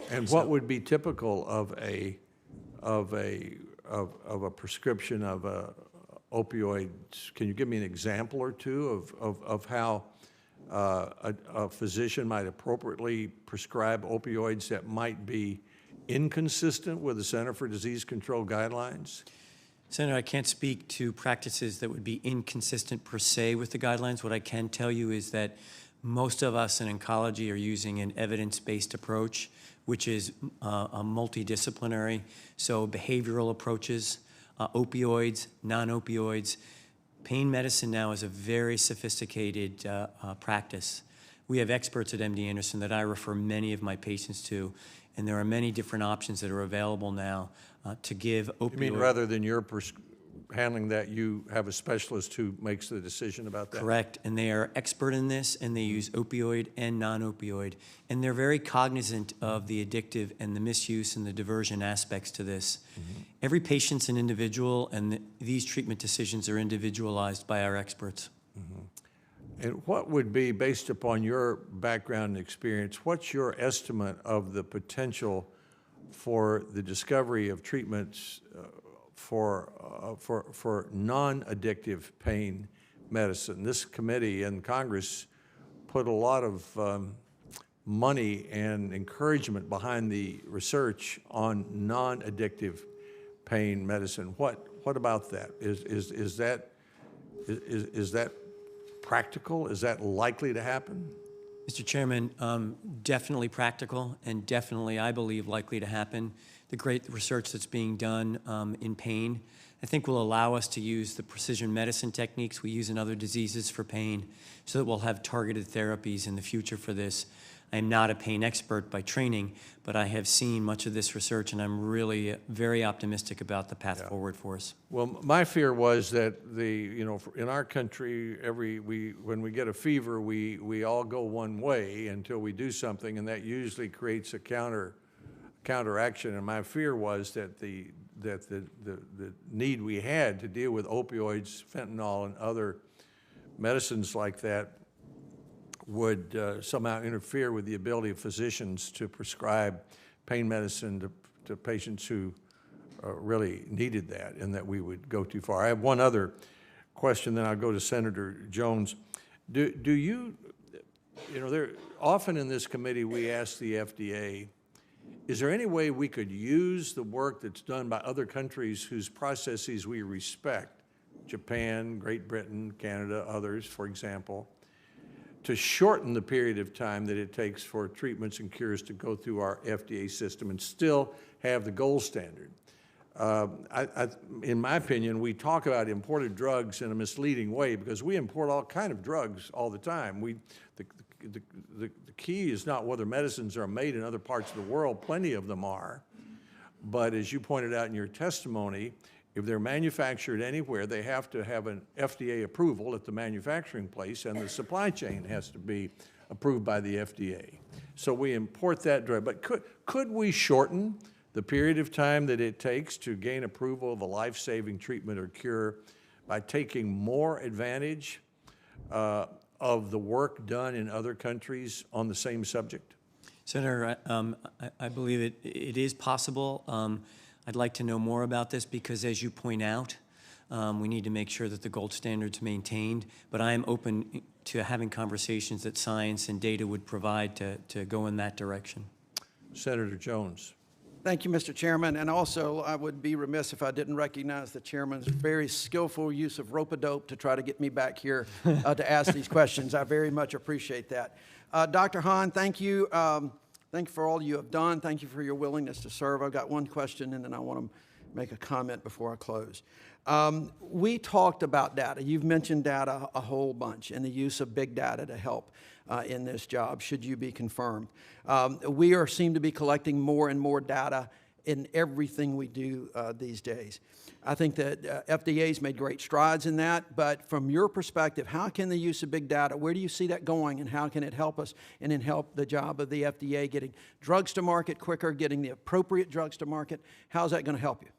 And what would be typical of a prescription of opioids? Can you give me an example or two of how a physician might appropriately prescribe opioids that might be inconsistent with the Center for Disease Control guidelines? Senator, I can't speak to practices that would be inconsistent per se with the guidelines. What I can tell you is that most of us in oncology are using an evidence-based approach, which is a multidisciplinary, so behavioral approaches, opioids, non-opioids. Pain medicine now is a very sophisticated practice. We have experts at MD Anderson that I refer many of my patients to, and there are many different options that are available now to give opioid. You mean rather than your handling that, you have a specialist who makes the decision about that? Correct, and they are expert in this, and they use opioid and non-opioid, and they're very cognizant of the addictive and the misuse and the diversion aspects to this. Mm-hmm. Every patient's an individual, and these treatment decisions are individualized by our experts. Mm-hmm. And what would be, based upon your background and experience, what's your estimate of the potential for the discovery of treatments for non-addictive pain medicine? This committee and Congress put a lot of money and encouragement behind the research on non-addictive pain medicine. What about that? Is that practical? Is that likely to happen? Mr. Chairman, definitely practical and definitely, I believe, likely to happen. The great research that's being done in pain, I think, will allow us to use the precision medicine techniques we use in other diseases for pain so that we'll have targeted therapies in the future for this. I'm not a pain expert by training, but I have seen much of this research, and I'm really very optimistic about the path forward for us. Well, my fear was that in our country, when we get a fever, we all go one way until we do something, and that usually creates a counteraction. And my fear was that the need we had to deal with opioids, fentanyl, and other medicines like that would somehow interfere with the ability of physicians to prescribe pain medicine to patients who really needed that, and that we would go too far. I have one other question, then I'll go to Senator Jones. Do you there often in this committee we ask the FDA, is there any way we could use the work that's done by other countries whose processes we respect, Japan, Great Britain, Canada, others, for example, to shorten the period of time that it takes for treatments and cures to go through our FDA system and still have the gold standard? In my opinion, we talk about imported drugs in a misleading way because we import all kind of drugs all the time. The key is not whether medicines are made in other parts of the world. Plenty of them are. But as you pointed out in your testimony, if they're manufactured anywhere, they have to have an FDA approval at the manufacturing place, and the supply chain has to be approved by the FDA. So we import that drug. But could we shorten the period of time that it takes to gain approval of a life-saving treatment or cure by taking more advantage of the work done in other countries on the same subject? Senator, I believe it is possible. I'd like to know more about this because, as you point out, we need to make sure that the gold standard's maintained, but I am open to having conversations that science and data would provide to go in that direction. Senator Jones. Thank you, Mr. Chairman. And also, I would be remiss if I didn't recognize the chairman's very skillful use of rope-a-dope to try to get me back here to ask these questions. I very much appreciate that. Dr. Hahn, thank you. Thank you for all you have done. Thank you for your willingness to serve. I've got one question, and then I want to make a comment before I close. We talked about data. You've mentioned data a whole bunch and the use of big data to help in this job, should you be confirmed. We seem to be collecting more and more data in everything we do these days. I think that FDA's made great strides in that, but from your perspective, how can the use of big data, where do you see that going, and how can it help us and then help the job of the FDA getting drugs to market quicker, getting the appropriate drugs to market? How's that going to help you?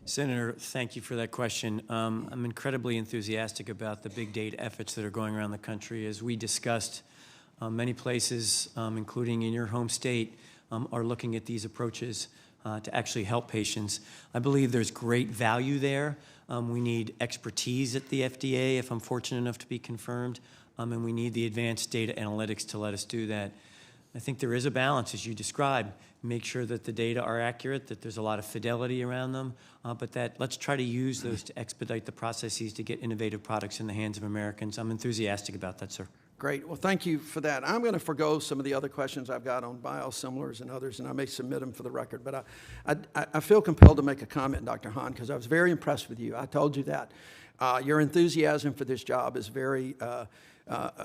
Senator, thank you for that question. I'm incredibly enthusiastic about the big data efforts that are going around the country. As we discussed, many places, including in your home state, are looking at these approaches to actually help patients. I believe there's great value there. We need expertise at the FDA, if I'm fortunate enough to be confirmed, and we need the advanced data analytics to let us do that. I think there is a balance, as you described. Make sure that the data are accurate, that there's a lot of fidelity around them, but that let's try to use those to expedite the processes to get innovative products in the hands of Americans. I'm enthusiastic about that, sir. Great. Well, thank you for that. I'm going to forgo some of the other questions I've got on biosimilars and others, and I may submit them for the record. But I feel compelled to make a comment, Dr. Hahn, because I was very impressed with you. I told you that. Your enthusiasm for this job is very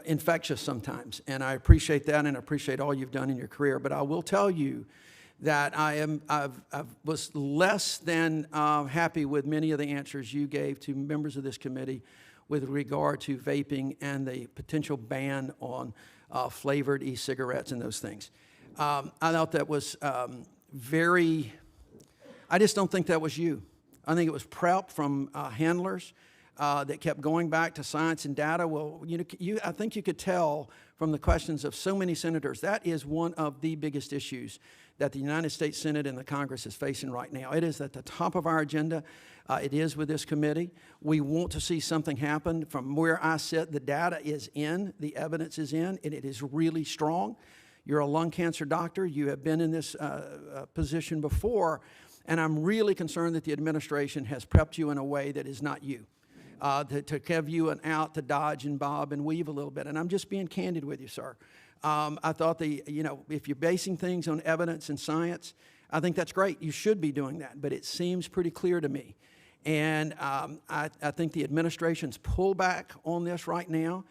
infectious sometimes, and I appreciate that, and I appreciate all you've done in your career. But I will tell you that I was less than happy with many of the answers you gave to members of this committee with regard to vaping and the potential ban on flavored e-cigarettes and those things. I thought that was I just don't think that was you. I think it was prep from handlers that kept going back to science and data. Well, I think you could tell from the questions of so many senators, that is one of the biggest issues that the United States Senate and the Congress is facing right now. It is at the top of our agenda. It is with this committee. We want to see something happen. From where I sit, the data is in, the evidence is in, and it is really strong. You're a lung cancer doctor. You have been in this position before, and I'm really concerned that the administration has prepped you in a way that is not you. To give you an out to dodge and bob and weave a little bit. And I'm just being candid with you, sir. I thought if you're basing things on evidence and science, I think that's great. You should be doing that. But it seems pretty clear to me. And I think the administration's pullback on this right now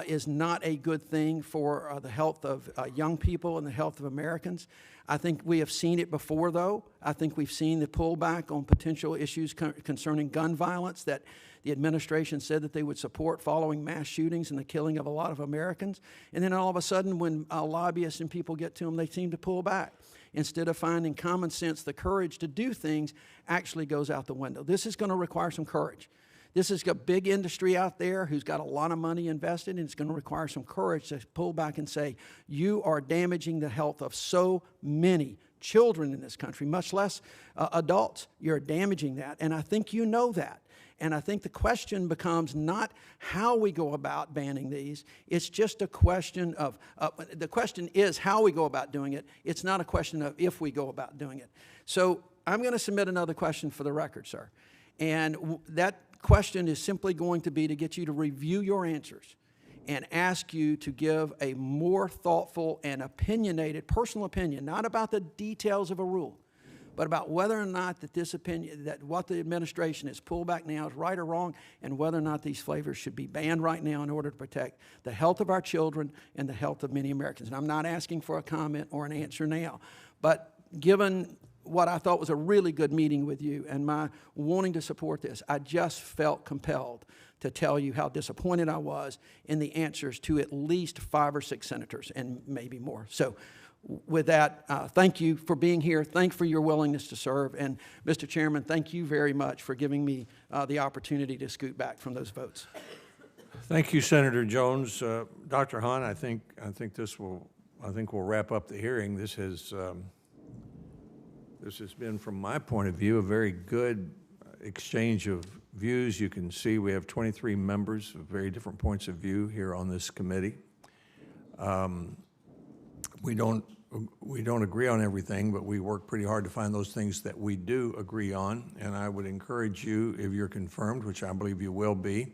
is not a good thing for the health of young people and the health of Americans. I think we have seen it before, though. I think we've seen the pullback on potential issues concerning gun violence that the administration said that they would support following mass shootings and the killing of a lot of Americans. And then all of a sudden, when lobbyists and people get to them, they seem to pull back. Instead of finding common sense, the courage to do things actually goes out the window. This is going to require some courage. This is a big industry out there who's got a lot of money invested, and it's going to require some courage to pull back and say, you are damaging the health of so many children in this country, much less adults. You're damaging that, and I think you know that. And I think the question becomes not how we go about banning these. It's just a question of, the question is how we go about doing it. It's not a question of if we go about doing it. So I'm going to submit another question for the record, sir. And that question is simply going to be to get you to review your answers and ask you to give a more thoughtful and opinionated personal opinion, not about the details of a rule, but about whether or not that this opinion, that what the administration has pulled back now is right or wrong, and whether or not these flavors should be banned right now in order to protect the health of our children and the health of many Americans. And I'm not asking for a comment or an answer now, but given what I thought was a really good meeting with you and my wanting to support this, I just felt compelled to tell you how disappointed I was in the answers to at least 5 or 6 senators and maybe more. So with that, thank you for being here. Thank you for your willingness to serve. And Mr. Chairman, thank you very much for giving me the opportunity to scoot back from those votes. Thank you, Senator Jones. Dr. Hahn, I think we'll wrap up the hearing. This has been, from my point of view, a very good exchange of views. You can see we have 23 members of very different points of view here on this committee. We don't agree on everything, but we work pretty hard to find those things that we do agree on. And I would encourage you, if you're confirmed, which I believe you will be,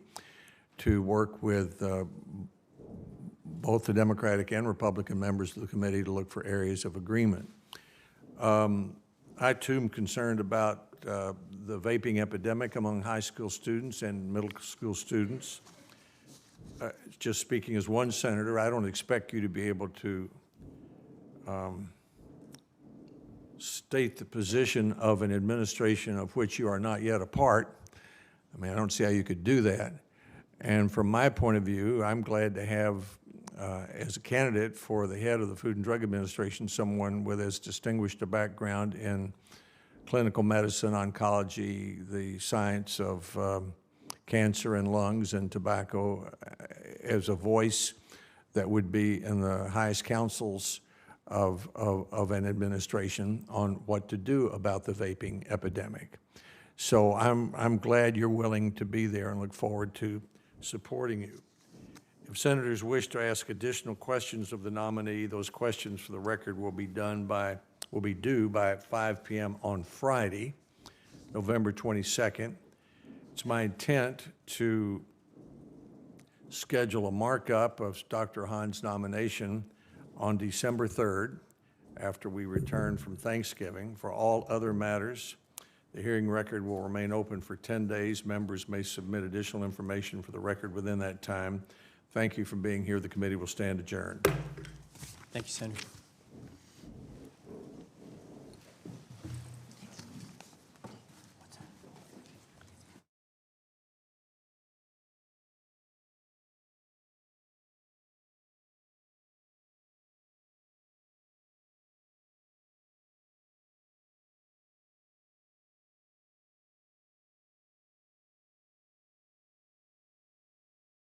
to work with both the Democratic and Republican members of the committee to look for areas of agreement. I, too, am concerned about the vaping epidemic among high school students and middle school students. Just speaking as one senator, I don't expect you to be able to state the position of an administration of which you are not yet a part. I mean, I don't see how you could do that. And from my point of view, I'm glad to have, as a candidate for the head of the Food and Drug Administration, someone with as distinguished a background in clinical medicine, oncology, the science of cancer and lungs and tobacco, as a voice that would be in the highest councils of an administration on what to do about the vaping epidemic. So I'm glad you're willing to be there and look forward to supporting you. If senators wish to ask additional questions of the nominee, those questions for the record will be due by 5 p.m. on Friday, November 22nd. It's my intent to schedule a markup of Dr. Hahn's nomination on December 3rd, after we return from Thanksgiving. For all other matters, the hearing record will remain open for 10 days. Members may submit additional information for the record within that time. Thank you for being here. The committee will stand adjourned. Thank you, Senator.